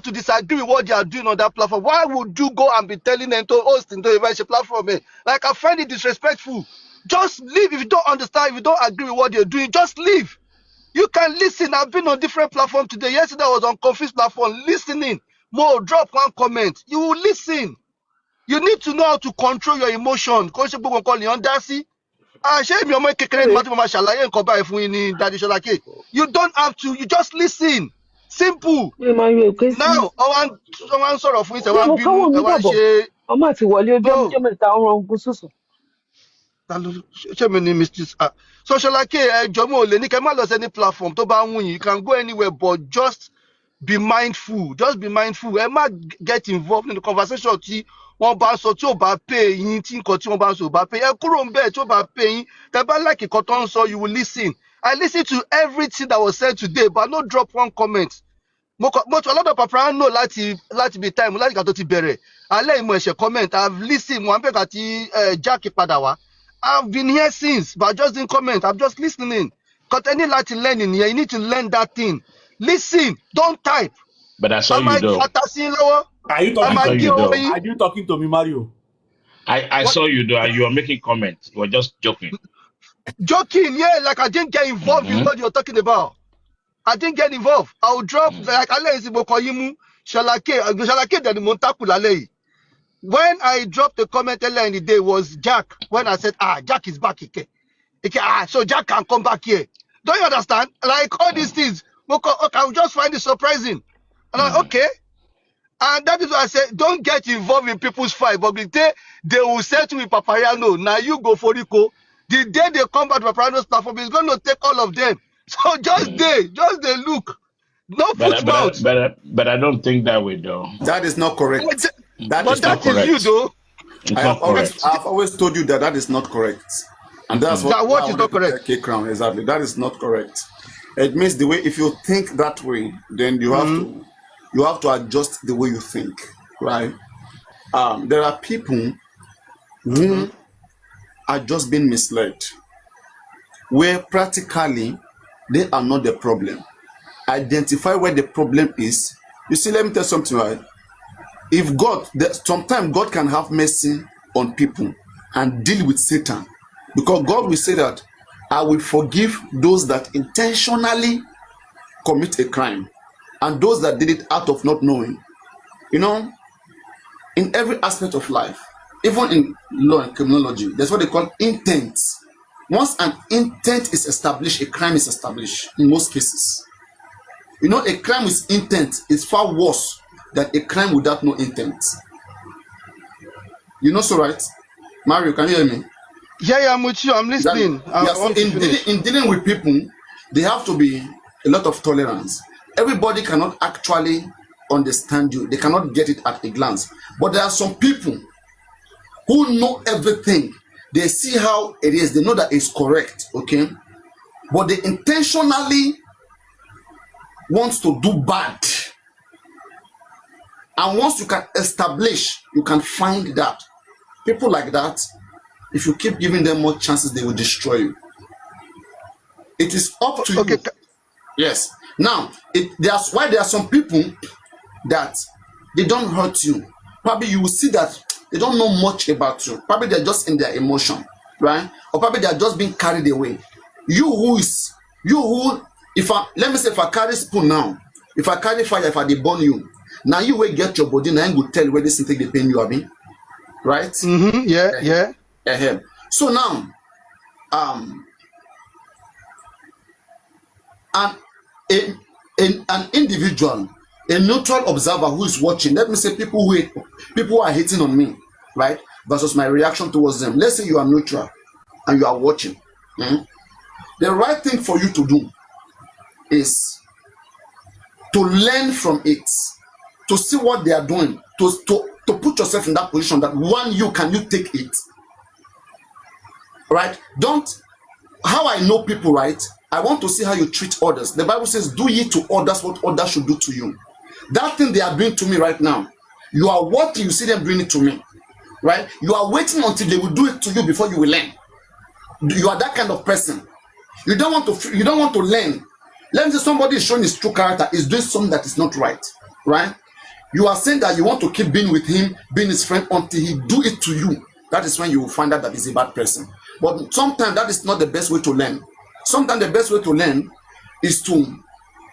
to disagree with what they are doing on that platform. Why would you go and be telling them to host into a platform? Like I find it disrespectful. Just leave. If you don't understand, if you don't agree with what they're doing, just leave. You can listen. I've been on different platforms today. Yesterday I was on Confuse platform listening. More drop one comment. You will listen. You need to know how to control your emotion. Coach Gbogbo call you understand. Ṣé mi ọmọ kékeré ni màá tí mo máa ṣàlàyé nǹkan báyìí fún yín ní Daddy Sholake? You don't have to. You just listen. Simple. Now, ọwọ́ ń sọ̀rọ̀ fún ìṣẹ̀wá ń bínú ẹ̀wá ń ṣe. ọmọ àti wọlé Oh, ọjọ́ mẹ́ta ọ̀rọ̀ ogun sùsù. ṣé mi ni Mr. So Sholake ẹjọ́ mo lè ní kẹ́ má lọ sí any platform tó bá wù yín. You can go anywhere but just be mindful. Just be mindful. Ẹ má get involved in the conversation tí wọ́n bá sọ tí ò bá pay yín tí nǹkan tí wọ́n bá sọ ò bá pay. Ẹ kúrò ń bẹ́ẹ̀ tí ò bá pay yín. Tẹ́ bá like nǹkan tó ń sọ, you will listen. I listen to everything that was said today but no drop one comment. Mo tún ọlọ́dọ̀ Papariano láti be time láti ìgbà tó ti bẹ̀rẹ̀. Alẹ́ ìmọ̀ ẹ̀ṣẹ̀ comment. I've listened. Mo àbẹ̀kà tí Jack padà wá. I've been here since but I just didn't comment. I'm just listening. Because any láti learn in here, you need to learn that thing. Listen, don't type. But I saw you though. Are you talking to me, Mario? I saw you though, and you were making comments. You were just joking. Joking, yeah, like I didn't get involved in what you're talking about. I didn't get involved. I'll drop like Sholake that the Montaku Lale. When I dropped the comment earlier in the day was Jack. When I said, Jack is back again. So Jack can come back here. Don't you understand? Like all these things. Okay, I just find it surprising. And I'm like, okay. And that is why I said, don't get involved in people's fight. But the day they will settle with Papariano, now you go for Rico. The day they come back to Papariano's platform, it's going to take all of them. So just they look. No foot mouth. But I don't think that way though. That is not correct. That is you though. I've always told you that is not correct. And that's what is not correct. K-Crown, exactly. That is not correct. It means the way, if you think that way, then you have to adjust the way you think, right? There are people who are just being misled, where practically they are not the problem. Identify where the problem is. You see, let me tell you something, right? If sometimes God can have mercy on people and deal with Satan, because God will say that I will forgive those that intentionally commit a crime and those that did it out of not knowing. You know, in every aspect of life, even in law and criminology, that's what they call intent. Once an intent is established, a crime is established in most cases. You know, a crime with intent is far worse than a crime without no intent. You know, so right? Mario, can you hear me? Yeah, I'm with you. I'm listening. So in dealing with people, there have to be a lot of tolerance. Everybody cannot actually understand you. They cannot get it at a glance. But there are some people who know everything. They see how it is. They know that it's correct, okay? But they intentionally want to do bad. And once you can establish, you can find that. People like that, if you keep giving them more chances, they will destroy you. It is up to you. Yes. Now, that's why there are some people that they don't hurt you. Probably you will see that they don't know much about you. Probably they're just in their emotion, right? Or probably they're just being carried away. Let me say if I carry spoon now, if I carry fire, if I burn you, now you will get your body, now you will tell where this thing they pain you, Abi. Right? Yeah. So now, an individual a neutral observer who is watching, let me say people who are hating on me, right, versus my reaction towards them. Let's say you are neutral and you are watching. The right thing for you to do is to learn from it, to see what they are doing, to put yourself in that position that one, you take it, right? Don't, how I know people, right? I want to see how you treat others. The Bible says, do ye to others what others should do to you. That thing they are doing to me right now, you are watching, you see them doing it to me, right? You are waiting until they will do it to you before you will learn. You are that kind of person. You don't want to learn. Let me say somebody is showing his true character, is doing something that is not right, right? You are saying that you want to keep being with him, being his friend until he do it to you. That is when you will find out that he's a bad person. But sometimes that is not the best way to learn. Sometimes the best way to learn is to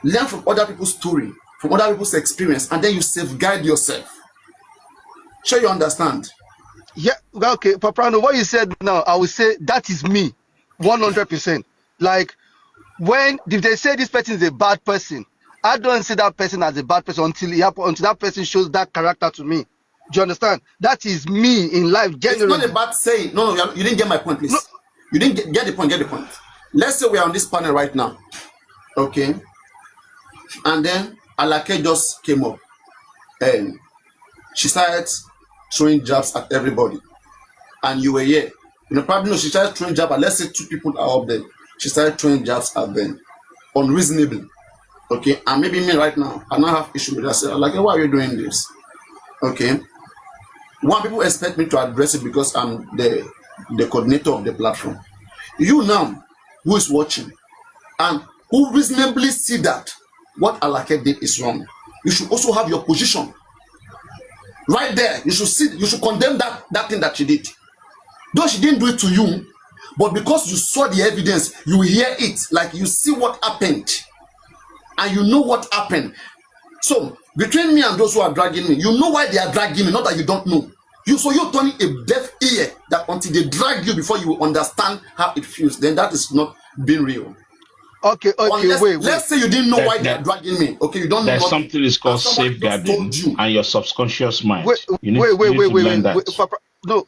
learn from other people's story, from other people's experience, and then you safeguard yourself. Sure, you understand? Yeah, well, okay, Paprano, what you said now, I would say that is me, 100%. Like, if they say this person is a bad person, I don't see that person as a bad person until that person shows that character to me. Do you understand? That is me in life generally. It's not a bad saying. No, you didn't get my point, please. No. You didn't get the point. Get the point. Let's say we are on this panel right now, okay? And then Alake just came up, and she started throwing jabs at everybody, and you were here. You know, probably no, she started throwing jabs at, let's say 2 people are up there. She started throwing jabs at them unreasonably, okay? And maybe me right now, I now have issue with that. So like, why are you doing this? Okay. One, people expect me to address it because I'm the coordinator of the platform. You now, who is watching, and who reasonably see that what Alake did is wrong, you should also have your position right there. You should condemn that thing that she did. Though she didn't do it to you, but because you saw the evidence, you hear it, like you see what happened, and you know what happened. So between me and those who are dragging me, you know why they are dragging me, not that you don't know. You're turning a deaf ear that until they drag you before you will understand how it feels. Then that is not being real. Okay, wait. Let's say you didn't know why they are dragging me. Okay, you don't know. There's something is called safeguarding and your subconscious mind. Wait.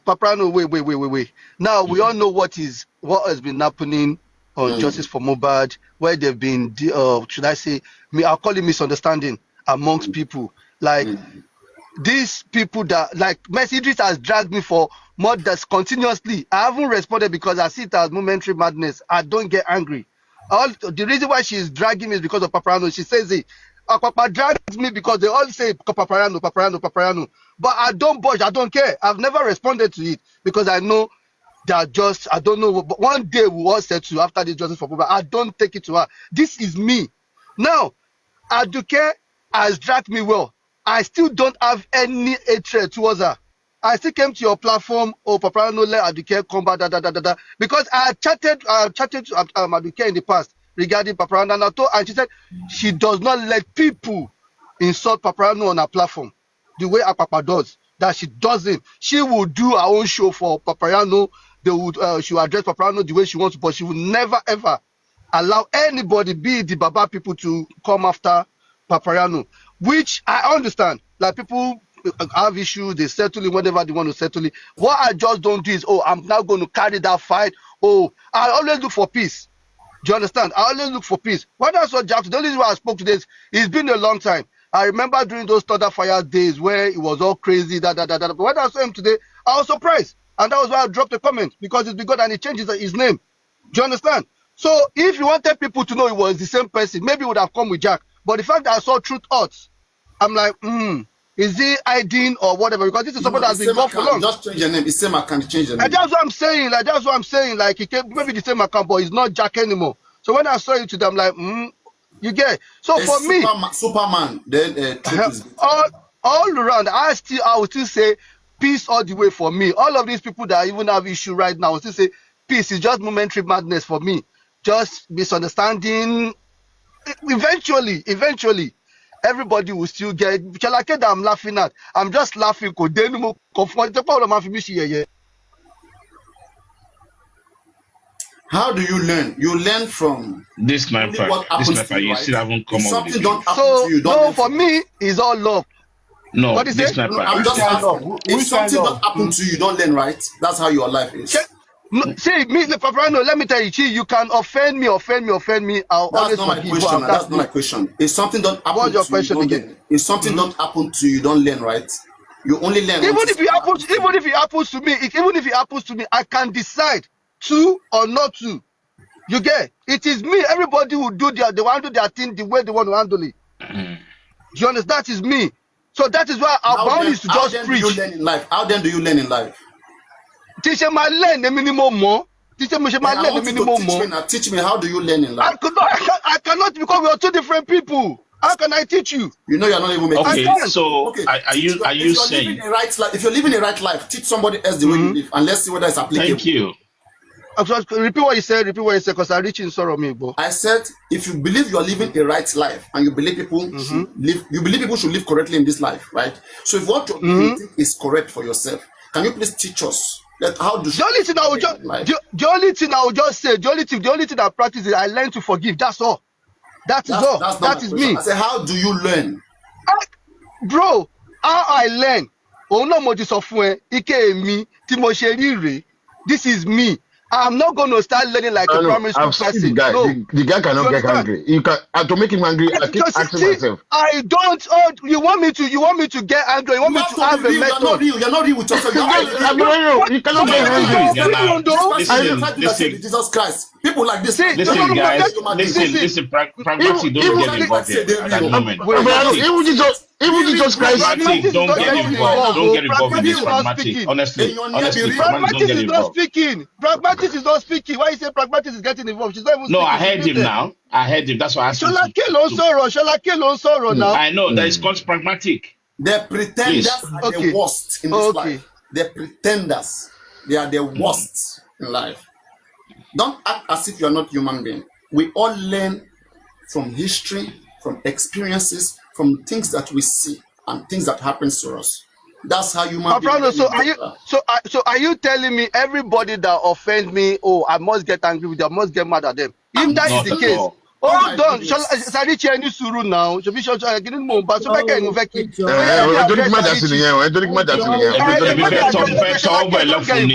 Paprano, wait. Now we all know what has been happening on Justice for Mohbad, where they've been, should I say, I'll call it misunderstanding amongst people. Like these people that, like, Mercy Idris has dragged me for months continuously. I haven't responded because I see it as momentary madness. I don't get angry. The reason why she's dragging me is because of Papariano. She says it. Papa drags me because they all say Papariano. But I don't budge. I don't care. I've never responded to it because I know that I don't know. But one day we all settle after this Justice for Mohbad. I don't take it to her. This is me. Now, Aduke has dragged me well. I still don't have any hatred towards her. I still came to your platform, Papariano, let Aduke come back, because I chatted to Aduke in the past regarding Papariano, and she said she does not let people insult Papariano on her platform the way Apapa does. That she doesn't. She will do her own show for Papariano. She will address Papariano the way she wants, but she will never ever allow anybody, be it the Baba people, to come after Papariano, which I understand. Like, people have issues, they settle it whenever they want to settle it. What I just don't do is, I'm now going to carry that fight. I always look for peace. Do you understand? I always look for peace. When I saw Jackson, the only reason why I spoke to this, it's been a long time. I remember during those Thunder Fire days where it was all crazy, But when I saw him today, I was surprised. And that was why I dropped a comment, because it's been good and he changed his name. Do you understand? So if you wanted people to know it was the same person, maybe it would have come with Jack. But the fact that I saw Truth Odds, I'm like, is he hiding or whatever? Because this is somebody that's been gone for long. Just change your name. It's same account, change your name. And that's what I'm saying. Like, he came, maybe the same account, but it's not Jack anymore. So when I saw it to them, I'm like, you get it. So it's for Superman, then all around, I would still say peace all the way for me. All of these people that even have issue right now, I would still say peace is just momentary madness for me. Just misunderstanding. Eventually, everybody will still get it. That I'm laughing at. I'm just laughing. How do you learn? You learn from This only sniper, what this happens to sniper, you, you right? still haven't If come up with something the don't truth. happen to So you, don't no, learn for from it. me, it's all love. No, What is this it? No, sniper. I'm Which just kind of? asking. If Which kind something don't of? happen to you, you don't learn, right? That's how your life Check. is. No, see, me, the Papariano, let me tell you, you can offend me. I'll That's always not my forgive. question. Wow, that's That's not my me. question. If something don't What's happen your to you, you question don't again? learn. If something don't happen to you, you don't learn, right? You only learn Even once if it something happens, happens to you. even if it happens to me, I can decide to or not to. You get? It is me. Everybody will do they want to do their thing the way they want to handle it. Mm. Do you understand? That is me. So that is why our bound is to How just then do you preach. learn in life? How then do you learn in life? Teacher my learn the minimum more. Teacher me Then my I learn the want you to minimum teach me more. now. Teach me how do you learn in life? I cannot because we are two different people. How can I teach you? You know you're not even making I Okay, can't. sense. so Okay, are teach you your, are if you you're living saying a right life, if you're living a right life, teach somebody else the way you live, and let's see whether it's applicable. thank you? Repeat what you said. Because I reach in sorrow me, bro. I said, if you believe you're living a right life and you believe people should live, you believe people should live correctly in this life, right? So if what you think is correct for yourself, can you please teach us that how do The only thing I will just life? the only thing I will just say, the only thing I practice is I learn to forgive. That's all. That is all. That's not my That is question. me. I said, how do you learn? Bro, how I learn. Oh no, mo ti sọ fún ẹ, ike mi tí mo ṣe rí rèé. This is me. I'm not going to start learning like a I know. primary school I've seen the person. guy. No. The guy You cannot get understand? angry. You can to make him angry. I keep asking See, myself. I don't. Oh, you want me to get angry? You want You me have to to have be a real. You're not method? real. You're not real with yourself. You have to be I'm real. telling you, you cannot get angry. Yeah, now, This person listen, try to like say listen, Jesus Christ. People like this, See, listen, no, guys, human being. listen. Even Pragmatic, don't even get Try to like involved say here they at that real. moment. wait. Pragmatic, even Jesus Christ. pragmatic, Pragmatic is don't not get getting involved. involved. Don't Oh. get involved in this. Pragmatic is not Pragmatic, speaking. honestly, Be real. pragmatic, don't Pragmatic get is not involved. speaking. Pragmatic is not speaking. Why you say pragmatic is getting involved? She's not even No, I speaking. She's heard him muted. now. I heard him. That's why I asked him Shola K ló ń to. sọ̀rọ̀. Shola K ló ń sọ̀rọ̀ now. I know that is called pragmatic. The pretenders Please. are the worst in this Okay. life. The pretenders, they are the worst in life. Don't act as if you're not human being. We all learn from history, from experiences, from things that we see and things that happens to us. That's how human beings Paprano, learn. so are you telling me everybody that offend me, oh, I must get angry with them, I must get mad at them? If that is Not the at case, all. hold on. Sarichi any suru now. Should be sure I get in Mumba. So back and Veki. So let me address Sarichi. Ebi fẹ́ tọ́ ọgbà ẹ̀lọ́ fún ni.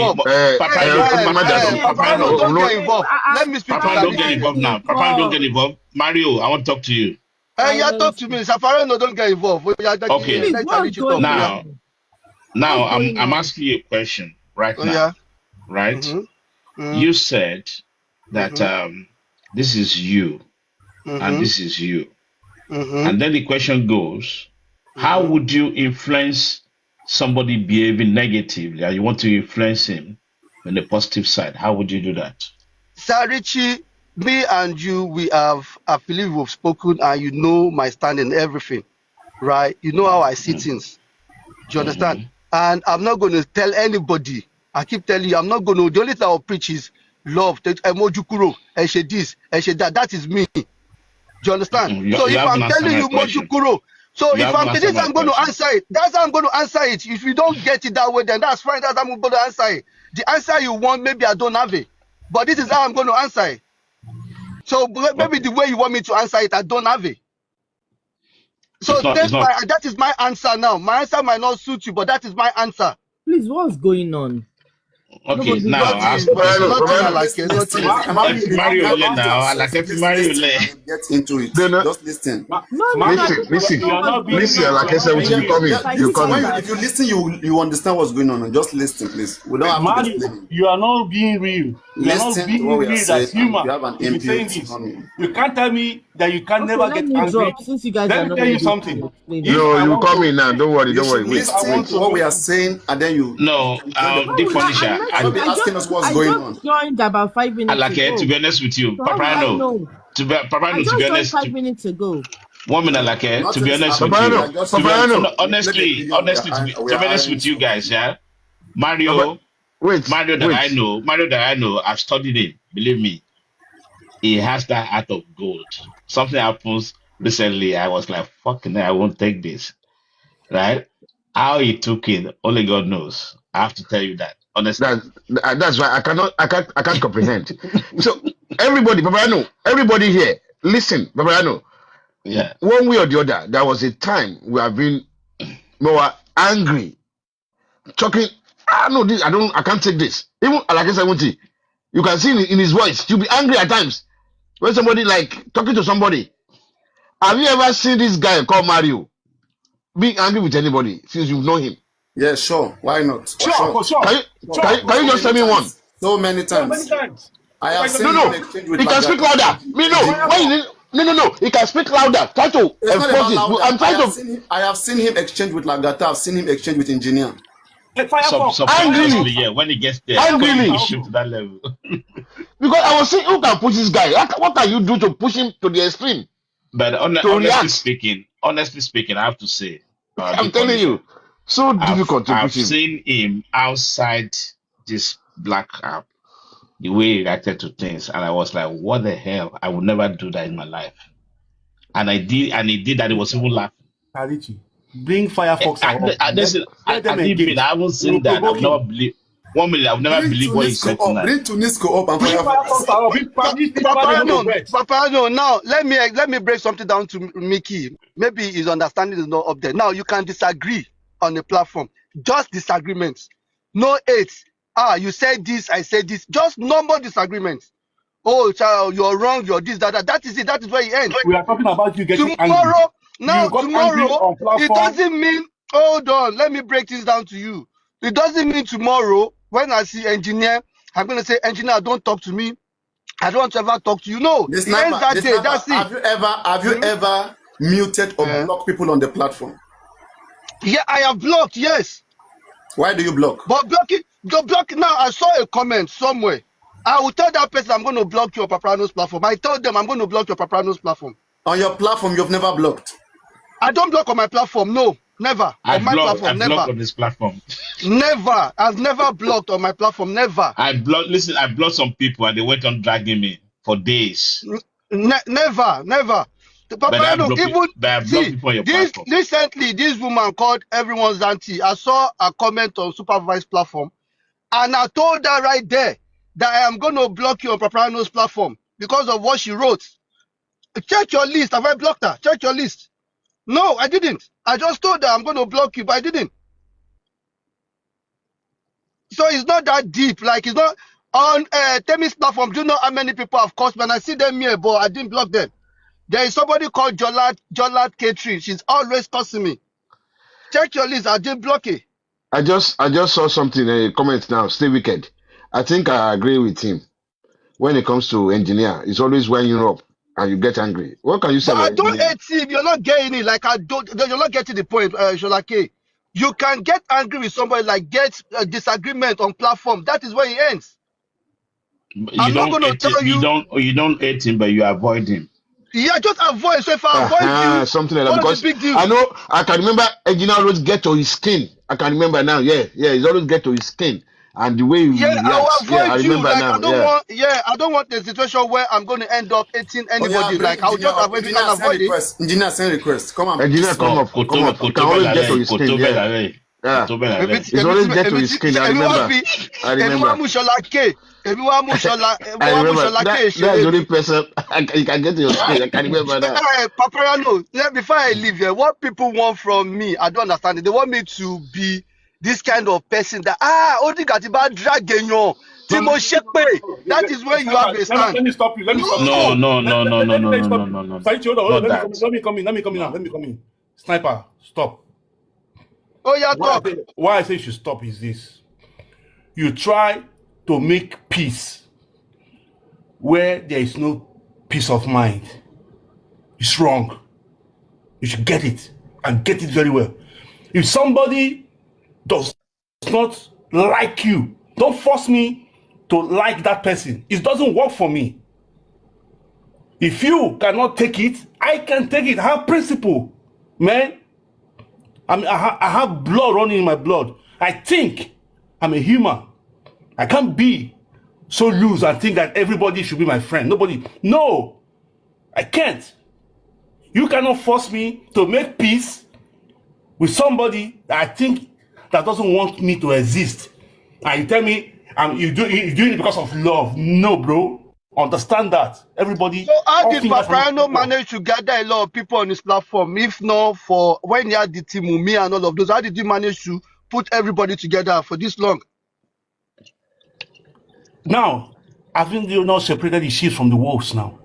Paprano, don't get involved. Let me speak to Paprano, don't get Sarichi. involved now. Paprano, don't get involved. Mario, I want to talk to you. Yeah, talk to me. Safarano, don't get involved. Okay. Let Sarichi talk. Now I'm asking you a question right now. Yeah. Right? You said that this is you and this is you. And then the question goes, how would you influence somebody behaving negatively and you want to influence him on the positive side? How would you do that? Sarichi, me and you, I believe we've spoken and you know my stand in everything, right? You know how I see things. Do you understand? And I'm not going to tell anybody. I keep telling you, I'm not going to. The only thing I'll preach is love. Emojukuro, Eshe this, Eshe that. That is me. Do you understand? So if I'm telling you Mojukuro, so if I'm telling you I'm going to answer it, that's how I'm going to answer it. If you don't get it that way, then that's fine. That's how I'm going to answer it. The answer you want, maybe I don't have it. But this is how I'm going to answer it. So maybe the way you want me to answer it, I don't have it. So that is my answer now. My answer might not suit you, but that is my answer. Please, what's going on? Okay, now ask Mario get into it. Just listen. Listen. Like I said, if you listen, you understand what's going on. Just listen, please. We don't have to explain. You are not being real. You are not being real as human. You have an If you're saying this, you can't tell me that you can never get angry. Since you guys Let me tell you something. No, you call me now. Don't worry. Listen to what we are saying, and then you. No, the Phonisha. I'll be asking us what's going on. I just joined about 5 minutes ago. To be honest with you, Papariano. To be honest, 5 minutes ago. 1 minute, to be honest with you. Honestly, to be honest with you guys, yeah. Mario that I know, I've studied him. Believe me, he has that heart of gold. Something happens recently, I was like, fucking hell, I won't take this. Right? How he took it, only God knows. I have to tell you that. Honestly. That's why I can't comprehend. So everybody, Papariano, everybody here, listen, Papariano. Yeah. One way or the other, there was a time we have been more angry, talking. No, this I can't take this. Even like I said, you can see in his voice, he'll be angry at times when somebody like talking to somebody. Have you ever seen this guy called Mario being angry with anybody since you've known him? Yeah, sure. Why not? For sure. Can you just tell me one? So many So many times. times. I have seen No. him exchange with He can speak louder. Me no. When you no. He can speak louder. Try to It's not about enforce louder. this. I'm trying to. I have seen him exchange with Lagata. I've seen him exchange with Engineer. Subconsciously, yeah. When he gets there, Angrily. push him to that level. Because I was saying, who can push this guy? What can you do to push him to the extreme? But honestly speaking, I have to say, I'm telling you, so difficult to push him. I've seen him outside this black app, the way he reacted to things, and I was like, what the hell? I would never do that in my life. And I did, and he did that. He was even laughing. Kalichi, bring Firefox out. I haven't seen that. I've never believed. 1 minute, I've never believed what he said tonight. Bring Tunisco up and Firefox. Papariano, now let me break something down to Mickey. Maybe his understanding is not up there. Now you can disagree on the platform. Just disagreements. No hate. You said this, I said this. Just normal disagreements. Oh, child, you're wrong, you're this, that. That is it. That is where it ends. We are talking about you getting tomorrow. Angry. Tomorrow, it doesn't mean, hold on, let me break this down to you. It doesn't mean tomorrow, when I see Engineer, I'm going to say, Engineer, don't talk to me. I don't want to ever talk to you. No, That's it. Have you ever muted or blocked people on the platform? Yeah, I have blocked, yes. Why do you block? But block now, I saw a comment somewhere. I will tell that person I'm going to block your Papariano's platform. I told them I'm going to block your Papariano's platform. On your platform, you've never blocked? I don't block on my platform, no. Never. On my platform, never. Blocked on this platform. Never. I've never blocked on my platform, never. I blocked some people and they went on dragging me for days. Never. Papariano, recently, this woman called everyone's auntie. I saw a comment on supervised platform and I told her right there that I am going to block you on Papariano's platform because of what she wrote. Check your list. Have I blocked her? Check your list. No, I didn't. I just told her I'm going to block you, but I didn't. So it's not that deep. Like, it's not on Temi's platform. Do you know how many people have cursed me? And I see them here, but I didn't block them. There is somebody called Jolat Catherine. She's always cursing me. Check your list. I didn't block it. I just saw something in a comment now. Stay wicked. I think I agree with him. When it comes to Engineer, it's always when you're up and you get angry. What can you say? But I don't hate him. You're not getting it. Like you're not getting the point, Sholake. You can get angry with somebody, like get a disagreement on platform. That is where it ends. I'm not going to tell you. You don't hate him, but you avoid him. Yeah, just avoid. So if I avoid you, something like that, because I know I can remember Engineer always get to his skin. I can remember now. Yeah, he's always get to his skin. And the way you react, I remember you. Like, I don't want the situation where I'm going to end up hating anybody. Like, I'll just avoid it and avoid it. Engineer, send request. Come on. Engineer, come up. You can always get to his skin. Yeah. He's always get to his skin. I remember. I remember. That's the only person you can get to your skin. I can remember that. Papariano, before I leave here, what people want from me, I don't understand it. They want me to be this kind of person that only got about dragging you. That is where you have a stand. Let me stop you. No. Let me come in. Sniper, stop. Oh yeah, talk. Why I say you should stop is this. You try to make peace where there is no peace of mind. It's wrong. You should get it and get it very well. If somebody does not like you, don't force me to like that person. It doesn't work for me. If you cannot take it, I can take it. I have principle, man. I have blood running in my blood. I think I'm a human. I can't be so loose and think that everybody should be my friend. Nobody. No, I can't. You cannot force me to make peace with somebody that I think that doesn't want me to exist. And you tell me you're doing it because of love. No, bro. Understand that. Everybody, So how all did fingers are not Papariano equal. manage to gather a lot of people on his platform? If not for when he had the team Mumi and all of those, how did he manage to put everybody together for this long? Now, I think you not separated the sheep from the wolves now.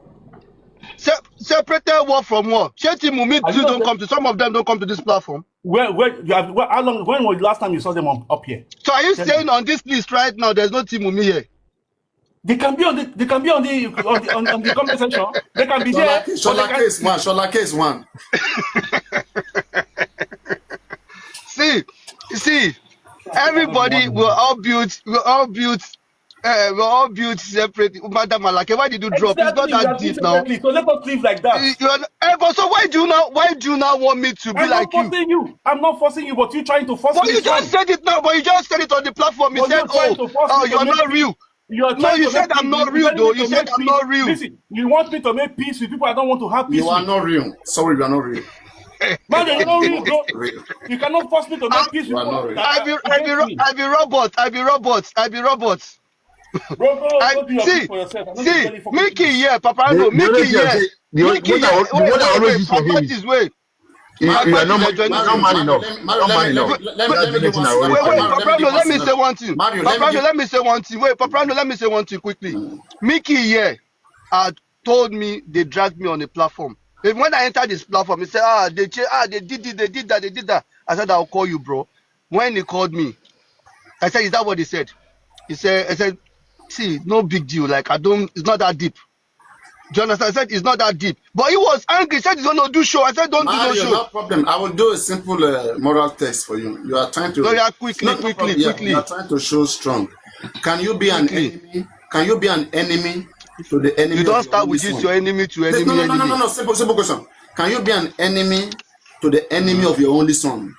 Separated what from what? Shey team Mumi Have you too not don't come to, some of them don't come to this platform. how long? When was the last time you saw them up here? So are you Tell saying me. on this list right now there's no team Mumi here? They can be on the comment section. They can be there, but they Shola can. case one. Shola case one. See, everybody will all build separate. Madam Malake, why did you drop? It's not Exactly, we that are doing deep now. separately. So let us live like that. But so why do you now want me to be I'm not like you? forcing you. I'm not forcing you, but you trying to force But me you is fine. just said it now. But you just said it on the platform. You But said, you're trying to force me to you're make not peace. real. You're No, trying you to said make I'm peace. not real though. You said I'm peace. not real. Listen, you want me to make peace with people I don't want to have peace You are with. not real. Sorry, you are not real. Man, you're not real, bro. Real. You cannot force me to make peace You with are not people real. that are against me. I be robots. Bro, go do your peace for yourself. I'm not See, really fucking Mickey, peace. yeah, Papariano, The Mickey, only thing I yeah. say, Mickey, yeah. the one I always Wait, use for him is pragmatist, wait. you are Pragmatist, not enjoy you're this not thing. man enough. Not man enough. That's the Let me only give thing one I scenario. always Wait, tell him. Papariano, let me say one thing. Mario, Papariano, let me say one thing. Wait, Papariano, let me say one thing quickly. Mickey, yeah, had told me they dragged me on the platform. And when I entered this platform, he said, they did it, they did that. I said, I'll call you, bro. When he called me, I said, is that what he said? I said, see, no big deal. Like, it's not that deep. Do you understand? I said, it's not that deep. But he was angry. He said, he's going to do show. I said, don't do no Mario, show. no problem. I will do a simple moral test for you. You are trying to. No, yeah, quickly. You are trying to show strong. Can you be an enemy? Can you be an enemy to the enemy You of don't your start only with this, son? your enemy to enemy. No. Simple question. Can you be an enemy to the enemy of your only son?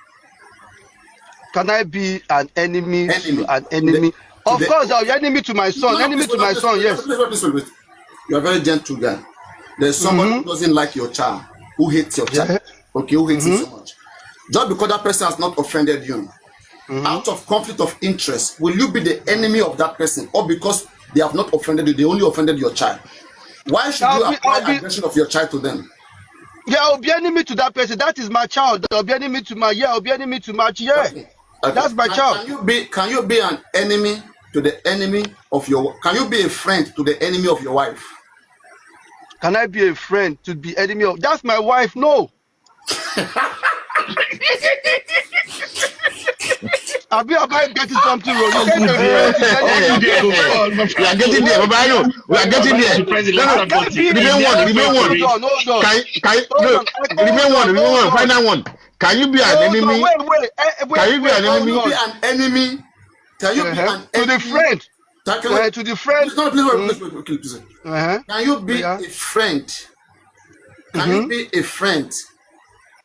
Can I be an enemy to an To enemy? Of the, course, I'll be enemy to my son. no, Enemy to my son, yes. please. You are a very gentle guy. There's somebody who doesn't like your child, who hates your child. Yeah. Okay, who hates you so much. Just because that person has not offended you, out of conflict of interest, will you be the enemy of that person? Or because they have not offended you, they only offended your child? Why should you apply aggression of your child to them? Yeah, I'll be enemy to that person. That is my child. I'll be enemy to my Okay. That's my child. Can you be an enemy to the enemy of your? Can you be a friend to the enemy of your wife? Can I be a friend to be enemy of? That's my wife. No. I getting something wrong. You said a friend to We are getting there, Papariano. We are getting there. Remain one. Remain one. Final one. Can you be an enemy? Wait. Can you be an enemy? Can you be an enemy? Can you be an to enemy? the friend? To the friend. Please. Can you be a friend? Can you be a friend?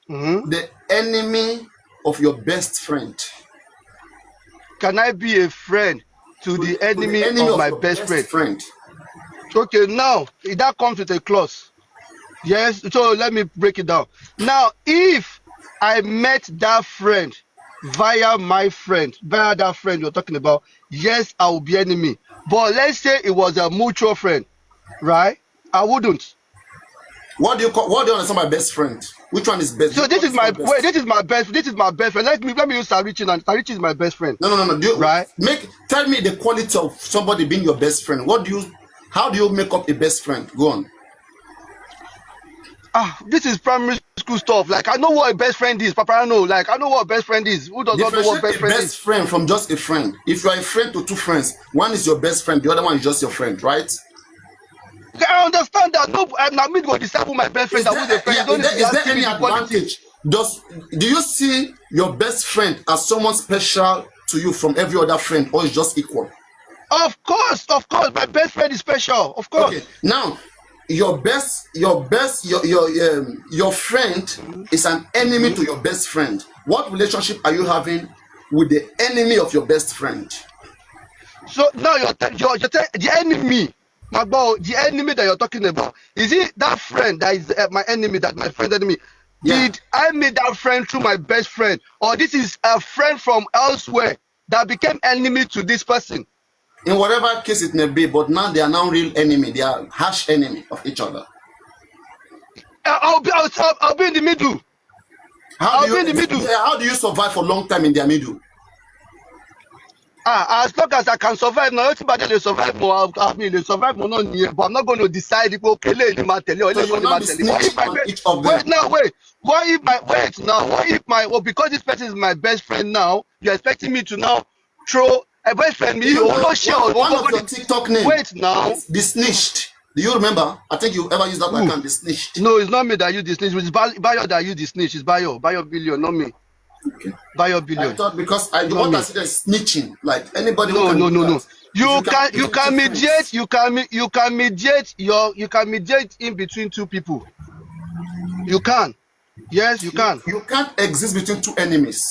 The enemy of your best friend. Can I be a friend to the enemy of my best friend? Okay, now that comes with a clause. Yes, so let me break it down. Now, if I met that friend via that friend you're talking about, yes, I will be enemy. But let's say it was a mutual friend, right? I wouldn't. What do you understand by best friend? Which one is best? So this is my best friend. Let me use Sarichi, and Sarichi is my best friend. No. Right? Tell me the quality of somebody being your best friend. How do you make up a best friend? Go on. This is primary school stuff. Like, I know what a best friend is, Papariano. Like, I know what a best friend is. Who does not know what best friend is? Best friend from just a friend. If you are a friend to two friends, one is your best friend, the other one is just your friend, right? I understand that. No, I'm not going to decide who my best friend is. Is there any advantage? Do you see your best friend as someone special to you from every other friend, or is just equal? Of course. My best friend is special. Of course. Okay. Now, your friend is an enemy to your best friend. What relationship are you having with the enemy of your best friend? So now you're the enemy. My boy, the enemy that you're talking about, is it that friend that is my enemy, that my friend's enemy? Yeah. Did I meet that friend through my best friend, or this is a friend from elsewhere that became enemy to this person. In whatever case it may be, but now they are now real enemy. They are harsh enemy of each other. I'll be in the middle. I'll be in the middle. How do you survive for a long time in their middle? As long as I can survive now, everybody they survive more. I mean, they survive more, not here, but I'm not going to decide if okay, let me tell you, So you will not be snitching on each of them. wait now, wait. What if my because this person is my best friend now, you're expecting me to now throw a best friend me? One of your TikTok name. Wait now. Be snitched. Do you remember? I think you ever used that account, be snitched. No, it's not me that use the snitch. It's Bayo that use the snitch. It's Bayo Billion, not me. Okay. Bayo Billion. I thought because I don't want to see the snitching. Like anybody No. You can mediate in between two people. You can. Yes, you can. You can't exist between two enemies.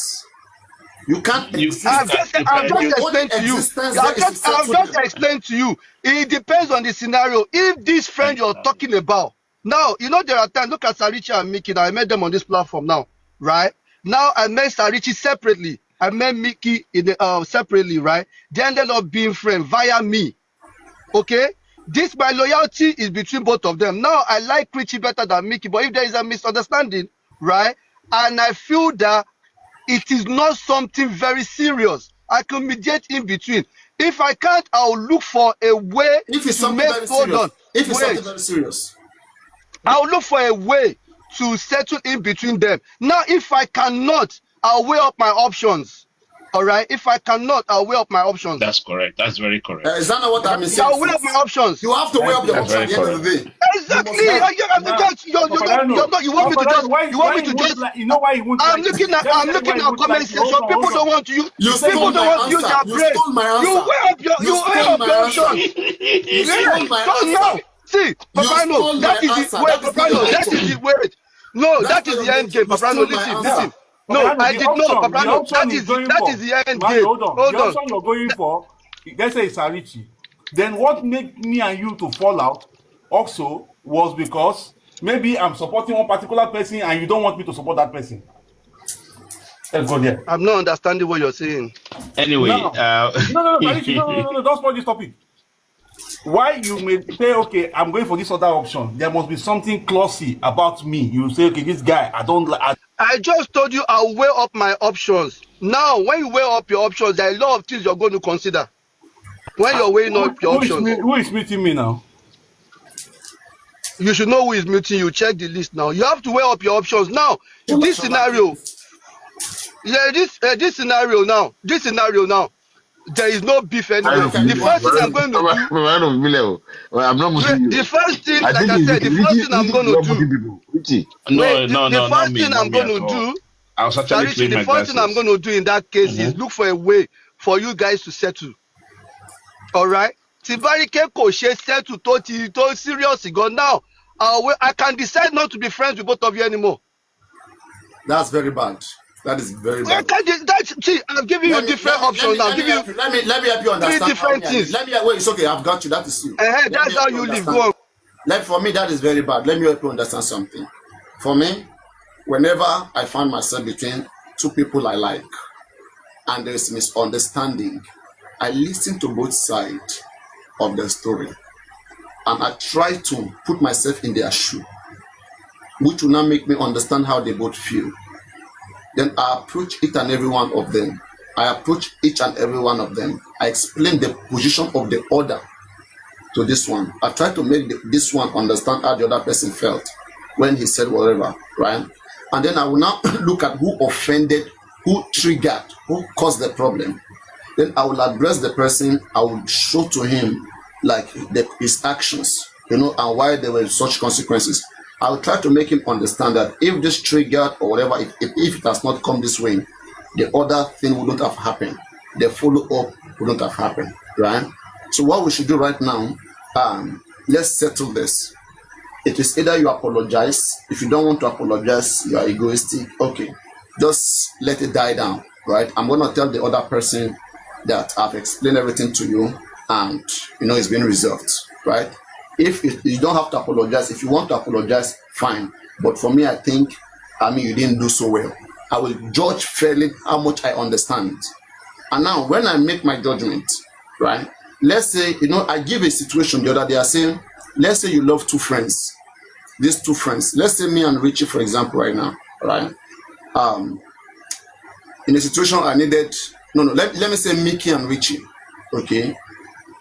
You can't exist. I've just explained to you. I've just explained to you. It depends on the scenario. If this friend you're talking about, now, you know, there are times, look at Sarichi and Mickey. Now, I met them on this platform now, right? Now, I met Sarichi separately. I met Mickey in the, separately, right? They ended up being friends via me. Okay? This, my loyalty is between both of them. Now, I like Richie better than Mickey, but if there is a misunderstanding, right? And I feel that it is not something very serious, I can mediate in between. If I can't, I'll look for a way if it's to something make very serious. If it's wait. something very serious. I'll look for a way to settle in between them. Now, if I cannot, I'll weigh up my options. All right? If I cannot, I'll weigh up my options. That's correct. That's very correct. Is that not what I'm saying? I'll weigh up my options. You have to weigh up your options at the end of the day. Exactly. You want me to just, you want me to just, you know why he won't I'm looking at comment section. People don't want to use, people don't want to use their brain. You weigh up your options. Yeah, see, Papariano, that is the way, Papariano, that is the way. No, that is the end game, Papariano, listen. No, I did not, Papariano, that is the end game. Hold on. The option you're going for, let's say it's Arichi. Then what made me and you to fall out also was because maybe I'm supporting one particular person and you don't want me to support that person. Let's go there. I'm not understanding what you're saying. Anyway, no, don't spoil this topic. Why you may say, okay, I'm going for this other option. There must be something classy about me. You say, okay, this guy, I don't like. I just told you I'll weigh up my options. Now, when you weigh up your options, there are a lot of things you're going to consider. When you're weighing up your options. Who is meeting me now? You should know who is meeting you. Check the list now. You have to weigh up your options. Now, this scenario, this scenario now, there is no beef anywhere. The first thing I'm going to do, I'm not Muslim. The first thing, like I said, the first thing I'm going to do. The first thing I'm going to do, the first thing I'm going to do in that case is look for a way for you guys to settle. All right? Tibarike Koshe settle to serious go now. I can decide not to be friends with both of you anymore. That's very bad. That is very bad. I'm giving you different options now. Let me help you understand. Three different things. Wait, it's okay. I've got you. That is you. That's how you live. Go on. For me, that is very bad. Let me help you understand something. For me, whenever I find myself between two people I like and there is misunderstanding, I listen to both sides of the story and I try to put myself in their shoe, which will not make me understand how they both feel. Then I approach each and every one of them. I explain the position of the other to this one. I try to make this one understand how the other person felt when he said whatever, right? And then I will now look at who offended, who triggered, who caused the problem. Then I will address the person. I will show to him like his actions, and why there were such consequences. I will try to make him understand that if this triggered or whatever, if it has not come this way, the other thing wouldn't have happened. The follow-up wouldn't have happened, right? So what we should do right now, let's settle this. It is either you apologize. If you don't want to apologize, you are egoistic. Okay, just let it die down, right? I'm going to tell the other person that I've explained everything to you and, it's been resolved, right? If you don't have to apologize, if you want to apologize, fine. But for me, I think, you didn't do so well. I will judge fairly how much I understand. And now when I make my judgment, right? Let's say, I give a situation the other day. I say, let's say you love two friends. These two friends. Let's say me and Richie, for example, right now, right? In a situation I needed, let me say Mickey and Richie, okay?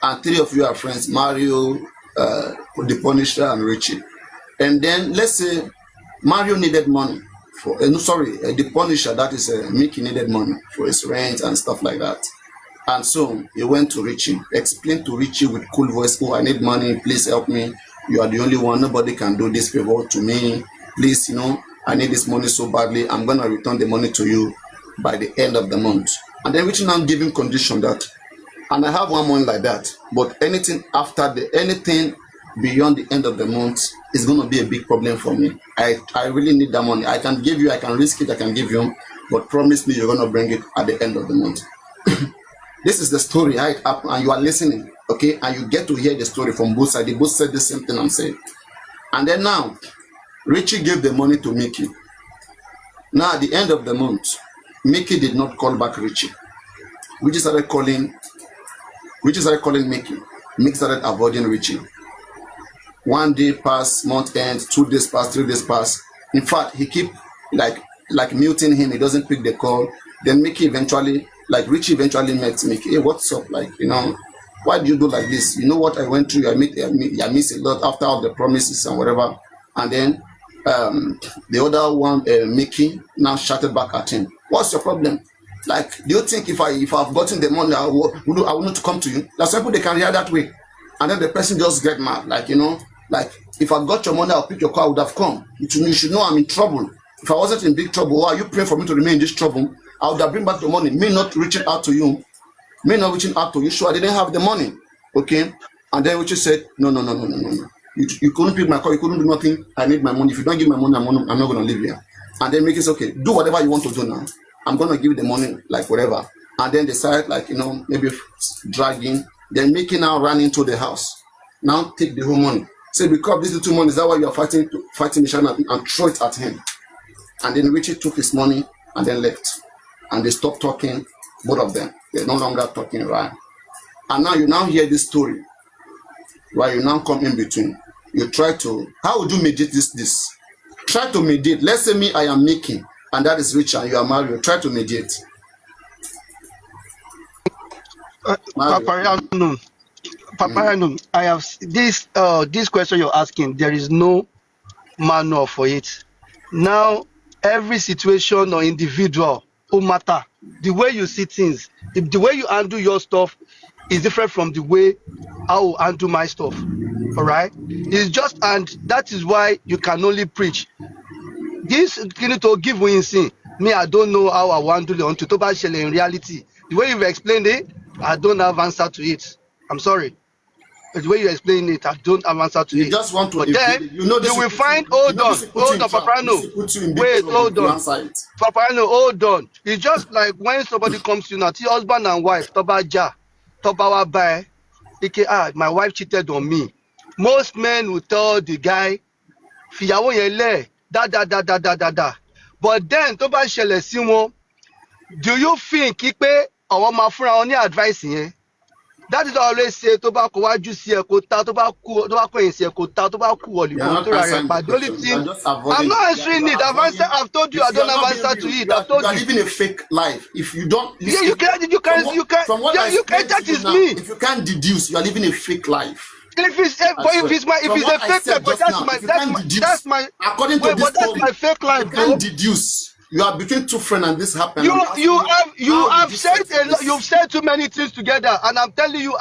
And three of you are friends, Mario, the Punisher, and Richie. And then let's say Mario needed money the Punisher, that is Mickey, needed money for his rent and stuff like that. And so he went to Richie, explained to Richie with cool voice, oh, I need money, please help me. You are the only one, nobody can do this favor to me. Please, I need this money so badly. I'm going to return the money to you by the end of the month. And then Richie now giving condition that, and I have one month like that, but anything beyond the end of the month is going to be a big problem for me. I really need that money. I can give you, I can risk it, I can give you, but promise me you're going to bring it at the end of the month. This is the story, how it happened, and you are listening, okay? And you get to hear the story from both sides. They both said the same thing I'm saying. And then now, Richie gave the money to Mickey. Now at the end of the month, Mickey did not call back Richie. Richie started calling Mickey. Mickey started avoiding Richie. 1 day passed, month ends, 2 days passed, 3 days passed. In fact, he keep like muting him. He doesn't pick the call. Then Richie eventually met Mickey. Hey, what's up? Why do you do like this? You know what I went through? I miss a lot after all the promises and whatever. And then the other one, Mickey, now shouted back at him. What's your problem? Do you think if I've gotten the money, I will not come to you? That's people they can react that way. And then the person just get mad. If I got your money, I'll pick your car, I would have come. You should know I'm in trouble. If I wasn't in big trouble, why are you praying for me to remain in this trouble? I would have bring back the money. Me not reaching out to you. So I didn't have the money. Okay? And then Richie said, no. You couldn't pick my car, you couldn't do nothing. I need my money. If you don't give my money, I'm not going to leave here. And then Mickey said, okay, do whatever you want to do now. I'm going to give you the money, whatever. And then they started, maybe dragging. Then Mickey now ran into the house. Now take the whole money. Say, because these little money, is that why you are fighting each other, and throw it at him? And then Richie took his money and then left. And they stopped talking, both of them. They're no longer talking, right? And now you hear this story, right? You now come in between. You try to, how would you mediate this? Try to mediate. Let's say me, I am Mickey, and that is Richard, and you are Mario. Try to mediate. Papariano, I have this question you're asking. There is no manual for it. Now, every situation or individual who matter, the way you see things, the way you handle your stuff is different from the way I will handle my stuff. All right? It's just, and that is why you can only preach. This to give we see. Me, I don't know how I want to do it until in reality. The way you've explained it, I don't have answer to it. I'm sorry. But the way you explain it, I don't have answer to it. You just want to, but then you will find, hold on, Papariano. Wait, hold on. Papariano, hold on. It's just like when somebody comes to you now, husband and wife, my wife cheated on me. Most men will tell the guy, da. But then, do you think pé àwọn máa fúnra wọn ní advice yẹn? That is always say tó bá kó wájú sí ẹ kó ta, tó bá kọ̀yìn sí ẹ kó ta, tó bá kú wọ̀lì tó ra rẹ̀ pa. The only thing, I'm not answering it. I've told you I don't have answer to it. I've told you. You are living a fake life. If you don't listen, you can. That is me. If you can't deduce, you are living a fake life. If it's a fake life, but that's my according to this that's my fake life. You can't deduce. You are between two friends and this happened. You've said too many things together, and I'm telling you,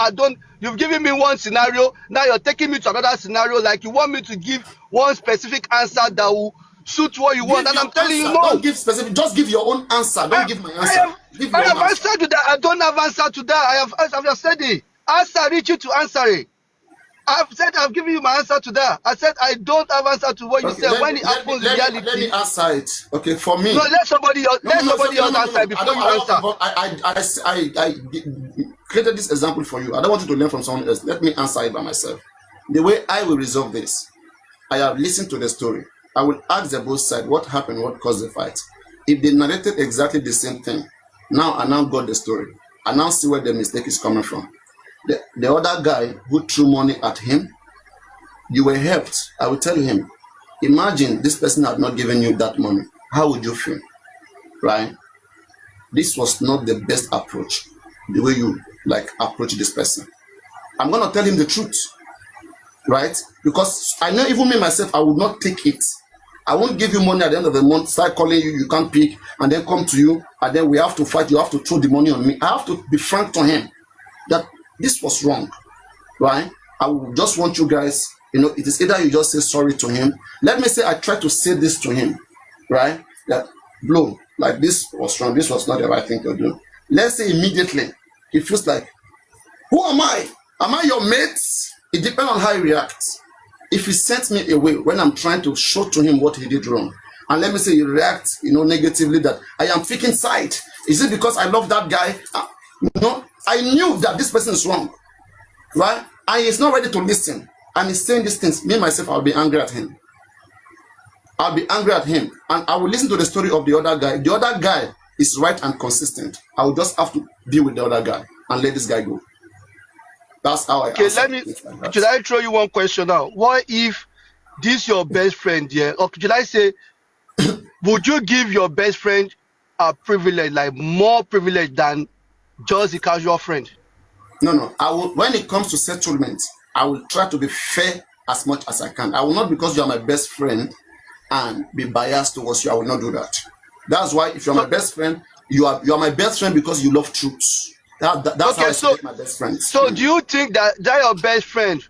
you've given me one scenario, now you're taking me to another scenario, like you want me to give one specific answer that will suit what you want, and I'm telling you no. Don't give specific, just give your own answer. Don't give my answer. I have answered to that. I don't have answer to that. I have said it. Answer, reach you to answer it. I've said I've given you my answer to that. I said I don't have answer to what you said when it happens in reality. Let me answer it. Okay, for me. No, let somebody else answer before you answer. I created this example for you. I don't want you to learn from someone else. Let me answer it by myself. The way I will resolve this, I have listened to the story. I will ask the both sides what happened, what caused the fight. If they narrated exactly the same thing, now I got the story. I now see where the mistake is coming from. The other guy who threw money at him, you were helped. I will tell him, imagine this person had not given you that money. How would you feel? Right? This was not the best approach, the way you like approach this person. I'm gonna tell him the truth, right? Because I know even me myself, I would not take it. I won't give you money at the end of the month, start calling you, you can't pick, and then come to you, and then we have to fight, you have to throw the money on me. I have to be frank to him that this was wrong, right? I would just want you guys, it is either you just say sorry to him. Let me say I try to say this to him, right? That, Blue, like this was wrong, this was not the right thing to do. Let's say immediately, he feels like, who am I? Am I your mate? It depends on how he reacts. If he sends me away when I'm trying to show to him what he did wrong, and let me say he reacts, negatively, that I am picking side. Is it because I love that guy? I knew that this person is wrong, right? And he's not ready to listen, and he's saying these things. Me myself, I'll be angry at him. I'll be angry at him, and I will listen to the story of the other guy. The other guy is right and consistent. I will just have to be with the other guy and let this guy go. That's how I answer. Should I throw you one question now? What if this your best friend here? Or should I say, would you give your best friend a privilege, like more privilege than just a casual friend? No. I will. When it comes to settlement, I will try to be fair as much as I can. I will not, because you are my best friend, and be biased towards you. I will not do that. That's why if you're my best friend, you are my best friend because you love truth. That's okay, how I select my best friend. So do you think that your best friend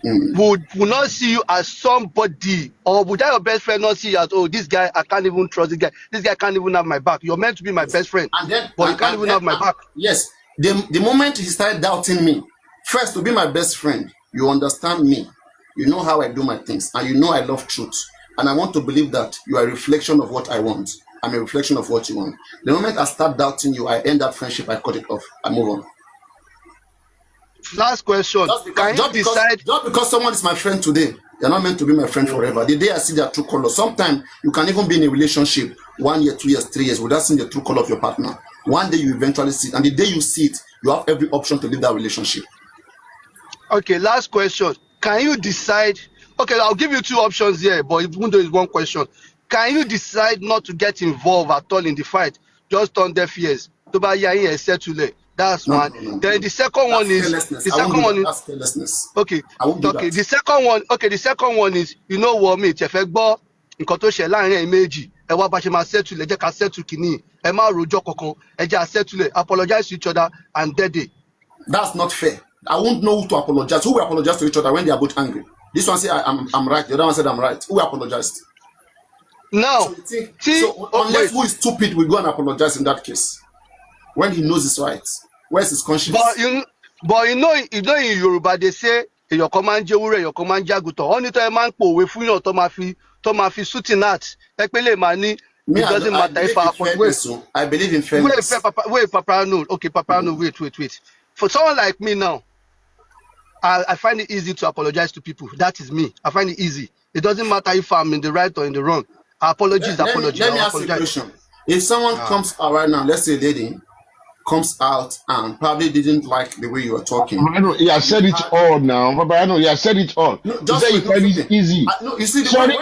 would not see you as somebody, or would your best friend not see you as, oh, this guy, I can't even trust this guy. This guy can't even have my back. You're meant to be my best friend, but you can't even have my back. Yes. The moment he started doubting me, first, to be my best friend, you understand me. You know how I do my things, and you know I love truth. And I want to believe that you are a reflection of what I want. I'm a reflection of what you want. The moment I start doubting you, I end that friendship, I cut it off, I move on. Last question. Just because someone is my friend today, they're not meant to be my friend forever. The day I see their true color, sometimes you can even be in a relationship 1 year, 2 years, 3 years without seeing the true color of your partner. One day you eventually see it, and the day you see it, you have every option to leave that relationship. Okay, last question. Can you decide? Okay, I'll give you two options here, but even though it's one question, can you decide not to get involved at all in the fight? Just on deaf ears. That's one. Then the second one is that's carelessness. Okay. The second one is, you know what, me nǹkan tó ṣe láàrin méjì, ẹ wá bá ṣe máa settle, ẹ jẹ́ ká settle kìíní, ẹ má rojọ́ kankan, ẹ jẹ́ settle, apologize to each other and dead it. That's not fair. I won't know who to apologize. Who will apologize to each other when they are both angry? This one said I'm right. The other one said I'm right. Who apologized? Now, unless who is stupid will go and apologize in that case. When he knows his rights, where's his conscience? But you know in Yoruba they say your command jewure, your command jaguto. Only to a man we fún yàn tó máa fi shooting at. Ekpele mani. It doesn't matter if I believe in fairness. Wait, Papariano. Okay, Papariano. Wait. For someone like me now, I find it easy to apologize to people. That is me. I find it easy. It doesn't matter if I'm in the right or in the wrong. Apologies. Let me ask you a question. If someone comes out right now, let's say a lady comes out and probably didn't like the way you were talking. He has said it all now. He has said it all. No, just he said it easy. No, you see, sorry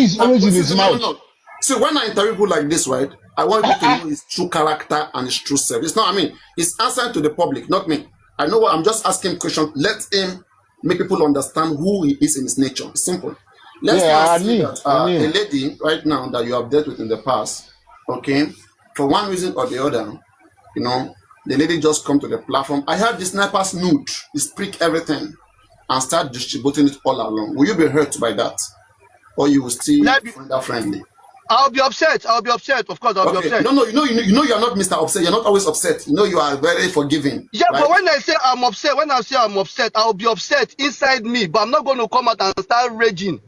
is always in his mouth. No. See, when I interview people like this, right, I want you to know his true character and his true self. It's not, he's answering to the public, not me. I know what I'm just asking questions. Let him make people understand who he is in his nature. It's simple. Let's say that a lady right now that you have dealt with in the past, okay, for one reason or the other, the lady just come to the platform. I have the sniper's nude, this prick everything, and start distributing it all along. Will you be hurt by that? Or you will still find that friendly? I'll be upset. Of course, I'll be upset. No, you know you're not Mr. Upset. You're not always upset. You are very forgiving. Yeah, right? But when I say I'm upset, I'll be upset inside me. But I'm not going to come out and start raging.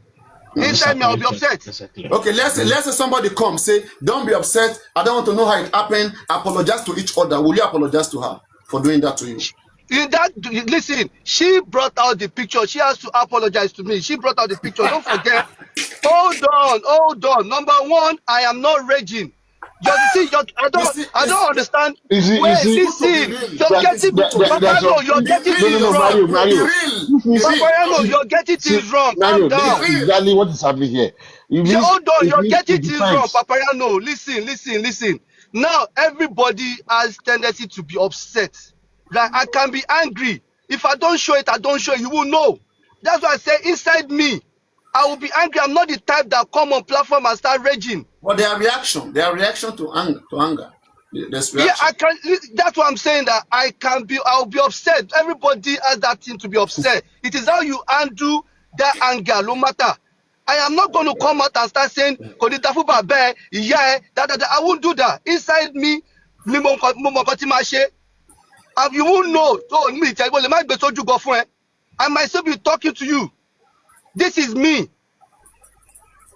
Inside me, I'll be upset. Exactly. Okay, let's say somebody comes, say, don't be upset. I don't want to know how it happened. Apologize to each other. Will you apologize to her for doing that to you? Listen, she brought out the picture. She has to apologize to me. She brought out the picture. Don't forget. Hold on. Number one, I am not raging. You see, I don't understand. you Wait, see, it's good to be listen. real. You're That is getting, good to be real. there's some, Papariano, you're Be getting no, no, things real, no, wrong. Mario, bro. Be Mario. real. Be Papariano, real. you're getting See, things wrong. Calm Mario, this down. is exactly what is happening here. Hold on, It you're means getting it things wrong, depends. Papariano. Listen. Now everybody has tendency to be upset. Like I can be angry. If I don't show it, I don't show it. You will know. That's why I say inside me, I will be angry. I'm not the type that come on platform and start raging. But their reaction to anger. There's Yeah, reaction. I can. That's what I'm saying. That I'll be upset. Everybody has that thing to be upset. It is how you undo that anger, no matter. I am not going to come out and start saying, "Koditafuba bear, yeah, that." I won't do that. Inside me, you won't know. So me, I might still be talking to you. This is me.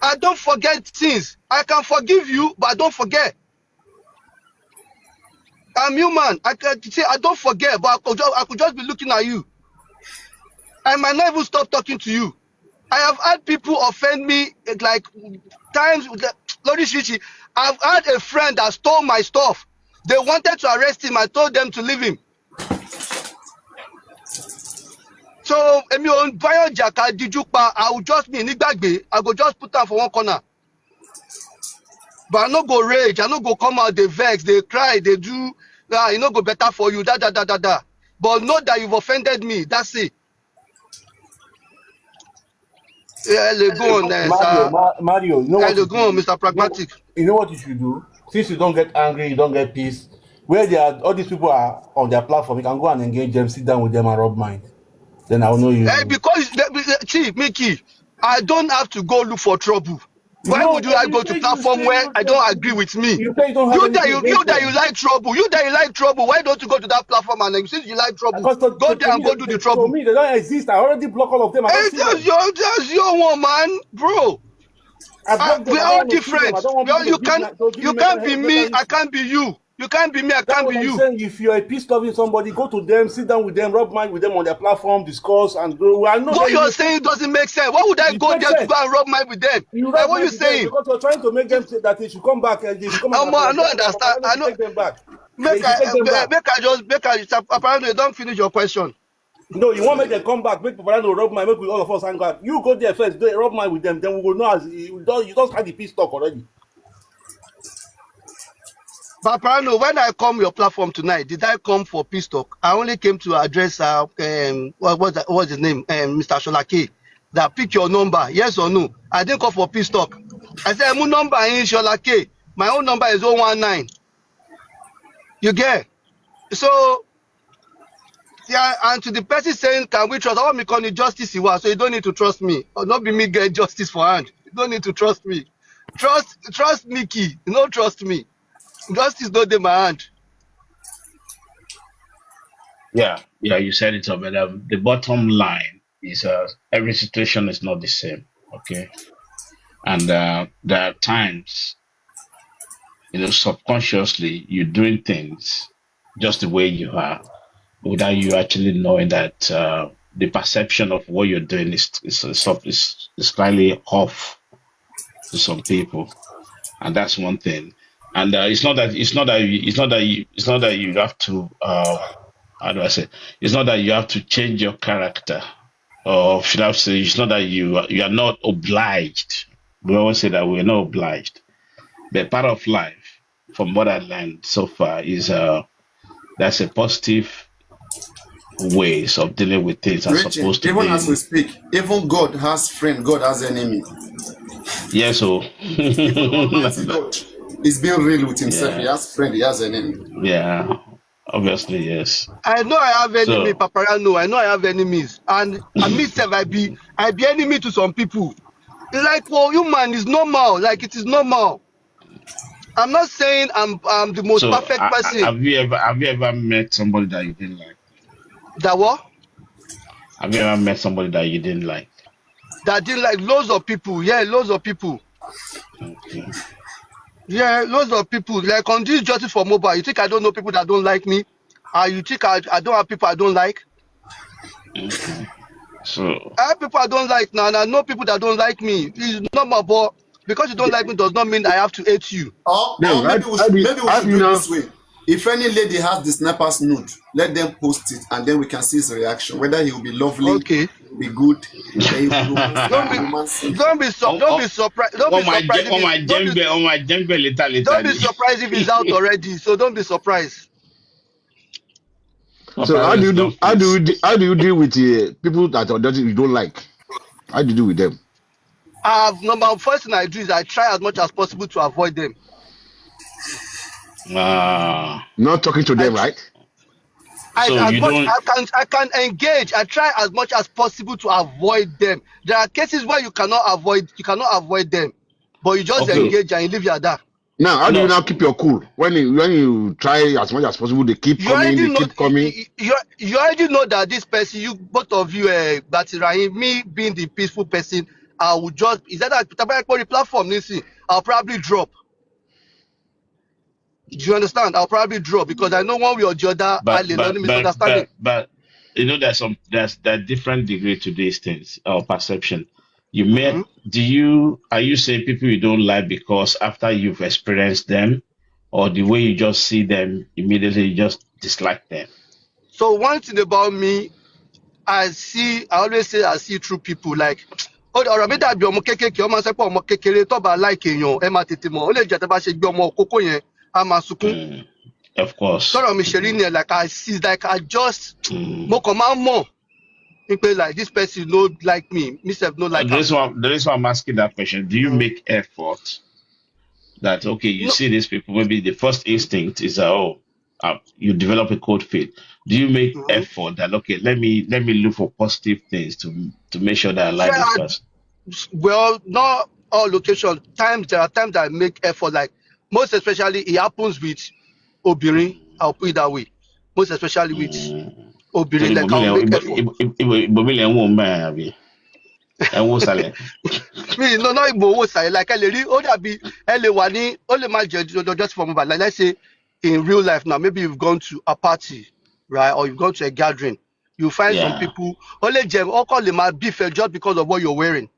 I don't forget things. I can forgive you, but I don't forget. I'm human. I can say I don't forget, but I could just be looking at you. I might not even stop talking to you. I have had people offend me like times. Lord Shishi, I've had a friend that stole my stuff. They wanted to arrest him. I told them to leave him. So, I will just be nigbagbe. I go just put am for one corner. But I no go rage. I no go come out. They vex. They cry. They do. It no go better for you. Da. But know that you've offended me. That's it. Yeah, go on, sir. Mario, you know what you Go on, should do? Mr. Pragmatic. You know what you should do? Since you don't get angry, you don't get peace. Where they are, all these people are on their platform, you can go and engage them, sit down with them and rub minds. Then I'll know you. Because, see, Mickey, I don't have to go look for trouble. Why No, would I you go to say platform where I don't agree with me? you say you don't have anything You against that them. you like trouble, why don't you go to that platform and since you like trouble, Because go there and go do the to trouble? me, they don't exist. I already block all of them. I don't Hey, see them. that's your one, man, bro. I block them. We're I don't all want to see them. I different. don't want Well, people to give me you can't be me, mental I issue. can't be you. You can't be me, I That's can't what be I'm you. saying. If you're a peace loving somebody, go to them, sit down with them, rub mind with them on their platform, discuss and grow. I know What that you're saying doesn't make sense. Why would I it go makes there to sense. go and rub mind with them? You Like, rub what are you mind with them saying? because you're trying to make them say that they should come back and they should come and I don't apologize. That understand. Papariano should take them back. They Make should take them back. apparently don't finish your question. No, you want to make them come back, make Papariano rub mind, make all of us hang out. You go there first, go rub mind with them, then we will know as you don't start the peace talk already. Paparano, when I come your platform tonight, did I come for peace talk? I only came to address what's his name, Mr. Sholake. That pick your number, yes or no? I didn't call for peace talk. I said, my number is Sholake. My own number is 019. You get? So yeah, and to the person saying, can we trust? I want me call you justice you are, so you don't need to trust me. Or not be me get justice for hand. You don't need to trust me. Trust Nikki. You don't trust me. Justice not in my hand. Yeah, you said it, but the bottom line is every situation is not the same. Okay, and there are times, subconsciously you're doing things just the way you are without you actually knowing that the perception of what you're doing is slightly off to some people, and that's one thing. And it's not that you have to how do I say? It's not that you have to change your character, or should I say, it's not that you are not obliged. We always say that we're not obliged, but part of life, from what I learned so far, is that's a positive ways of dealing with things as Rachel, opposed to even as we being speak, even God has friend, God has enemy. yeah. So Even Almighty God is being real with himself. He yeah, has friend, he has enemy. yeah. Obviously, yes. I know I have enemy, So Paparano. I know I have enemies. And I myself, I be enemy to some people. Like, well, human is normal. Like, it is normal. I'm not saying I'm the most so perfect person. have you ever met somebody that you didn't like? That what? Have you ever met somebody that you didn't like? That did like loads of people. Yeah, loads of people. Okay. Yeah, loads of people. Like on this justice for mobile, you think I don't know people that don't like me? You think I don't have people I don't like? Okay. So I have people I don't like now, and I know people that don't like me. It's normal, but Because you don't like me does not mean I have to hate you. Or Then maybe maybe we how should do you do it know? this way. If any lady has the sniper's nude, let them post it, and then we can see his reaction. Whether he will be lovely, Okay. he will be good, then he will be Don't be romancing. don't be surprised. Don't be surprised if it's, on my jembe don't later. be surprised if it's out already. So don't be surprised. So how do you do? Don't please. How do you deal with people that you don't like? How do you do with them? First thing I do is I try as much as possible to avoid them. Not talking to them, right? So you don't. I can engage. I try as much as possible to avoid them. There are cases where you cannot avoid them, but you just Okay. engage and you leave your that. Now, how do you No. now keep your cool when you try as much as possible? They keep You coming. already They know. keep coming. You already know that this person, you both of you, Batirahi, me being the peaceful person, I will just is that the platform. Listen, I'll probably drop. Do you understand? I'll probably drop because I know one way or the other I'll learn misunderstanding. But you know there's different degree to these things or perception. You may are you saying people you don't like because after you've experienced them, or the way you just see them immediately you just dislike them? So one thing about me, I always say I see through people like ọ̀rọ̀ mi dàbí ọmọ kékeré ọmọ sẹ́pọ̀ ọmọ kékeré tó bá like èèyàn ẹ máa tètè mọ̀ ó lè jẹ́ tó bá ṣe gbé ọmọ òkókó yẹn a máa sunkún. Of course. Sọ̀rọ̀ mi ṣe rí ni like I see like I just mo kàn máa ń mọ̀ nípa like this person no like me sef no like am. The reason why I'm asking that question, do you make effort that okay, you see these people, maybe the first instinct is you develop a cold feet. Do you make effort that okay, let me look for positive things to make sure that I like this person? Well, not all locations. There are times that I make effort. Like most especially, it happens with Obirin. I'll put it that way. Most especially with Obirin, like I'll make effort. No, not Igbo side. Like just for Mohbad. Like let's say in real life now, maybe you've gone to a party, right, or you've gone to a gathering. You find some people only call them a beef just because of what you're wearing.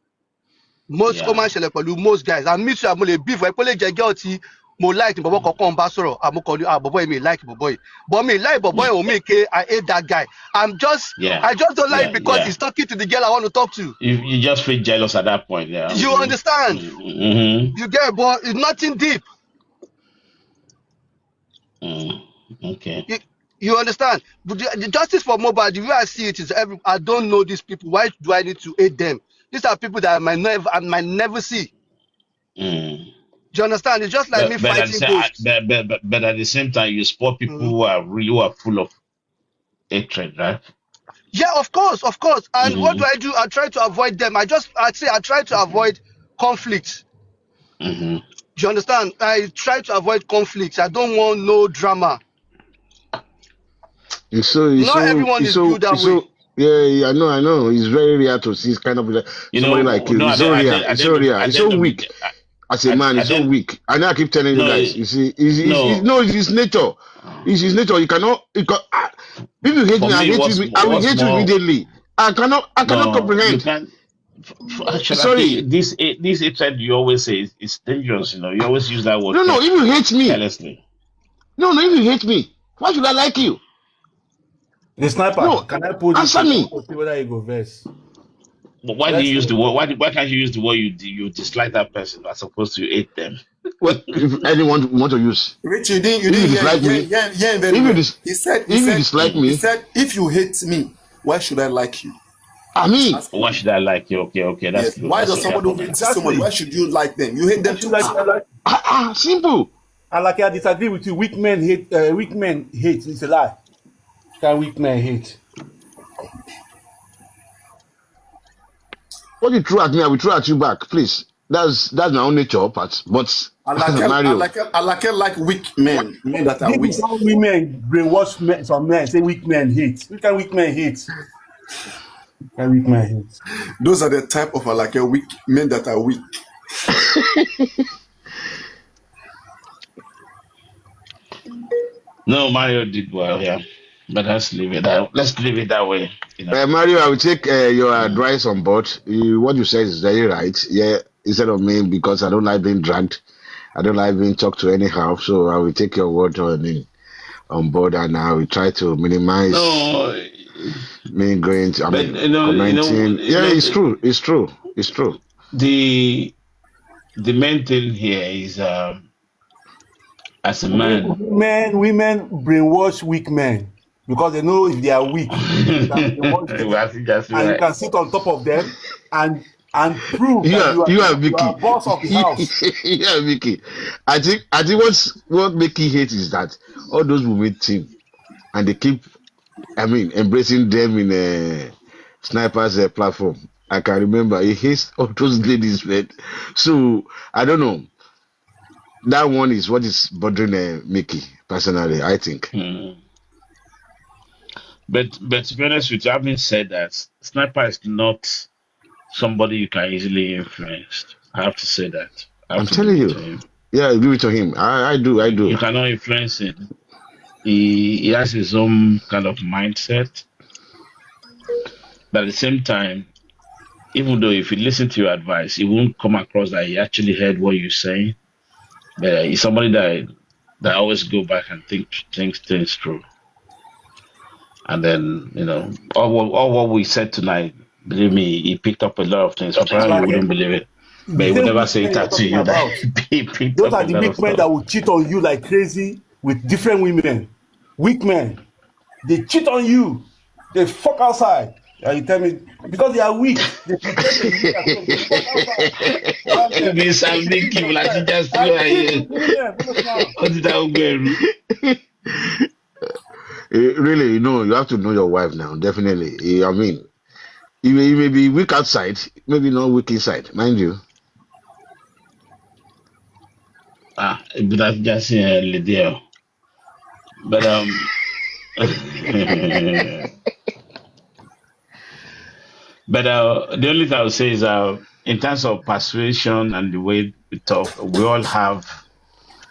Most most guys, and me too, I'm only beef. I probably get guilty. More like Bobo Kokon Basoro. I'm calling Bobo me like Bobo. But me like Bobo or me, I hate that guy. I just don't like because he's talking to the girl I want to talk to. You just feel jealous at that point. Yeah. You understand? You get, but it's nothing deep. Okay. You understand? But the justice for Mohbad, the way I see it is, I don't know these people. Why do I need to hate them? These are people that I might never see. Do you understand? It's just like me fighting ghosts. But at the same time, you spot people who are full of hatred, right? Yeah, of course. And what do? I try to avoid them. I try to avoid conflict. Do you understand? I try to avoid conflicts. I don't want no drama. Not everyone is good that way. Yeah, I know. It's very rare to see kind of somebody like you. It's so rare. It's so rare. It's so weak. As a man, it's so weak. I know I keep telling you guys. You see, it's his nature. It's his nature. You cannot. If you hate me, I will hate you immediately. I cannot comprehend. Sorry, this hatred you always say is dangerous. You always use that word. No. If you hate me, carelessly. No. If you hate me, why should I like you? The sniper. No, can I put answer me? See whether you go verse. But why do you use the word? Why can't you use the word you dislike that person as opposed to hate them? Well, if anyone want to use, Rich, you didn't dislike me. He said, dislike me. He said, if you hate me, why should I like you? I mean, why should I like you? Okay, that's good. Why does somebody who hates someone? Why should you like them? You hate them too. Simple. And like I disagree with you. Weak men hate. It's a lie. Can weak men hate? What you throw at me, I will throw at you back. Please, that's my own nature, but Mario. I like weak men that are weak. Some women brainwash men. Some men say weak men hate. Who can weak men hate? Those are the type of weak men that are weak. No, Mario did well, yeah. But let's leave it that way. Mario, I will take your advice on board. What you said is very right. Yeah, instead of me, because I don't like being dragged. I don't like being talked to anyhow. So I will take your word on board, and I will try to minimize No, me going to, but commenting. Yeah, it's true. It's true. It's true. the main thing here is as a man. Women brainwash weak men because they know if they are weak, they can brainwash them, That's and you right. can sit on top of them and prove that You are you are Vicky. boss of the house. You are Vicky. I think what Vicky hates is that all those women team, and they keep, embracing them in a sniper's platform. I can remember he hates all those ladies, man. So I don't know. That one is what is bothering Mickey personally, I think. Hmm. But to be honest with you, having said that, Sniper is not somebody you can easily influence. I have to say that. I have I'm to give telling it you. to him. Yeah, I give it to him. I do. I do. You cannot influence him. He has his own kind of mindset. But at the same time, even though if you listen to your advice, it won't come across that he actually heard what you're saying. But he's somebody that always go back and think things through. And then, all what we said tonight, believe me, he picked up a lot of things. Apparently, you Like wouldn't believe it. But he the would same never weak say men it you're out to talking you that about. he picked Those up a are the lot of weak men stuff. that will cheat on you like crazy with different women. Weak men. They cheat on you. They fuck outside. And you tell me, because they are weak, they pretend to be weak at home. They fuck outside. And This I'm you thinking, yourself. like, just I you are cheat here. with women. Follow now. What did I go? Really, you have to know your wife now. Definitely. You may be weak outside, maybe not weak inside, mind you. But I've just seen a lady. But but the only thing I would say is in terms of persuasion and the way we talk, we all have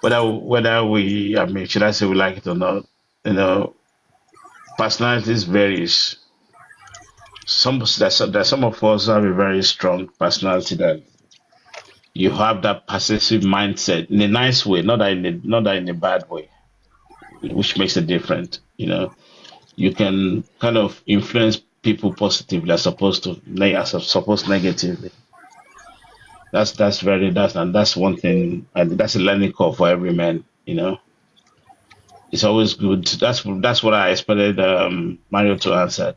whether we should I say we like it or not, personalities varies. There's some of us have a very strong personality that you have that possessive mindset in a nice way, not that in a bad way, which makes it different. You can kind of influence people positively as opposed negatively. That's one thing, and that's a learning curve for every man. It's always good. That's what I expected Mario to answer.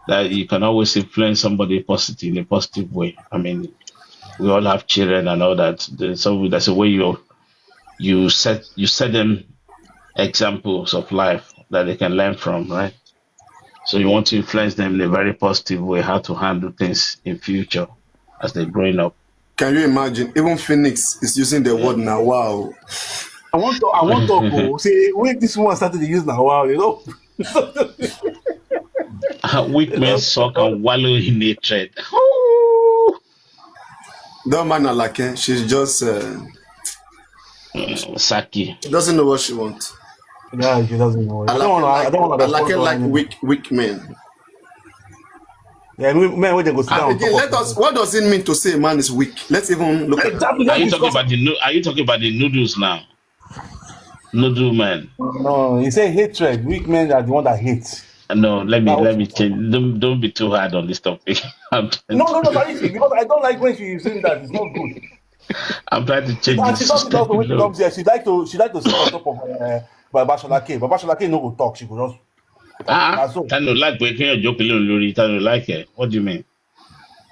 That you can always influence somebody positive in a positive way. We all have children and all that. So that's a way you set them examples of life that they can learn from, right? So you want to influence them in a very positive way, how to handle things in future as they're growing up. Can you imagine? Even Phoenix is using the word now. Wow. I want to go. Say, when this one started to use now, wow, Weak men suck and wallow in hatred. That man Alake, she's just Saki. she doesn't know what she wants. Yeah, she doesn't know. I don't want to respond Alake to her like anymore. weak men. Yeah, men when they go sit down on Again, top of what does it mean to say a man is weak? Let's even look at that. Exactly. Are you talking about the noodles now? Noodle man. No, he said hatred. Weak men are the one that hate. No, let Now, me change. Don't be too hard on this topic. no, Sarisi, because I don't like when she's saying that. It's not good. I'm trying to change And this. she does it also when she comes here. She like to sit on top of Babasholake. Babasholake no go talk. She go just. So. I don't like when you're joking Lori. I don't like it. What do you mean?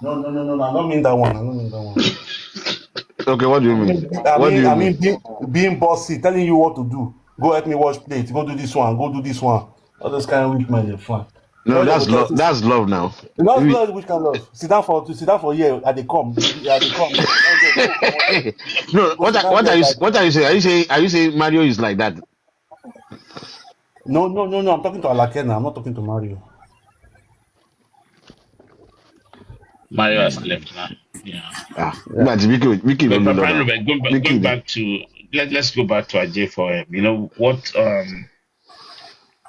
No. I don't mean that one. Okay, what do you mean? Being bossy, telling you what to do. Go help me wash plates. Go do this one. Go do this one. All those kind of weak men, they're fun. No, that's love. That's love now. Not love, which kind of love? Sit down for here. And they come. No, what are you saying? Are you saying Mario is like that? No. I'm talking to Alakena. I'm not talking to Mario. Mario has left now. Yeah. But Vicky But don't going back to let's go back to Ajay for him.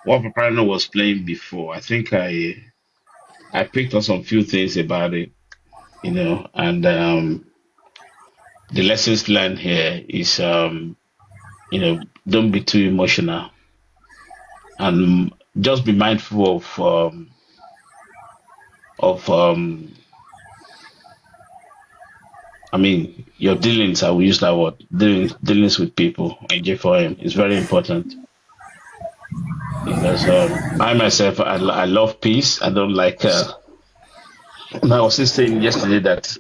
What Papariano was playing before. I think I picked up some few things about it, and the lessons learned here is, don't be too emotional, and just be mindful of your dealings. I will use that word. Dealings with people in J4M is very important, because I myself, I love peace. I don't like. I was just saying yesterday that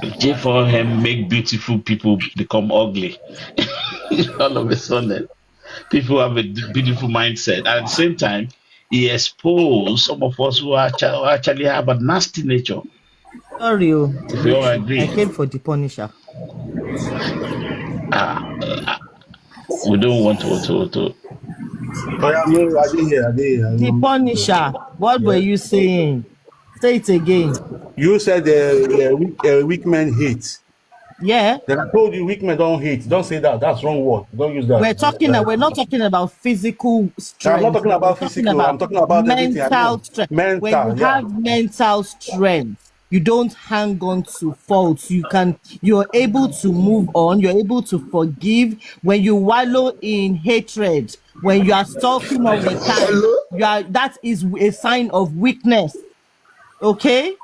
J4M make beautiful people become ugly. All of a sudden, people have a beautiful mindset. At the same time, he exposed some of us who actually have a nasty nature. Sorry, If you all Richie. I agree, came for the Punisher. uh, we don't want to. Oh, yeah, no, I didn't hear. I didn't hear. The Punisher. What were Yeah. you saying? Say it again. You said weak men hate. Yeah. Then I told you weak men don't hate. Don't say that. That's wrong word. Don't use that. We're not talking about physical Now, I'm not strength. talking We're about talking physical. I'm about talking about everything. I mental know. strength. When you Mental, yeah. have mental strength, you don't hang on to faults. You're able to move on. You're able to forgive. When you wallow in hatred, when you are stalking all the time, Hello? that is a sign of weakness. Okay?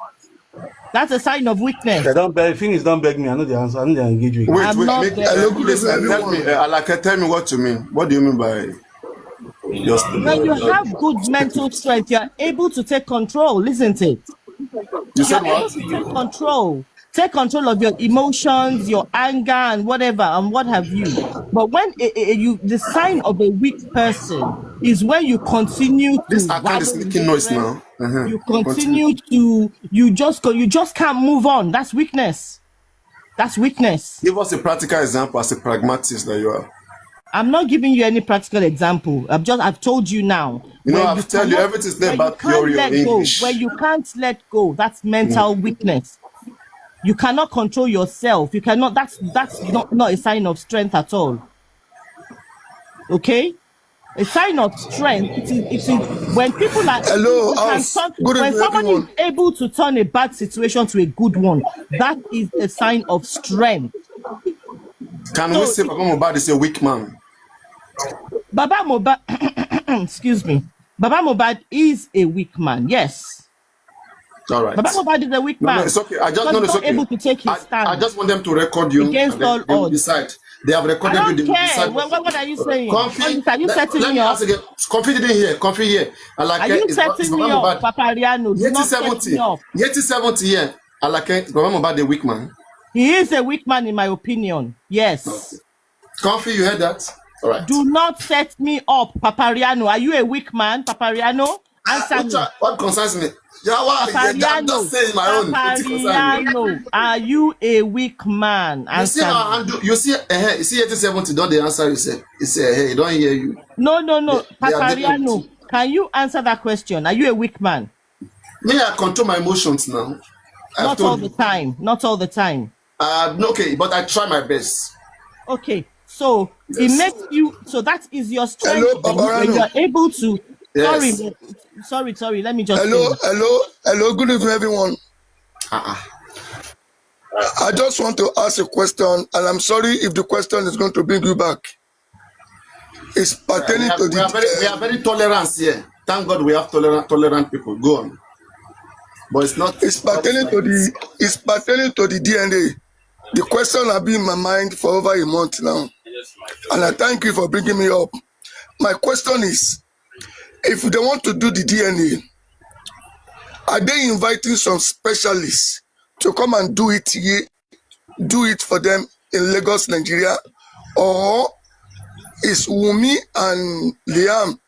That's a sign of weakness. Don't beg. Finish. Don't beg me. I know the answer. I know they engage you again. Wait, I'm wait, not make there. hello, good evening, tell me, Alake, tell me what you mean. What do you mean by When you have good mental strength, you're able to take control, isn't it? you You're said able what? to take control. Take control of your emotions, your anger, and whatever, and what have you. But when the sign of a weak person is when you continue to This account is wallow in making noise hatred, now. you Continue. continue to, you just can't move on. That's weakness. That's weakness. Give us a practical example as a pragmatist that you are. I'm not giving you any practical example. I've told you now. You know, I've tell you everything's there When you about can't theory or let go, English. when you can't let go, that's mental weakness. You cannot control yourself. You cannot. That's not a sign of strength at all. Okay, a sign of strength. It is when people are Hello, you can house. turn Good when evening, somebody is everyone. able to turn a bad situation to a good one. That is a sign of strength. Can we So say Papa Mohbad is a weak man? Baba Mohbad, excuse me, Baba Mohbad is a weak man. Yes, All right. Baba Mohbad is a weak No, man it's okay. I just because know he's it's not okay. able to take his I stand just want them to record you and against then all they will odds. decide. They have I recorded you, don't they will care. decide. What are you saying? Comfy, Are you setting let me me up? ask again. Comfy didn't hear. Comfy here. Are Alake you is setting Baba me up, Mohbad. Papariano? Do Yeti not set me 70. up. Yeti 70 here. Alake is Baba Mohbad a weak man. He is a weak man, in my opinion. Okay. Yes. Comfy, you heard that? All right. Do not set me up, Papariano. Are you a weak man, Papariano? Answer me. What concerns me? Yeah, well, I'm just Papariano. saying my own. It concerns me. Papariano. Are you a weak man? You see Answer our me. handle. You see, you see 8070. Don't they answer? You say, hey, don't hear you. No. They are dealing with Papariano. you. Can you answer that question? Are you a weak man? Me, I control my emotions now. I've Not all told the you. time. Not all the time. Okay, but I try my best. Okay, so it Yes. makes you, so that is your strength Hello, then when you Papariano. are able to, Yes. sorry, let me just finish. Hello. Good evening, everyone. Uh-uh. I just want to ask a question, and I'm sorry if the question is going to bring you back. It's pertaining to We are very tolerant here. Thank God we have tolerant people. Go on. But it's not. it's pertaining to the DNA. The question has been in my mind for over a month now, and I thank you for bringing me up. My question is, if they want to do the DNA, are they inviting some specialists to come and do it here, do it for them in Lagos, Nigeria, or is Wumi and Liam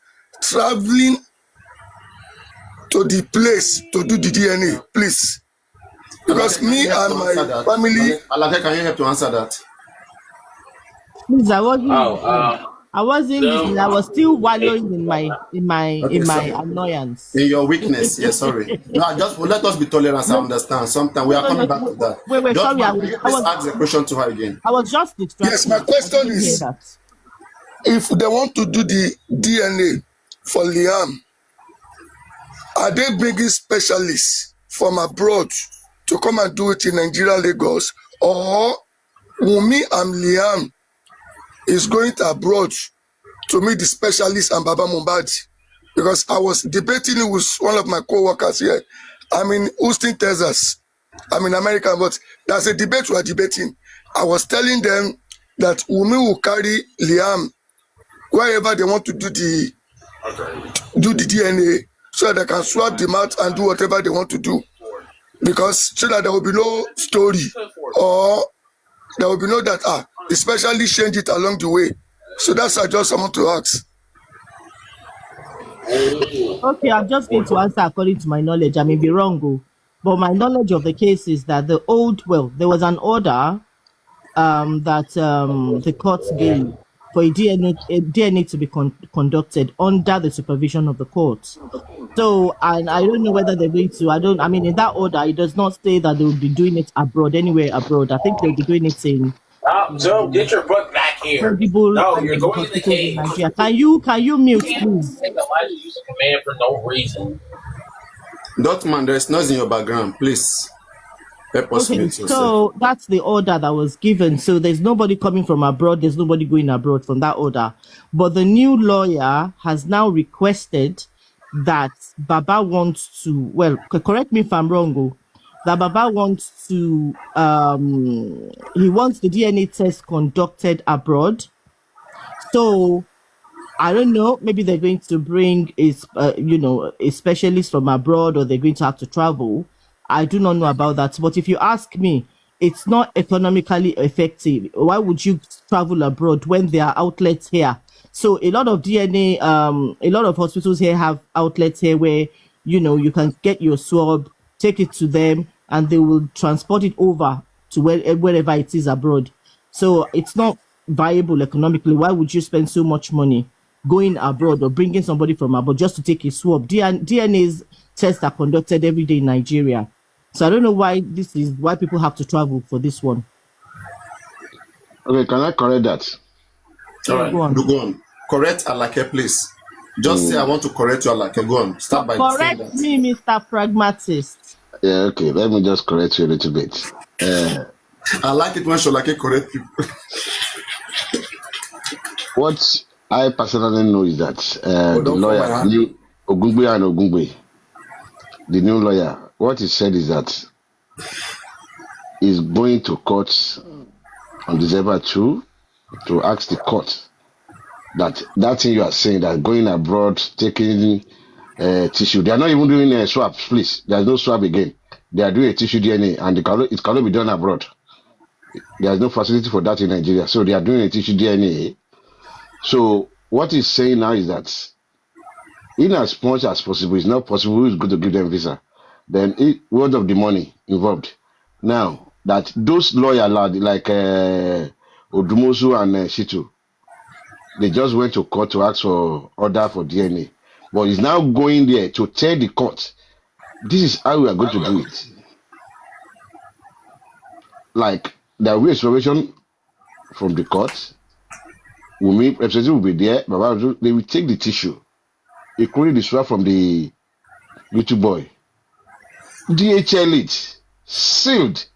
traveling to the place to do the DNA, please? Because me and my family. Alake, can you help to answer that? Please, I wasn't listening. I was still wallowing in my Okay, so annoyance. in your weakness, yes, sorry. No, let us be tolerant. I No, understand. Sometimes we are coming back to that. wait, Just sorry, can you please ask the question to her again? I was just distracted. Yes, my question I didn't hear is, that. if they want to do the DNA for Liam, are they bringing specialists from abroad to come and do it in Nigeria, Lagos, or Wunmi and Liam is going to abroad to meet the specialist and Baba Mohbad, because I was debating it with one of my co-workers here. I'm in Houston, Texas. I'm in America, but there's a debate we are debating. I was telling them that Wunmi will carry Liam wherever they want to do the DNA, so that they can swap the mouth and do whatever they want to do, because so that there will be no story, or there will be no that the specialist change it along the way. So that's I just want to ask. Okay, I'm just going to answer according to my knowledge. I may be wrong, but my knowledge of the case is that there was an order that the court gave for a DNA to be conducted under the supervision of the court. So, and I don't know whether they're going to, I mean, in that order, it does not say that they will be doing it anywhere abroad. I think they'll be doing it in So get your butt back here. credible No, you're going in the cage. Nigeria. Can you mute, please? Take Elijah use a command for no reason. Dotman, there is noise in your background. Please help us Okay, mute yourself. so that's the order that was given. So there's nobody coming from abroad. There's nobody going abroad from that order. But the new lawyer has now requested that Baba wants to, well, correct me if I'm wrong, that Baba wants to, he wants the DNA test conducted abroad. So I don't know, maybe they're going to bring a specialist from abroad, or they're going to have to travel. I do not know about that. But if you ask me, it's not economically effective. Why would you travel abroad when there are outlets here? So a lot of DNA, a lot of hospitals here have outlets here where, you can get your swab, take it to them, and they will transport it over to wherever it is abroad. So it's not viable economically. Why would you spend so much money going abroad or bringing somebody from abroad just to take a swab? DNA's tests are conducted every day in Nigeria. So I don't know why people have to travel for this one. Okay, can I correct that? All right, go on. Correct Alake, please. Just say I want to correct you, Alake. Go on. Start by saying that. Correct me, Mr. Pragmatist. Yeah, okay. Let me just correct you a little bit. I like it when Sholake correct people. What I personally know is that the lawyer, Ogungbe and Ogungbe, the new lawyer, what he said is that he's going to court on December 2 to ask the court that thing you are saying, that going abroad, taking tissue, they are not even doing swabs, please. There's no swab again. They are doing a tissue DNA, and it cannot be done abroad. There is no facility for that in Nigeria. So they are doing a tissue DNA. So what he's saying now is that in as much as possible, it's not possible, who is going to give them visa? Then worth of the money involved. Now, that those lawyers like Odumosu and Shitu, they just went to court to ask for order for DNA. But he's now going there to tell the court, this is how we are going to do it. Like, there will be a supervision from the court. Wunmi representative will be there. They will take the tissue, including the swab from the little boy. DHL it, sealed.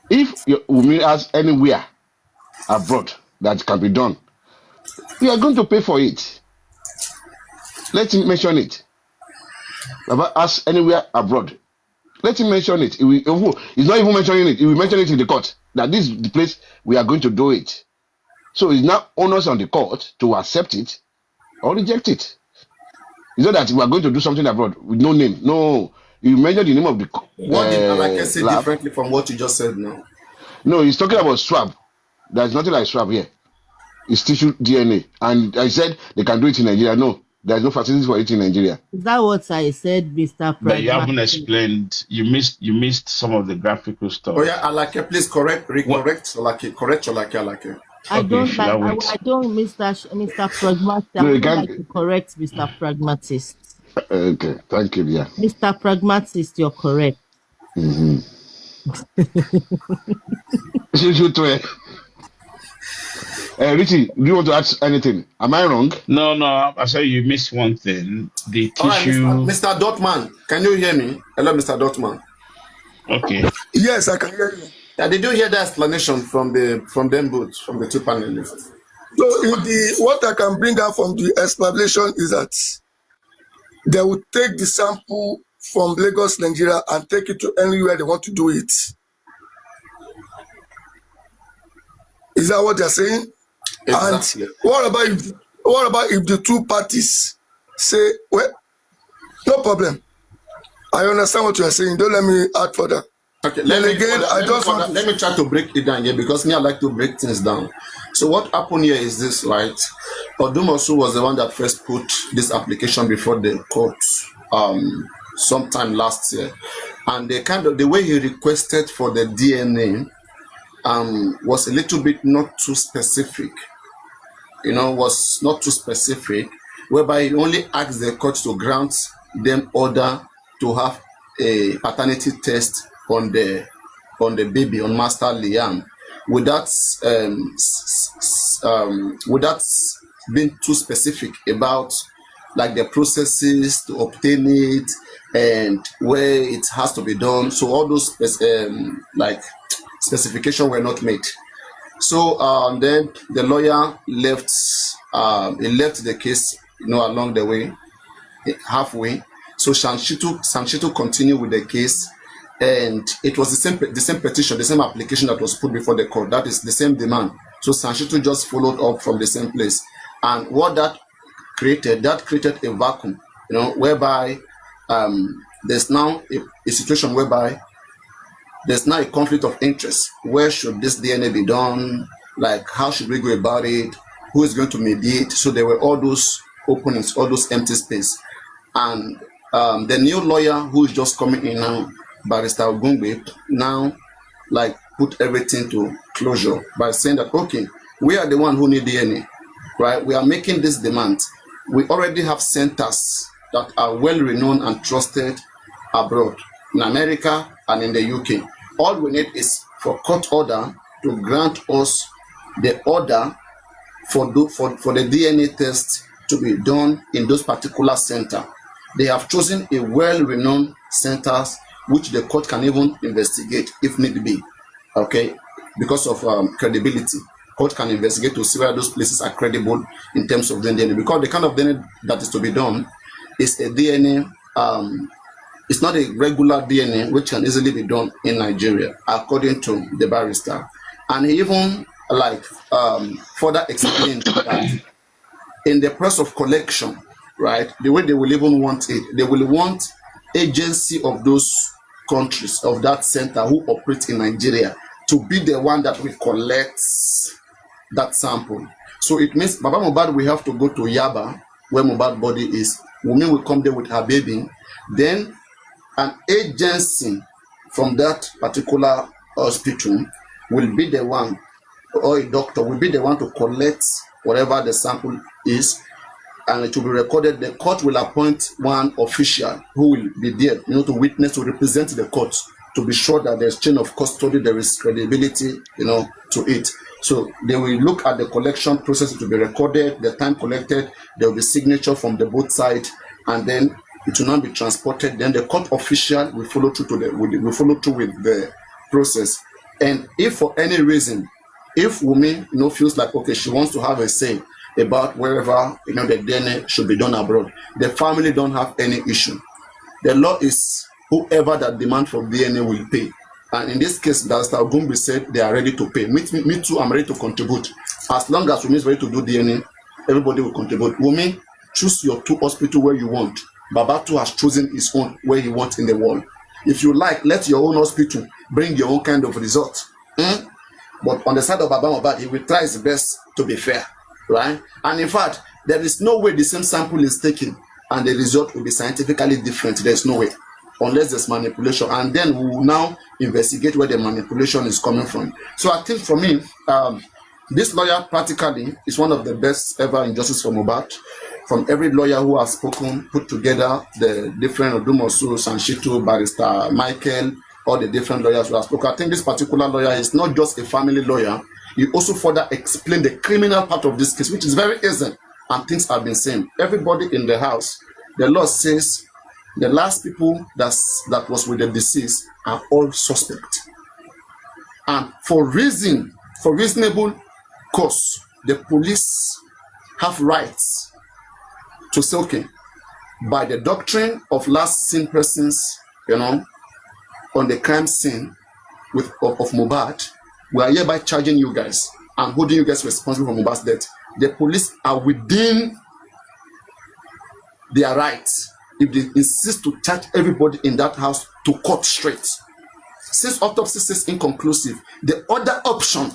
If Wunmi has anywhere abroad that can be done, we are going to pay for it. Let him mention it. Baba asks anywhere abroad. Let him mention it. He's not even mentioning it. He will mention it in the court that this is the place we are going to do it. So it's now onus on the court to accept it or reject it. It's not that we are going to do something abroad with no name. No, you mentioned the name of the. What did Alake say differently from what you just said now? No, he's talking about swab. There's nothing like swab here. It's tissue DNA, and I said they can do it in Nigeria. No, there's no facility for it in Nigeria. Is that what I said, Mr. But you haven't explained. You missed some of the graphical stuff. Oh yeah, Alake, please recorrect Alake. Correct Alake. I don't, Mr. Pragmatist. I would like to correct Mr. Pragmatist. Okay, thank you, yeah. Mr. Pragmatist, you're correct. Mm-hmm. Richie, do you want to add anything? Am I wrong? No. I said you missed one thing. The tissue. Right, Mr. Dotman, can you hear me? Hello, Mr. Dotman. Okay. Yes, I can hear you. Yeah, did you hear the explanation from them both, from the two panelists? So what I can bring out from the explanation is that they will take the sample from Lagos, Nigeria, and take it to anywhere they want to do it. Is that what they're saying? Exactly. And what about if the two parties say, well, no problem. I understand what you are saying. Don't let me add further. Okay, let me try to break it down here, because I like to break things down. So what happened here is this, right? Odumosu was the one that first put this application before the court sometime last year, and the way he requested for the DNA was a little bit not too specific. Was not too specific, whereby he only asked the court to grant them order to have a paternity test on the baby, on Master Liam, without being too specific about like the processes to obtain it and where it has to be done. So all those specifications were not made. So then the lawyer left. He left the case, along the way, halfway. So Sanshitu continued with the case, and it was the same petition, the same application that was put before the court. That is the same demand. So Sanshitu just followed up from the same place, and what that created a vacuum, whereby there's now a situation whereby there's now a conflict of interest. Where should this DNA be done? Like, how should we go about it? Who is going to mediate? So there were all those openings, all those empty space. And the new lawyer who is just coming in now, Barrister Ogungbe, now put everything to closure by saying that, okay, we are the one who need DNA, right? We are making this demand. We already have centers that are well renowned and trusted abroad, in America and in the UK. All we need is for court order to grant us the order for the DNA test to be done in those particular center. They have chosen a well-renowned centers which the court can even investigate if need be. Okay, because of credibility, court can investigate to see whether those places are credible in terms of DNA. Because the kind of DNA that is to be done is a DNA. It's not a regular DNA which can easily be done in Nigeria, according to the barrister. And he even further explained that in the process of collection, right, the way they will even want it, they will want agency of those countries, of that center who operate in Nigeria, to be the one that will collect that sample. So it means Baba Mohbad will have to go to Yaba, where Mohbad body is. Women will come there with her baby. Then an agency from that particular hospital will be the one, or a doctor will be the one to collect whatever the sample is, and it will be recorded. The court will appoint one official who will be there, to witness, to represent the court, to be sure that there's chain of custody, there is credibility, to it. So they will look at the collection process to be recorded, the time collected, there will be signature from the both sides, and then it will not be transported. Then the court official will follow through with the process. And if for any reason, if Wumi feels like, okay, she wants to have a say about wherever the DNA should be done abroad, the family don't have any issue. The law is whoever that demand for DNA will pay. And in this case, Dr. Ogumbi said they are ready to pay. Me too, I'm ready to contribute. As long as Wumi is ready to do DNA, everybody will contribute. Wumi, choose your two hospitals where you want. Baba too has chosen his own where he wants in the world. If you like, let your own hospital bring your own kind of result. But on the side of Baba Mohbad, he will try his best to be fair, right? And in fact, there is no way the same sample is taken and the result will be scientifically different. There's no way, unless there's manipulation. And then we will now investigate where the manipulation is coming from. So I think for me, this lawyer practically is one of the best ever in justice for Mohbad. From every lawyer who has spoken, put together the different Odumosu, Sanshitu, Barrister Michael, all the different lawyers who have spoken. I think this particular lawyer is not just a family lawyer. He also further explained the criminal part of this case, which is very easy, and things have been seen. Everybody in the house, the law says the last people that was with the deceased are all suspect. And for reasonable cause, the police have rights to say, okay, by the doctrine of last seen persons, on the crime scene of Mohbad, we are hereby charging you guys and holding you guys responsible for Mohbad's death. The police are within their rights if they insist to charge everybody in that house to court straight. Since autopsy says inconclusive, the other option,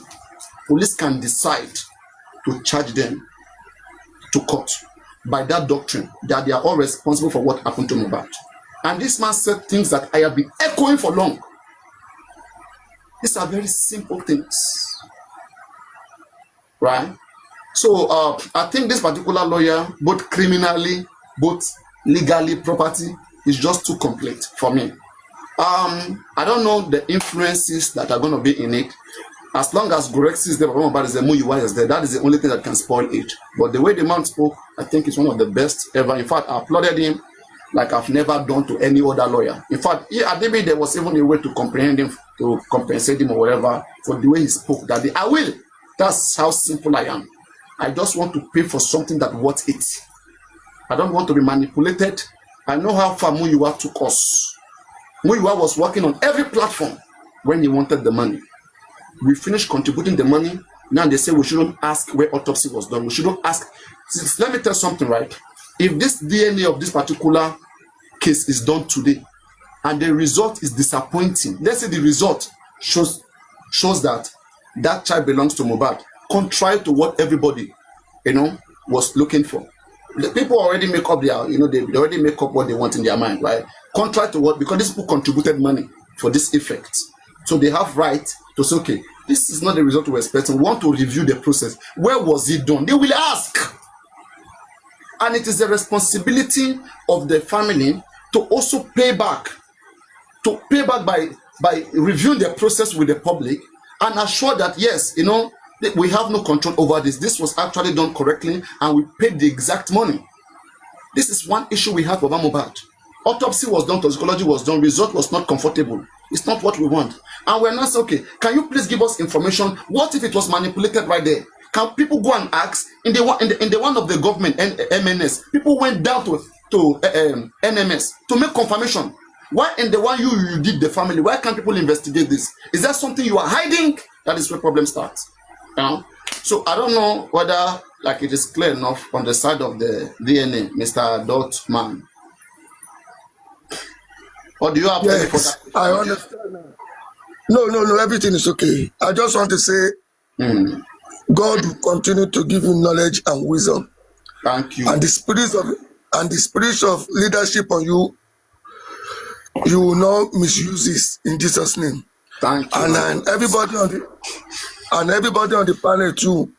police can decide to charge them to court by that doctrine that they are all responsible for what happened to Mohbad. And this man said things that I have been echoing for long. These are very simple things, right? So I think this particular lawyer, both criminally, both legally, property, is just too complete for me. I don't know the influences that are going to be in it. As long as Gorex is there, Mohbad is there, Muyiwa is there, that is the only thing that can spoil it. But the way the man spoke, I think it's one of the best ever. In fact, I applauded him like I've never done to any other lawyer. In fact, maybe there was even a way to comprehend him, to compensate him or whatever for the way he spoke. That I will. That's how simple I am. I just want to pay for something that worth it. I don't want to be manipulated. I know how far Muyiwa took us. Muyiwa was working on every platform when he wanted the money. We finished contributing the money. Now they say we shouldn't ask where autopsy was done. We shouldn't ask. Let me tell you something, right? If this DNA of this particular case is done today and the result is disappointing, let's say the result shows that that child belongs to Mohbad, contrary to what everybody, was looking for. The people already make up their, they already make up what they want in their mind, right? Contrary to what, because these people contributed money for this effect. So they have right to say, okay, this is not the result we're expecting. We want to review the process. Where was it done? They will ask. And it is the responsibility of the family to also pay back by reviewing the process with the public and assure that, yes, we have no control over this. This was actually done correctly and we paid the exact money. This is one issue we have over Mohbad. Autopsy was done, toxicology was done, result was not comfortable. It's not what we want. And we're not saying, okay, can you please give us information? What if it was manipulated right there? Can people go and ask in the one of the government MNS? People went down to NMS to make confirmation. Why in the one you did the family? Why can't people investigate this? Is that something you are hiding? That is where problem starts. So I don't know whether it is clear enough on the side of the DNA, Mr. Dotman. Or do you have any further? I understand now. No, everything is okay. I just want to say, God will continue to give you knowledge and wisdom. Thank you. And the spirit of leadership on you, you will not misuse this in Jesus' name. Thank you. And everybody on the panel too,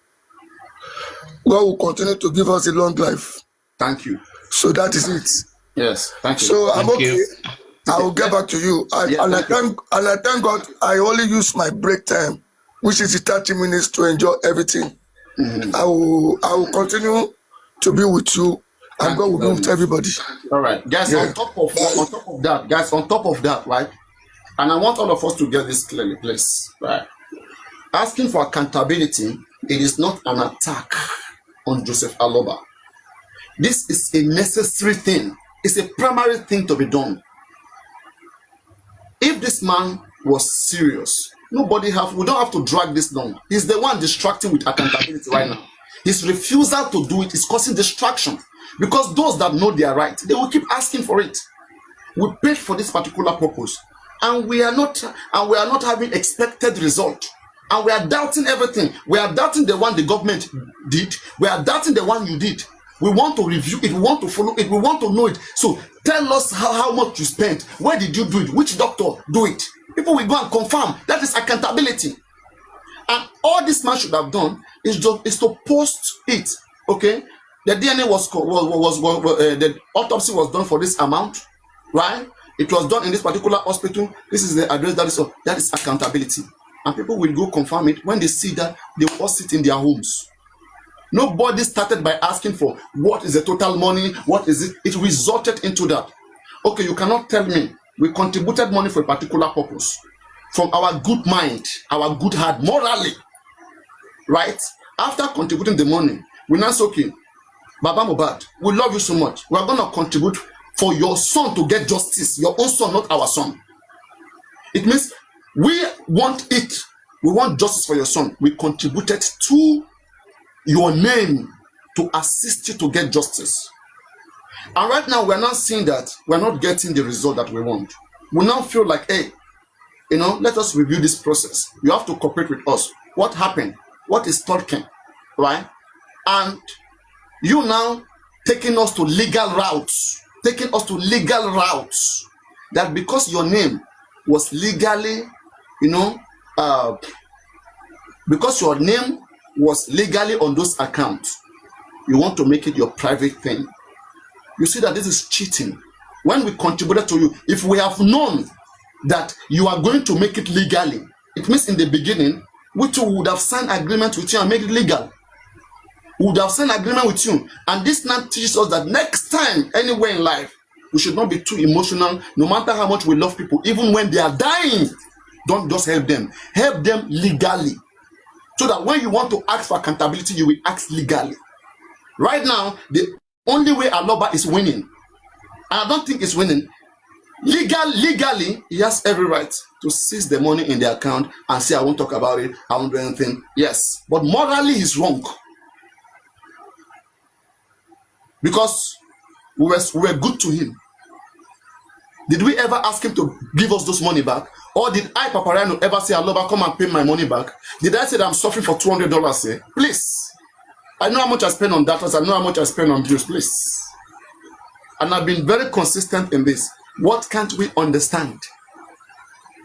God will continue to give us a long life. Thank you. So that is it. Yes, thank you. So I'm okay. I will get back to you. I thank God I only use my break time, which is the 30 minutes, to enjoy everything. I will continue to be with you, and God will be with everybody. All right, guys. On top of that, right? And I want all of us to get this clearly, please. Right? Asking for accountability, it is not an attack on Joseph Aloba. This is a necessary thing. It's a primary thing to be done. If this man was serious, we don't have to drag this long. He's the one distracting with accountability right now. His refusal to do it is causing distraction, because those that know they are right, they will keep asking for it. We paid for this particular purpose, and we are not having expected result, and we are doubting everything. We are doubting the one the government did. We are doubting the one you did. We want to review it. We want to follow it. We want to know it. So tell us how much you spent. Where did you do it? Which doctor do it? People will go and confirm. That is accountability. And all this man should have done is to post it. Okay, the DNA the autopsy was done for this amount, right? It was done in this particular hospital. This is the address. That is accountability. And people will go confirm it. When they see that, they will all sit in their homes. Nobody started by asking for what is the total money, what is it? It resulted into that. Okay, you cannot tell me we contributed money for a particular purpose. from our good mind, our good heart, morally, right? After contributing the money, we now say, okay, Baba Mohbad, we love you so much. We are going to contribute for your son to get justice. Your own son, not our son. It means we want it. We want justice for your son. We contributed to your name to assist you to get justice. And right now, we're not seeing that we're not getting the result that we want. We now feel like, hey, let us review this process. You have to cooperate with us. What happened? What is talking? Right? And you now taking us to legal routes. That because your name was legally, because your name was legally on those accounts, you want to make it your private thing. You see that this is cheating. When we contributed to you, if we have known that you are going to make it legally, it means in the beginning, we too would have signed agreement with you and made it legal. We would have signed agreement with you. And this now teaches us that next time, anywhere in life, we should not be too emotional, no matter how much we love people, even when they are dying. Don't just help them. Help them legally. So that when you want to ask for accountability, you will ask legally. Right now, the only way Aloba is winning, and I don't think it's winning, legally, he has every right to seize the money in the account and say, I won't talk about it, I won't do anything. Yes, but morally he's wrong. Because we were good to him. Did we ever ask him to give us those money back? Or did I, Papariano, ever say, Aloba, come and pay my money back? Did I say that I'm suffering for $200? Please. I know how much I spend on data. I know how much I spend on bills. Please. And I've been very consistent in this. What can't we understand?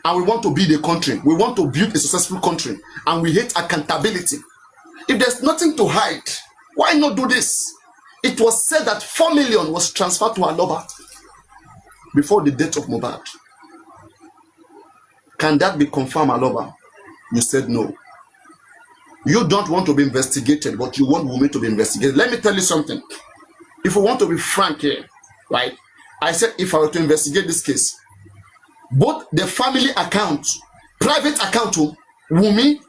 And we want to build a country. We want to build a successful country. And we hate accountability. If there's nothing to hide, why not do this? It was said that 4 million was transferred to Aloba before the death of Mohbad. Can that be confirmed, Aloba? You said no. You don't want to be investigated, but you want women to be investigated. Let me tell you something. If we want to be frank here, right? I said if I were to investigate this case, both the family account, private account, Wumi,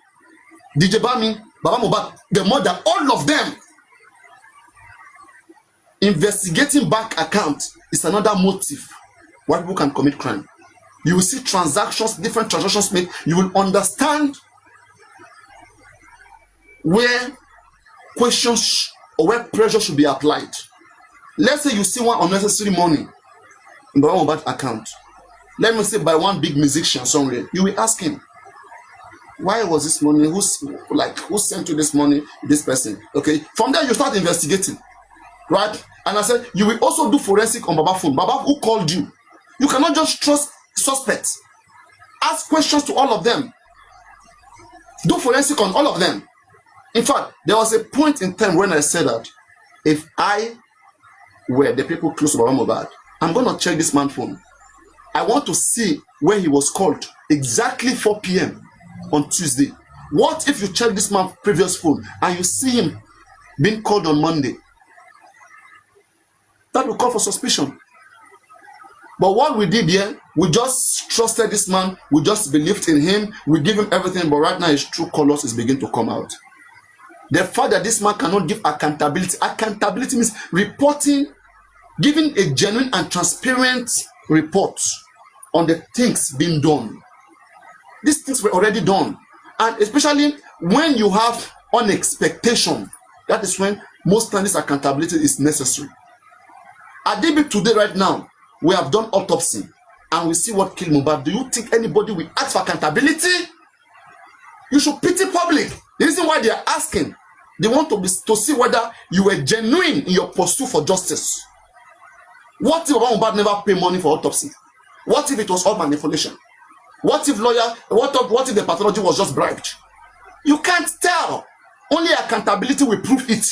DJ Bami, Baba Mohbad, the mother, all of them, investigating bank account is another motive why people can commit crime. You will see transactions, different transactions made. You will understand where questions or where pressure should be applied. Let's say you see one unnecessary money in Baba Mohbad account. Let me say by one big musician somewhere. You will ask him, why was this money? Who sent you this money? This person. Okay. From there you start investigating. Right? And I said, you will also do forensic on Baba phone. Baba, who called you? You cannot just trust suspects. Ask questions to all of them. Do forensic on all of them. In fact, there was a point in time when I said that if I were the people close to Baba Mohbad, I'm going to check this man's phone. I want to see where he was called exactly 4 p.m. on Tuesday. What if you check this man's previous phone and you see him being called on Monday? That will call for suspicion. But what we did here, we just trusted this man, we just believed in him, we give him everything, but right now his true colors is beginning to come out. The fact that this man cannot give accountability, accountability means reporting, giving a genuine and transparent report on the things being done. These things were already done. And especially when you have unexpectation, that is when most times this accountability is necessary. At DB today, right now, we have done autopsy and we see what killed Mohbad. Do you think anybody will ask for accountability? You should pity public. The reason why they are asking, they want to see whether you were genuine in your pursuit for justice. What if Mohbad never paid money for autopsy? What if it was all manipulation? What if what if the pathology was just bribed? You can't tell. Only accountability will prove it.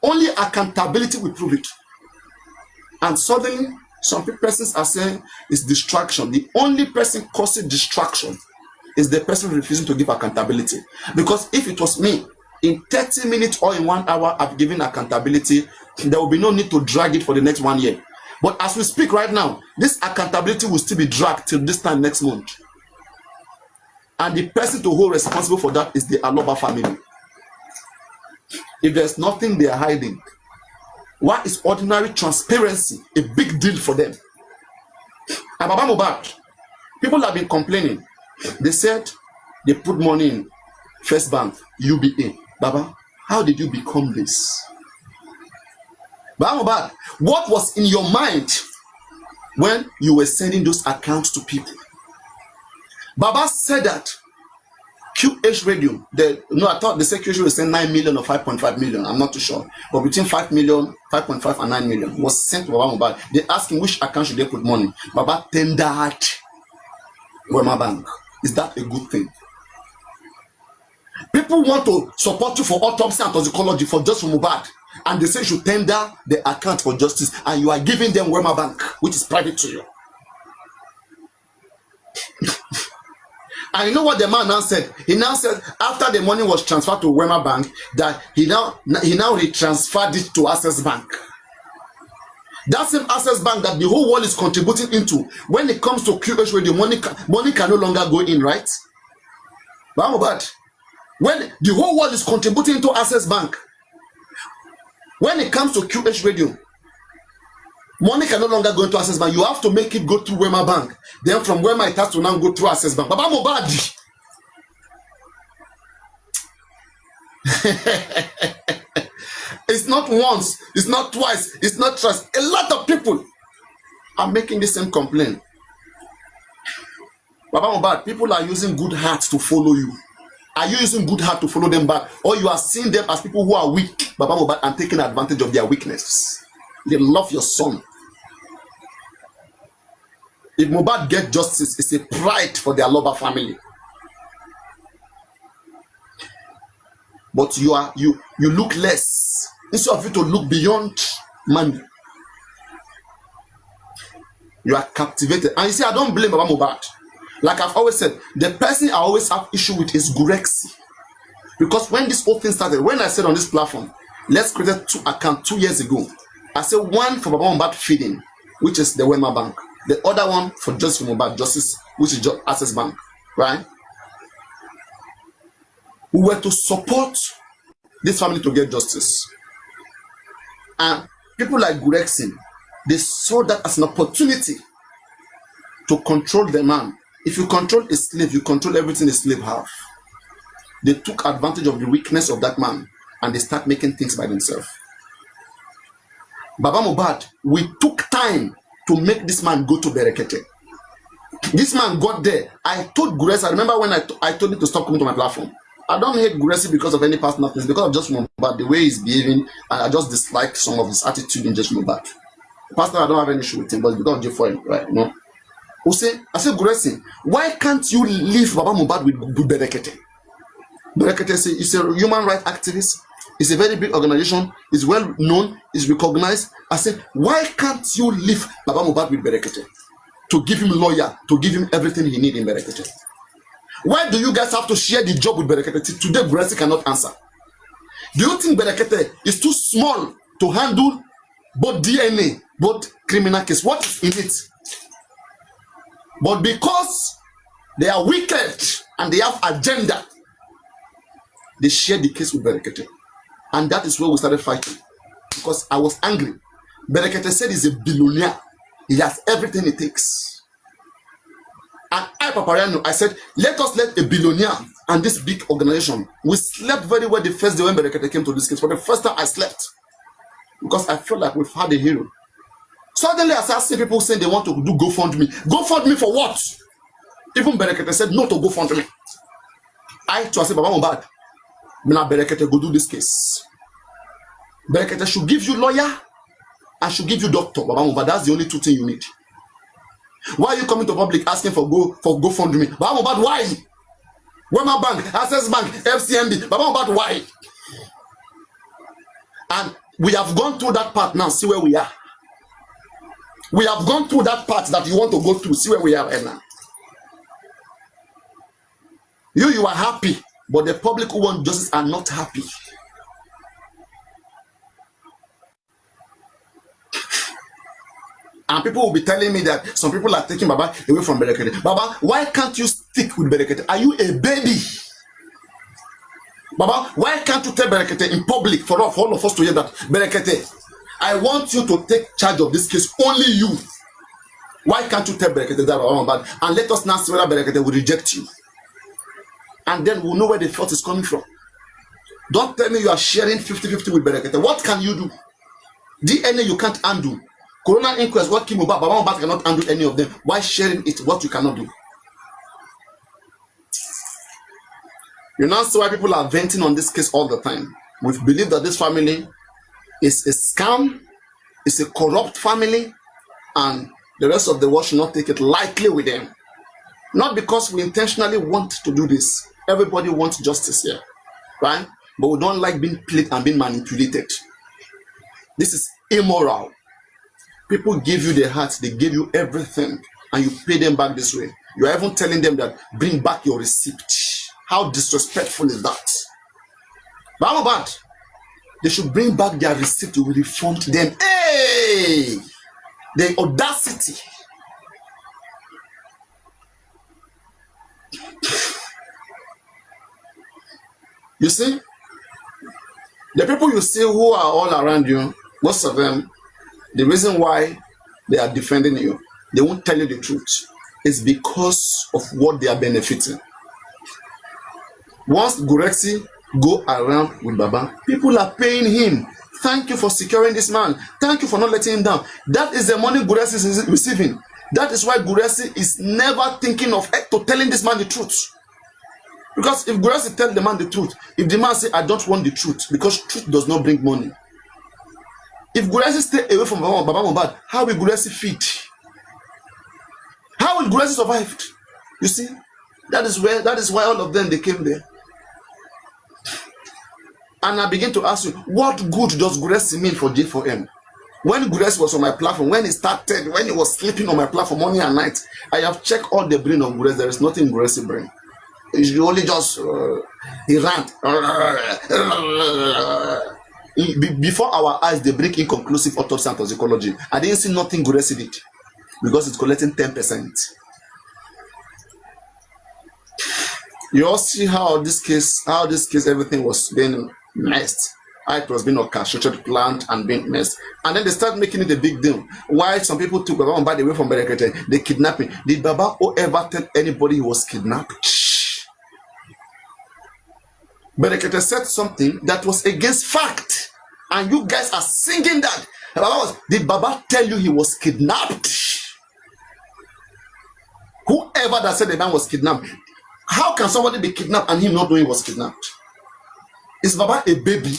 Only accountability will prove it. And suddenly, some persons are saying it's distraction. The only person causing distraction is the person refusing to give accountability. Because if it was me, in 30 minutes or in 1 hour, I've given accountability, there will be no need to drag it for the next 1 year. But as we speak right now, this accountability will still be dragged till this time next month. And the person to hold responsible for that is the Aloba family. If there's nothing they are hiding, why is ordinary transparency a big deal for them? And Baba Mohbad, people have been complaining. They said they put money in First Bank, UBA. Baba, how did you become this? Baba Mohbad, what was in your mind when you were sending those accounts to people? Baba said that QH Radio, I thought the secretary was saying 9 million or 5.5 million. I'm not too sure. But between 5 million, 5.5 and 9 million was sent to Baba Mohbad. They asked him which account should they put money. Baba tendered Wema Bank. Is that a good thing? People want to support you for autopsy and toxicology for just Mohbad. And they say you should tender the account for justice. And you are giving them Wema Bank, which is private to you. And you know what the man now said? He now said after the money was transferred to Wema Bank, that he now transferred it to Access Bank. That same Access Bank that the whole world is contributing into. When it comes to QH Radio, money can no longer go in, right? But when the whole world is contributing to Access Bank, when it comes to QH Radio, money can no longer go into Access Bank. You have to make it go through Wema Bank. Then from Wema it has to now go through Access Bank. Baba Mohbad. It's not once, it's not twice, it's not twice. A lot of people are making the same complaint. Baba Mohbad, people are using good hearts to follow you. Are you using good heart to follow them back? Or you are seeing them as people who are weak, Baba Mohbad, and taking advantage of their weakness? They love your son. If Mohbad gets justice, it's a pride for their lover family. But you look less. Instead of you to look beyond money, you are captivated. And you see, I don't blame Baba Mohbad. Like I've always said, the person I always have issue with is Gurexi. Because when this whole thing started, when I said on this platform, let's create 2 accounts 2 years ago, I said one for Baba Mohbad feeding, which is the Wema Bank. The other one for Justice for Mohbad Justice, which is Access Bank, right? We were to support this family to get justice. And people like Gurexin, they saw that as an opportunity to control the man. If you control a slave, you control everything a slave has. They took advantage of the weakness of that man and they start making things by themselves. Baba Mohbad, we took time to make this man go to Berekete. This man got there. I told Guresi, I remember when I told him to stop coming to my platform. I don't hate Guresi because of any personal things, because of just Mohbad, the way he's behaving, and I just dislike some of his attitude in just Mohbad. Personally, I don't have any issue with him, but it's because of J for him, right? You know? I said, Guresi, why can't you leave Baba Mohbad with Berekete? Berekete say he's a human rights activist. It's a very big organization. It's well known. It's recognized. I said, why can't you leave Baba Mohbad with Berekete? To give him lawyer, to give him everything he needs in Berekete. Why do you guys have to share the job with Berekete? Today, Guresi cannot answer. Do you think Berekete is too small to handle both DNA, both criminal case? What is in it? But because they are wicked and they have agenda, they share the case with Berekete. And that is where we started fighting. Because I was angry. Berekete said he's a billionaire. He has everything it takes. And I, Papariano, I said, let a billionaire and this big organization. We slept very well the first day when Berekete came to this case. For the first time, I slept. Because I felt like we've had a hero. Suddenly, I started seeing people saying they want to do GoFundMe. GoFundMe for what? Even Berekete said no to GoFundMe. I said, Baba Mohbad, Berekete go do this case. Berekete should give you lawyer and should give you doctor. Baba Mohbad, that's the only 2 things you need. Why are you coming to public asking for GoFundMe? Baba Mohbad, why? Wema Bank, Access Bank, FCMB. Baba Mohbad, why? And we have gone through that part now. See where we are. We have gone through that part that you want to go through. See where we are right now. You are happy, but the public who want justice are not happy. And people will be telling me that some people are taking Baba away from Berekete. Baba, why can't you stick with Berekete? Are you a baby? Baba, why can't you tell Berekete in public for all of us to hear that? Berekete, I want you to take charge of this case, only you. Why can't you tell Berekete that Mohbad? And let us now see whether Berekete will reject you. And then we'll know where the fault is coming from. Don't tell me you are sharing 50-50 with Berekete. What can you do? DNA you can't undo. Corona inquest, what came about, Baba Mohbad cannot undo any of them. Why sharing it, what you cannot do? You now see why people are venting on this case all the time. We believe that this family is a scam, it's a corrupt family, and the rest of the world should not take it lightly with them. Not because we intentionally want to do this. Everybody wants justice here, right? But we don't like being played and being manipulated. This is immoral. People give you their hearts, they give you everything, and you pay them back this way. You are even telling them that bring back your receipt. How disrespectful is that? Mohbad, they should bring back their receipt to refund them. Hey! The audacity. You see, the people you see who are all around you, most of them, the reason why they are defending you, they won't tell you the truth. It's because of what they are benefiting. Once Gurexi go around with Baba, people are paying him. Thank you for securing this man. Thank you for not letting him down. That is the money Gurexi is receiving. That is why Gurexi is never thinking of telling this man the truth. Because if Gurexi tell the man the truth, if the man say, I don't want the truth, because truth does not bring money. If Gurexi stay away from Baba Mohbad, how will Gurexi feed? How will Gurexi survive? You see, that is why all of them, they came there. And I begin to ask you, what good does Gurexi mean for G4M? When Gurexi was on my platform, when he started, when he was sleeping on my platform morning and night, I have checked all the brain of Gurexi. There is nothing Gurexi brain. You only just he rant. Before our eyes, they bring inconclusive autopsy and toxicology. I didn't see nothing Gurexi did because it's collecting 10%. You all see how this case, everything was being messed. How it was being orchestrated, planned, and being messed. And then they start making it a big deal. Why some people took Baba Mohbad away from Berekete? They kidnapped him. Did Baba ever tell anybody he was kidnapped? Berekete said something that was against fact. And you guys are singing that. Did Baba tell you he was kidnapped? Whoever that said the man was kidnapped, how can somebody be kidnapped and him not knowing he was kidnapped? Is Baba a baby?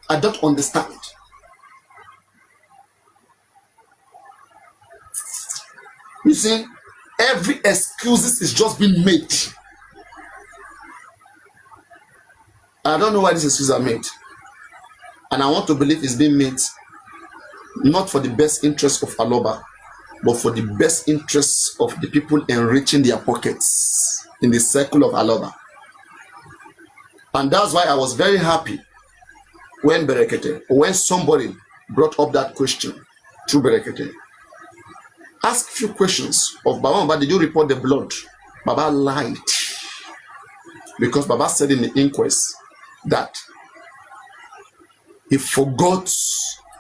I don't understand. You see, every excuse is just being made. I don't know why these excuses are made. And I want to believe it's being made not for the best interest of Aloba, but for the best interests of the people enriching their pockets in the circle of Aloba. And that's why I was very happy when somebody brought up that question to Berekete. Ask a few questions of Baba Mohbad. Did you report the blood? Baba lied. Because Baba said in the inquest that he forgot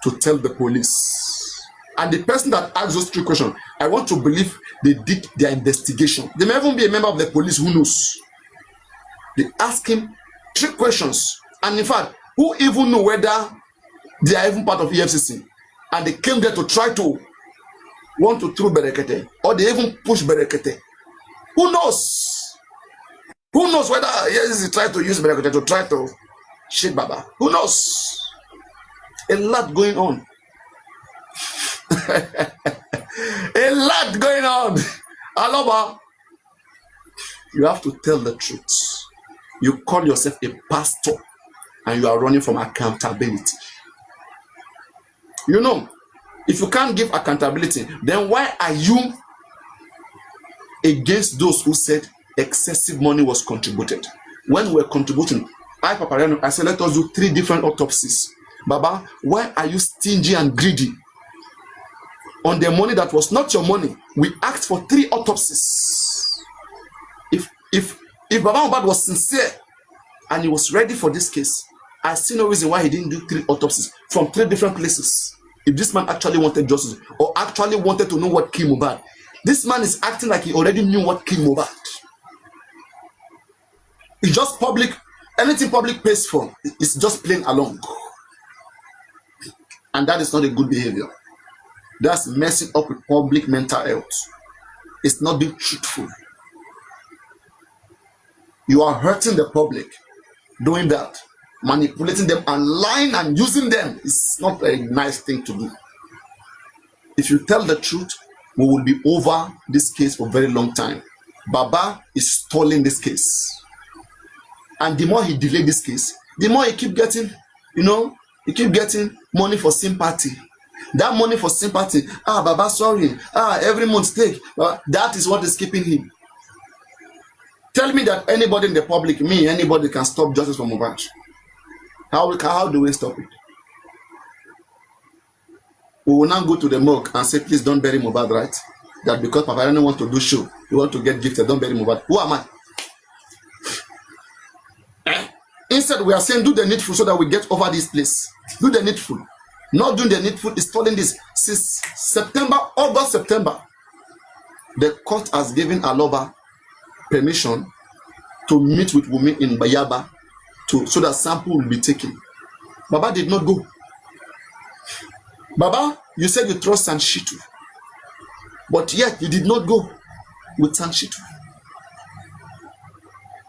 to tell the police. And the person that asked those 3 questions, I want to believe they did their investigation. They may even be a member of the police, who knows? They asked him 3 questions. And in fact, who even know whether they are even part of EFCC? And they came there to try to want to throw Berekete, or they even push Berekete. Who knows? Who knows whether EFCC tried to use Berekete to try to shake Baba? Who knows? A lot going on. A lot going on. Aloba, you have to tell the truth. You call yourself a pastor and you are running from accountability. You know, if you can't give accountability, then why are you against those who said excessive money was contributed? When we're contributing, Papariano, I said, let us do 3 different autopsies. Baba, why are you stingy and greedy? on the money that was not your money. We asked for 3 autopsies. If Baba Mohbad was sincere and he was ready for this case, I see no reason why he didn't do 3 autopsies from 3 different places. If this man actually wanted justice or actually wanted to know what killed Mohbad, this man is acting like he already knew what killed Mohbad. It's just public. Anything public pays for, it's just playing along. And that is not a good behavior. That's messing up with public mental health. It's not being truthful. You are hurting the public doing that. Manipulating them and lying and using them is not a nice thing to do. If you tell the truth, we will be over this case for a very long time. Baba is stalling this case. And the more he delayed this case, the more he keep getting, he keep getting money for sympathy. That money for sympathy, Baba, sorry, every month take. That is what is keeping him. Tell me that anybody in the public, anybody can stop justice from Mohbad. How do we stop it? We will now go to the morgue and say, please don't bury Mohbad, right? That because Papariano want to do show, you want to get gifted, don't bury Mohbad. Who am I? Instead, we are saying, do the needful so that we get over this place. Do the needful. Not doing the needful is stalling this. Since August, September, the court has given Aloba permission to meet with women in Bayaba so that sample will be taken. Baba did not go. Baba, you said you trust Sanshitu, but yet you did not go with Sanshitu.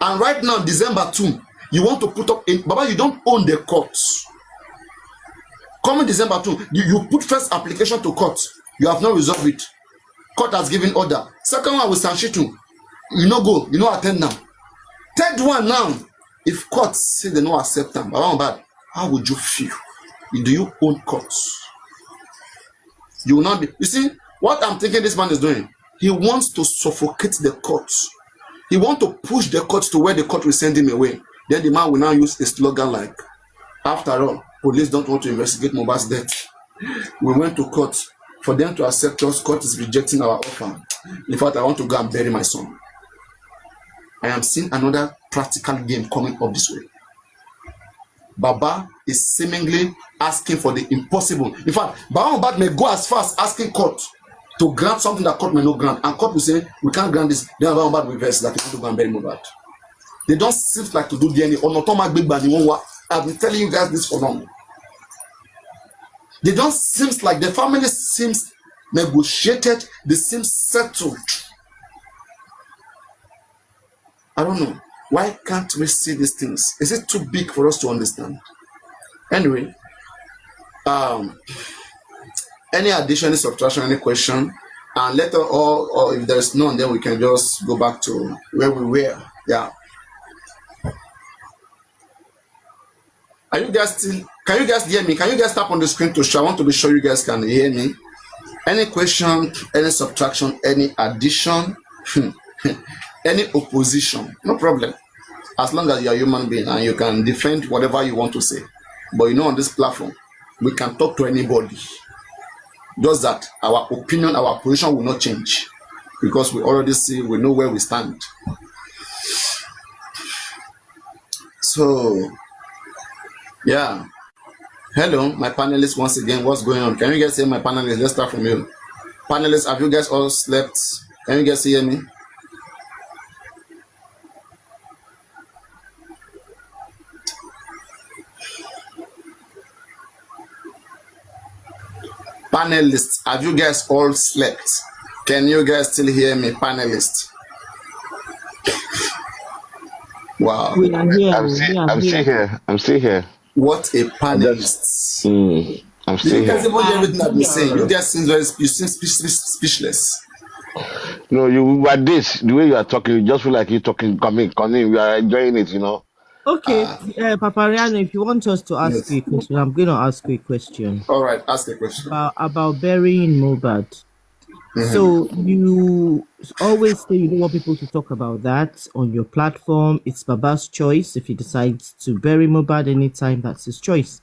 And right now, December 2, you want to put up in Baba, you don't own the court. Coming December 2, you put first application to court. You have not resolved it. Court has given order. Second one with Sanshitu, you no go, you no attend now. Third one now, if court say they no accept them, Baba, how would you feel? Do you own courts? You will not be. You see, what I'm thinking this man is doing, he wants to suffocate the courts. He wants to push the courts to where the court will send him away. Then the man will now use a slogan like, after all, police don't want to investigate Mohbad's death. We went to court. For them to accept us, court is rejecting our offer. In fact, I want to go and bury my son. I am seeing another practical game coming up this way. Baba is seemingly asking for the impossible. In fact, Baba Mohbad may go as far as asking court to grant something that court may not grant. And court will say, we can't grant this. Then Baba Mohbad will reverse that he want to go and bury Mohbad. They don't seem like to do DNA. I've been telling you guys this for long. They don't seem like the family seems negotiated. They seem settled. I don't know. Why can't we see these things? Is it too big for us to understand? Anyway, any addition, any subtraction, any question, and later or if there's none, then we can just go back to where we were. Yeah. Are you guys still? Can you guys hear me? Can you guys tap on the screen to show? I want to be sure you guys can hear me. Any question, any subtraction, any addition, any opposition, no problem. As long as you're a human being and you can defend whatever you want to say. But on this platform, we can talk to anybody. Just that our opinion, our position will not change. Because we already see, we know where we stand. So, yeah. Hello, my panelists once again. What's going on? Can you guys hear my panelists? Let's start from you. Panelists, have you guys all slept? Can you guys hear me? Panelists, have you guys all slept? Can you guys still hear me, panelists? Wow. We are here. I'm still here. I'm still here. What a panelist. I'm still here. You guys everything I've been saying. You guys seem speechless. No, you at this, the way you are talking, you just feel like you're talking, coming. We are enjoying it, Okay, Papariano, if you want us to ask you a question, I'm going to ask you a question. All right, ask a question. About burying Mohbad. Mm-hmm. So you always say you don't want people to talk about that on your platform. It's Baba's choice. If he decides to bury Mohbad anytime, that's his choice.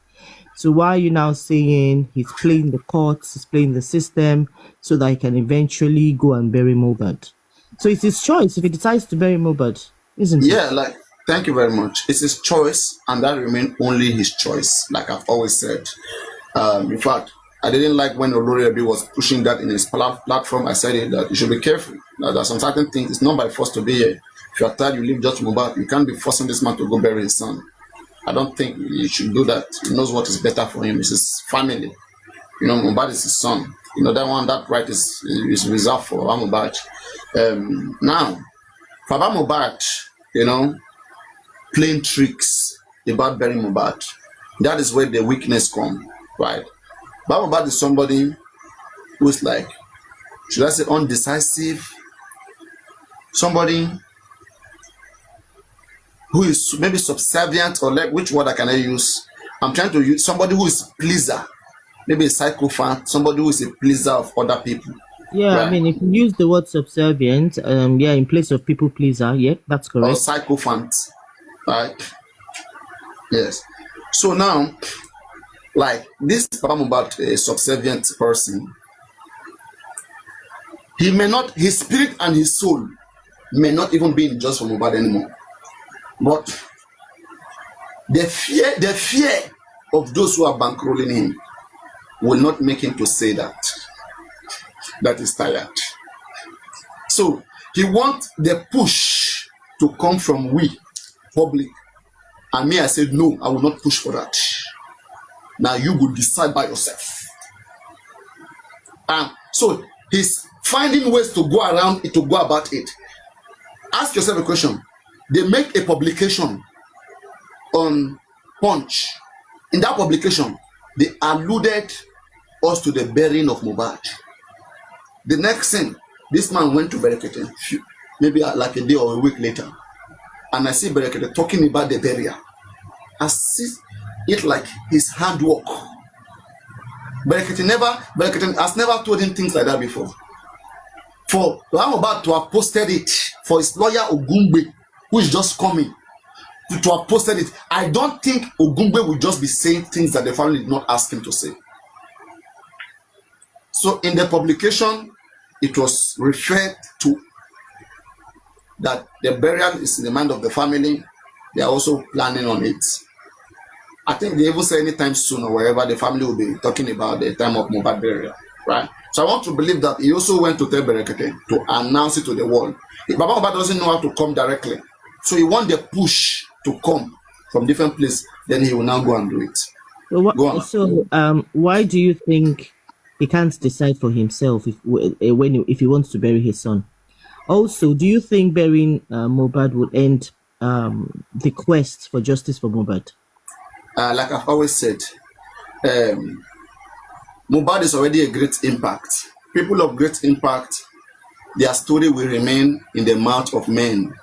So why are you now saying he's playing the courts, he's playing the system so that he can eventually go and bury Mohbad? So it's his choice if he decides to bury Mohbad, isn't it? Yeah, like thank you very much. It's his choice, and that remain only his choice. Like I've always said. In fact, I didn't like when Oloriabi was pushing that in his platform. I said it that you should be careful. That there are some certain things. It's not by force to be here. If you are tired, you leave Judge Mohbad. You can't be forcing this man to go bury his son. I don't think you should do that. He knows what is better for him. It's his family. Mohbad is his son. That right is reserved for Mohbad. Now, Baba Mohbad, playing tricks about burying Mohbad. That is where the weakness comes, right? Baba Mohbad is somebody who is like, should I say, undecisive? Somebody who is maybe subservient, or like, which word can I use? I'm trying to use somebody who is pleaser, maybe a psychopath, somebody who is a pleaser of other people. Yeah, right? I mean, if you use the word subservient, in place of people pleaser, yeah, that's correct. Or psychopath, right? Yes. So now, like this Baba Mohbad, a subservient person, he may not, his spirit and his soul may not even be in just for Mohbad anymore. But the fear of those who are bankrolling him will not make him to say that is tired. So he wants the push to come from we, public. And me, I said, no, I will not push for that. Now you will decide by yourself. So he's finding ways to go around it, to go about it. Ask yourself a question. They make a publication on Punch. In that publication, they alluded us to the burying of Mohbad. The next thing, this man went to Berekete, maybe like a day or a week later, and I see Berekete talking about the burial. I see it like his handwork. Berekete has never told him things like that before. For Mohbad to have posted it, for his lawyer Ogungbe, who is just coming, to have posted it, I don't think Ogungbe will just be saying things that the family did not ask him to say. So in the publication, it was referred to that the burial is in the mind of the family. They are also planning on it. I think they even say anytime soon or wherever the family will be talking about the time of Mohbad burial, right? So I want to believe that he also went to tell Berekete to announce it to the world. If Baba Mohbad doesn't know how to come directly, so he wants the push to come from different places, then he will now go and do it. Why do you think he can't decide for himself if he wants to bury his son? Also, do you think burying Mohbad would end the quest for justice for Mohbad? Like I've always said, Mohbad is already a great impact. People of great impact, their story will remain in the mouth of men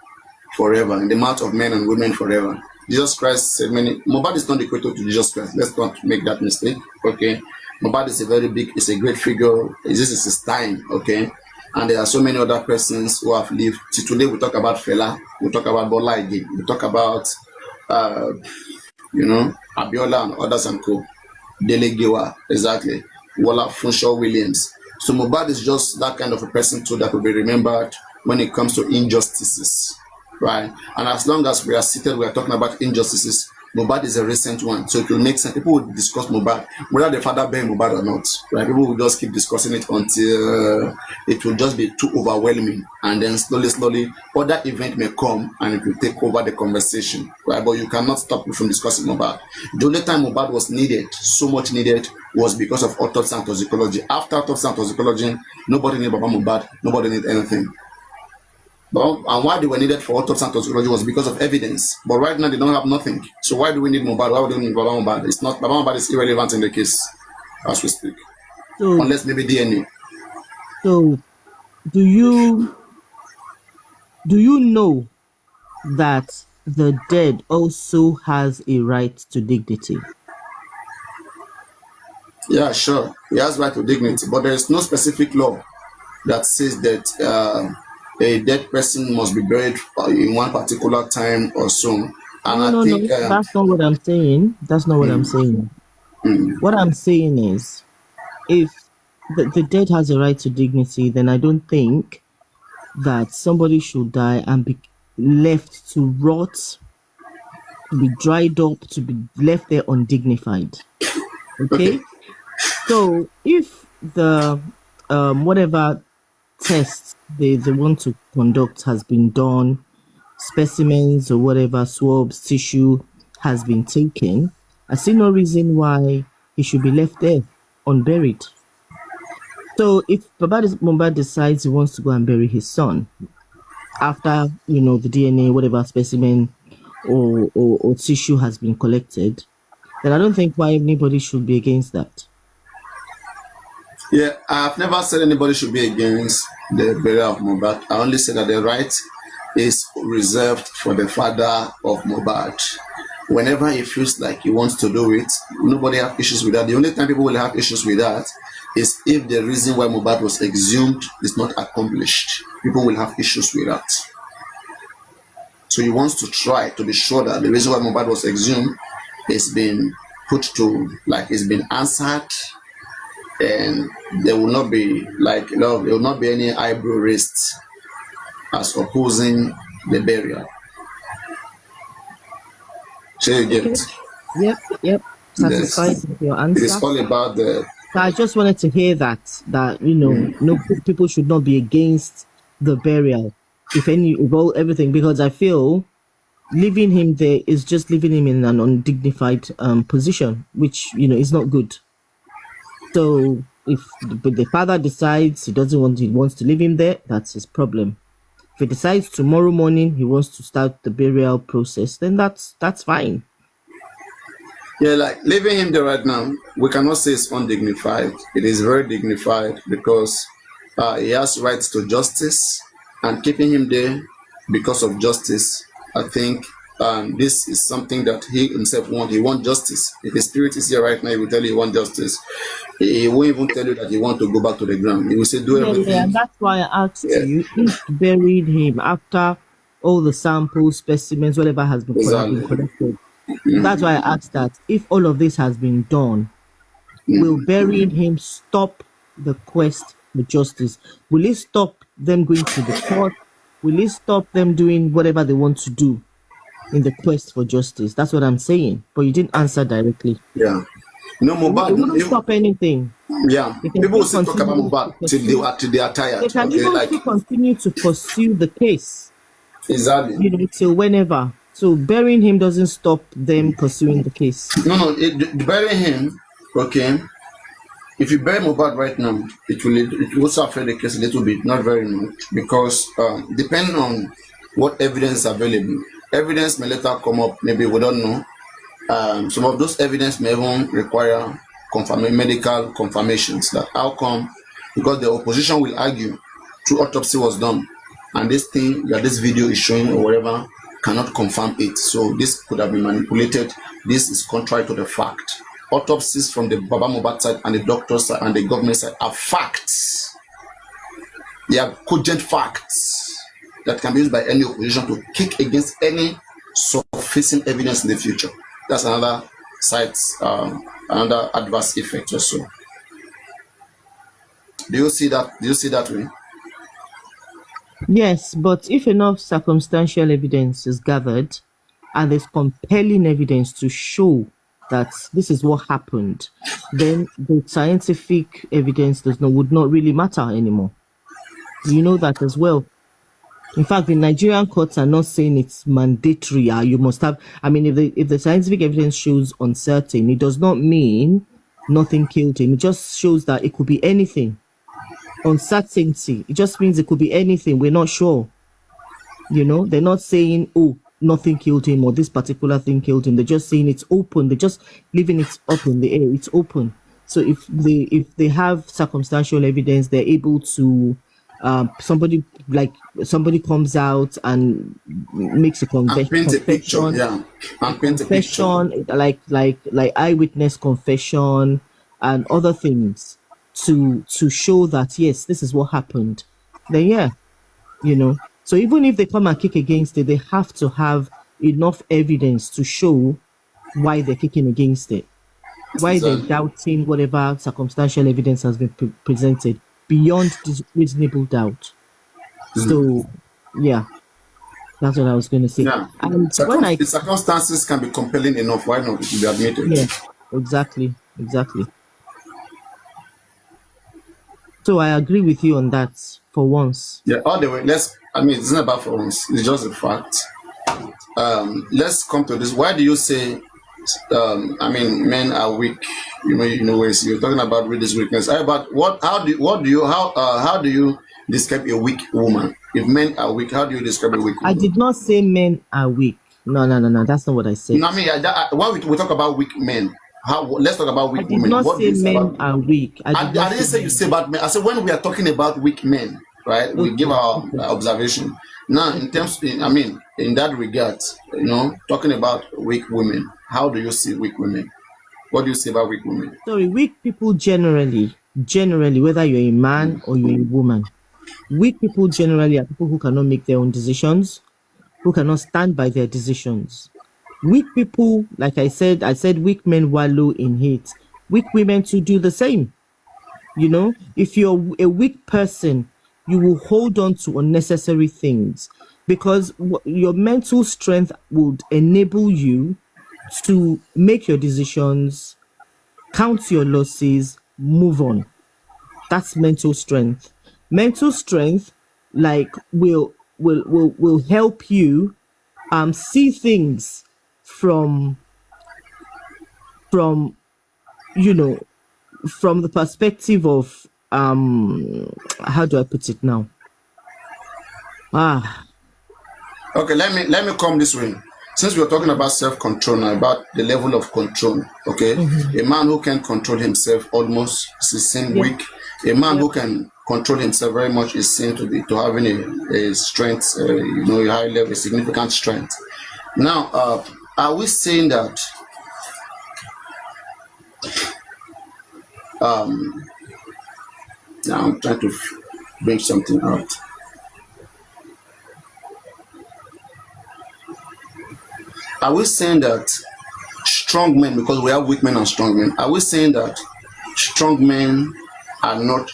forever, in the mouth of men and women forever. Jesus Christ said Mohbad is not equal to Jesus Christ. Let's not make that mistake, okay? Mohbad is it's a great figure. This is his time, okay? And there are so many other persons who have lived. Today we talk about Fela, we talk about Bola again, we talk about, Abiola and others and co. Dele Giwa, exactly. Walla Funshaw Williams. So Mohbad is just that kind of a person too that will be remembered when it comes to injustices, right? And as long as we are seated, we are talking about injustices. Mohbad is a recent one, so it will make sense. People will discuss Mohbad, whether the father buried Mohbad or not, right? People will just keep discussing it until it will just be too overwhelming, and then slowly, other event may come and it will take over the conversation, right? But you cannot stop from discussing Mohbad. The only time Mohbad was needed, so much needed, was because of autopsy and toxicology. After autopsy and toxicology, nobody needed Baba Mohbad, nobody needed anything. And why they were needed for autopsy and toxicology was because of evidence. But right now they don't have nothing. So why do we need Mohbad? Why do we need Baba Mohbad? It's not, Baba Mohbad is irrelevant in the case as we speak. So, unless maybe DNA. So do you know that the dead also has a right to dignity? Yeah, sure. He has right to dignity, but there is no specific law that says that a dead person must be buried in one particular time or so. And no, that's not what I'm saying. That's not what I'm saying. What I'm saying is, if the dead has a right to dignity, then I don't think that somebody should die and be left to rot, to be dried up, to be left there undignified. Okay. Okay? So if the whatever tests they want to conduct has been done, specimens or whatever, swabs, tissue has been taken, I see no reason why he should be left there unburied. So if Mohbad decides he wants to go and bury his son after, you know, the DNA, whatever specimen or tissue has been collected, then I don't think why anybody should be against that. Yeah, I've never said anybody should be against the burial of Mohbad. I only said that the right is reserved for the father of Mohbad. Whenever he feels like he wants to do it, nobody have issues with that. The only time people will have issues with that is if the reason why Mohbad was exhumed is not accomplished. People will have issues with that. So he wants to try to be sure that the reason why Mohbad was exhumed is been put to, like, it's been answered, and there will not be like, you know, there will not be any eyebrow raised as opposing the burial. So you get it. Yep. Satisfied with your answer. It is all about the. So I just wanted to hear that you know, no people should not be against the burial, if everything, because I feel leaving him there is just leaving him in an undignified position, which, you know, is not good. So if the father decides he wants to leave him there, that's his problem. If he decides tomorrow morning he wants to start the burial process, then that's fine. Yeah, like leaving him there right now, we cannot say it's undignified. It is very dignified because he has rights to justice, and keeping him there because of justice, I think this is something that he himself wants. He wants justice. If his spirit is here right now, he will tell you he wants justice. He won't even tell you that he wants to go back to the ground. He will say, do everything. Yeah, and that's why I asked you if buried him after all the samples, specimens, whatever has been collected. That's why I asked that if all of this has been done, will burying him stop the quest for justice? Will it stop them going to the court? Will it stop them doing whatever they want to do in the quest for justice? That's what I'm saying. But you didn't answer directly. Yeah. No, Mohbad. It wouldn't stop anything. Yeah. People will still talk about Mohbad till they are tired. They can even still continue to pursue the case. Exactly. You know, till whenever. So burying him doesn't stop them pursuing the case. No, burying him, okay. If you bury Mohbad right now, it will also affect the case a little bit, not very much, because depending on what evidence is available, evidence may later come up. Maybe we don't know. Some of those evidence may even require medical confirmations. That how come? Because the opposition will argue, true autopsy was done, and this thing that this video is showing or whatever cannot confirm it. So this could have been manipulated. This is contrary to the fact. Autopsies from the Baba Mohbad side and the doctor's side and the government side are facts. They are cogent facts that can be used by any opposition to kick against any surfacing evidence in the future. That's another side, another adverse effect also. Do you see that? Do you see that way? Yes, but if enough circumstantial evidence is gathered and there's compelling evidence to show that this is what happened, then the scientific evidence would not really matter anymore. You know that as well. In fact, the Nigerian courts are not saying it's mandatory. You must have. I mean, if the scientific evidence shows uncertain, it does not mean nothing killed him. It just shows that it could be anything. Uncertainty, it just means it could be anything. We're not sure. You know, they're not saying, oh, nothing killed him or this particular thing killed him. They're just saying it's open. They're just leaving it up in the air. It's open. So if they have circumstantial evidence, they're able to somebody comes out and makes a confession, like eyewitness confession and other things to show that yes, this is what happened, then yeah, you know. So even if they come and kick against it, they have to have enough evidence to show why they're kicking against it. why they're Exactly. doubting whatever circumstantial evidence has been presented beyond this reasonable doubt. So, yeah, that's what I was going to say. Yeah. And when I, The circumstances can be compelling enough. Why not? It will be admitted. yeah, exactly, exactly. So I agree with you on that for once. Yeah. All the way. I mean, it's not about for us. It's just a fact. Let's come to this. Why do you say? I mean, men are weak. Ways you're talking about with this weakness. But how do you describe a weak woman? If men are weak, how do you describe a weak I woman? did not say men are weak. No. That's not what I said. No, I mean, when we talk about weak men, let's talk about I weak did women. not What do say you say men about? are weak. I didn't say you say about men. I said when we are talking about weak men, right? We give our Okay. observation. Now, in that regard, talking about weak women, how do you see weak women? What do you say about weak women? Sorry, weak people generally, whether you're a man or you're a woman, weak people generally are people who cannot make their own decisions, who cannot stand by their decisions. Weak people, like I said weak men wallow in hate. Weak women too do the same. If you're a weak person, you will hold on to unnecessary things because your mental strength would enable you to make your decisions, count your losses, move on. That's mental strength. Mental strength, like, will help you see things from from you know from the perspective of how do I put it now? Okay, let me come this way. Since we're talking about self-control now, about the level of control, okay? A man who can control himself almost is seen weak. A man who can control himself very much is seen to having a strength, a high level, a significant strength. Now, are we saying that now I'm trying to bring something out. Are we saying that strong men, because we have weak men and strong men, are we saying that strong men are not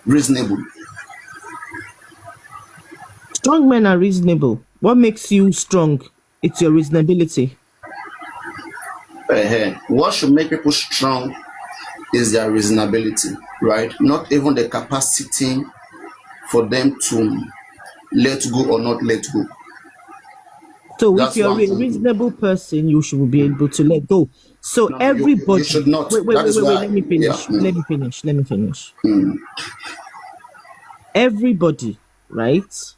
reasonable? Strong men are reasonable. What makes you strong? It's your reasonability. What should make people strong is their reasonability, right? Not even the capacity for them to let go or not let go. So That's if you're what I'm a reasonable person, you should be able to let go. So No, everybody, you should not. wait, That is why. let me finish. Yeah. Let me finish. Everybody, right?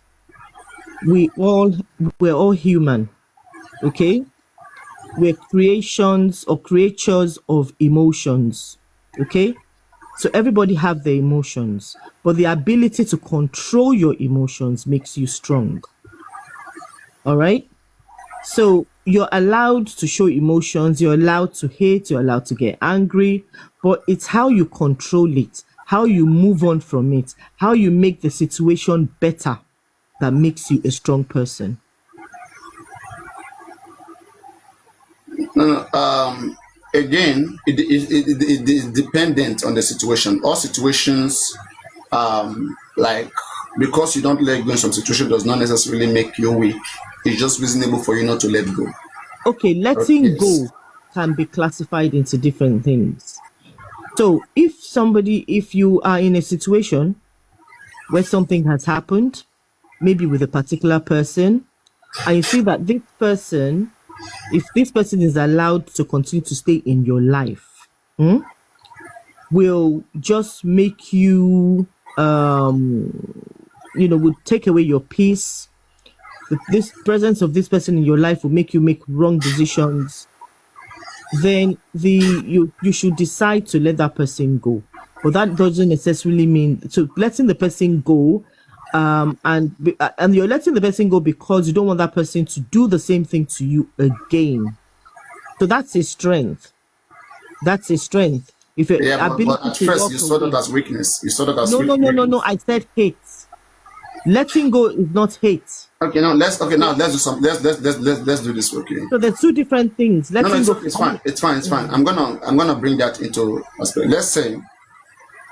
We're all human, okay? We're creations or creatures of emotions, okay? So everybody have their emotions, but the ability to control your emotions makes you strong. All right? So you're allowed to show emotions, you're allowed to hate, you're allowed to get angry, but it's how you control it, how you move on from it, how you make the situation better that makes you a strong person. No. Again, it is dependent on the situation. All situations, like, because you don't let go in some situation does not necessarily make you weak. It's just reasonable for you not to let go. Okay, letting go can be classified into different things. So if you are in a situation where something has happened, maybe with a particular person, and you see that if this person is allowed to continue to stay in your life, will just make you, would take away your peace. This presence of this person in your life will make you make wrong decisions. Then you should decide to let that person go. But that doesn't necessarily mean so letting the person go, and you're letting the person go because you don't want that person to do the same thing to you again. So that's a strength. If your But ability at to first walk you saw away. that as weakness. You saw that as No. weakness. I said hate. Letting go is not hate. Okay, now let's do some let's do this, okay? So there's two different things. No, Letting go. it's fine. I'm gonna bring that into aspect. Let's say,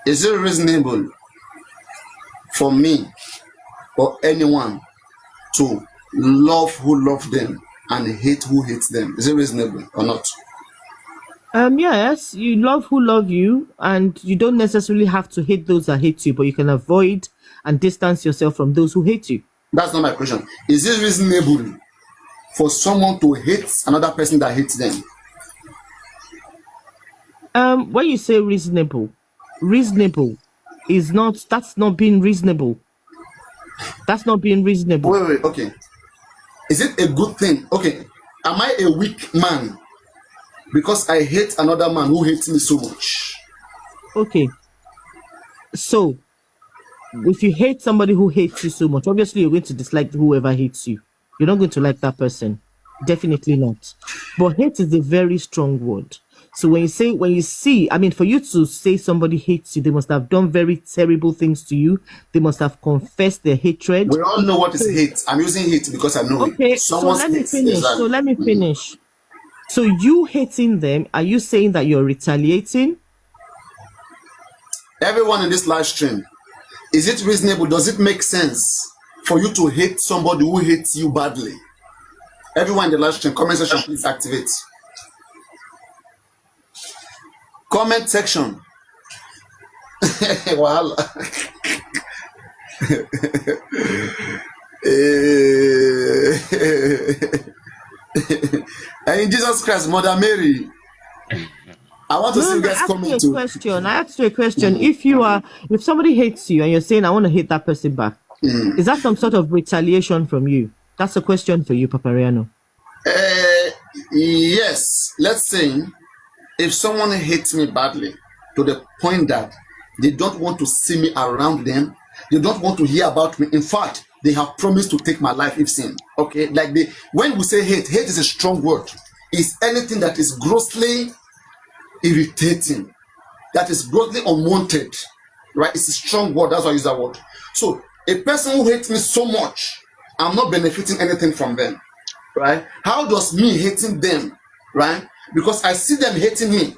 is it reasonable for me or anyone to love who love them and hate who hates them? Is it reasonable or not? Yes, you love who love you, and you don't necessarily have to hate those that hate you, but you can avoid and distance yourself from those who hate you. That's not my question. Is it reasonable for someone to hate another person that hates them? When you say reasonable is not, that's not being reasonable. That's not being reasonable. Wait, okay. Is it a good thing? Okay, am I a weak man because I hate another man who hates me so much? Okay. So, if you hate somebody who hates you so much, obviously you're going to dislike whoever hates you. You're not going to like that person. Definitely not. But hate is a very strong word. So when you see, I mean, for you to say somebody hates you, they must have done very terrible things to you. They must have confessed their hatred. We all know what is hate. I'm using hate because I know okay, it. So let me finish. So you hating them, are you saying that you're retaliating? Everyone in this live stream, is it reasonable? Does it make sense for you to hate somebody who hates you badly? Everyone in the live stream, comment section, please activate. Comment section. Wow. And Jesus Christ, Mother Mary. I want to see you guys comment too. I asked you a question. If somebody hates you and you're saying, I want to hate that person back, is that some sort of retaliation from you? That's a question for you, Papariano. Yes. Let's say if someone hates me badly to the point that they don't want to see me around them, they don't want to hear about me. In fact, they have promised to take my life if seen. Okay, like when we say hate is a strong word. It's anything that is grossly irritating, that is grossly unwanted, right? It's a strong word. That's why I use that word. So a person who hates me so much, I'm not benefiting anything from them, right? How does me hating them, right? Because I see them hating me,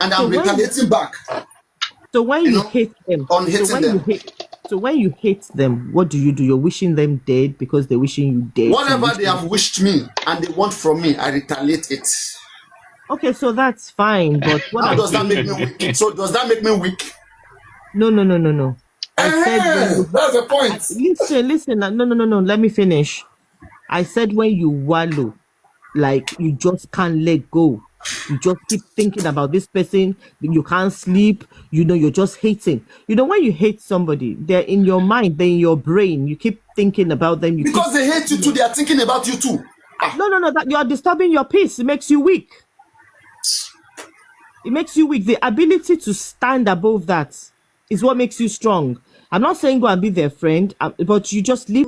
and I'm retaliating back. So when you hate them, so when you hate them, what do? You're wishing them dead because they're wishing you dead. Whatever they have wished me and they want from me, I retaliate it. Okay, so that's fine, but how does that make me weak? So does that make me weak? No. I said that's the point. Listen. No. Let me finish. I said when you wallow, like you just can't let go. You just keep thinking about this person. You can't sleep. You're just hating. When you hate somebody, they're in your mind, they're in your brain. You keep thinking about them. Because they hate you too, they are thinking about you too. No. That you are disturbing your peace. It makes you weak. It makes you weak. The ability to stand above that is what makes you strong. I'm not saying go and be their friend, but you just leave.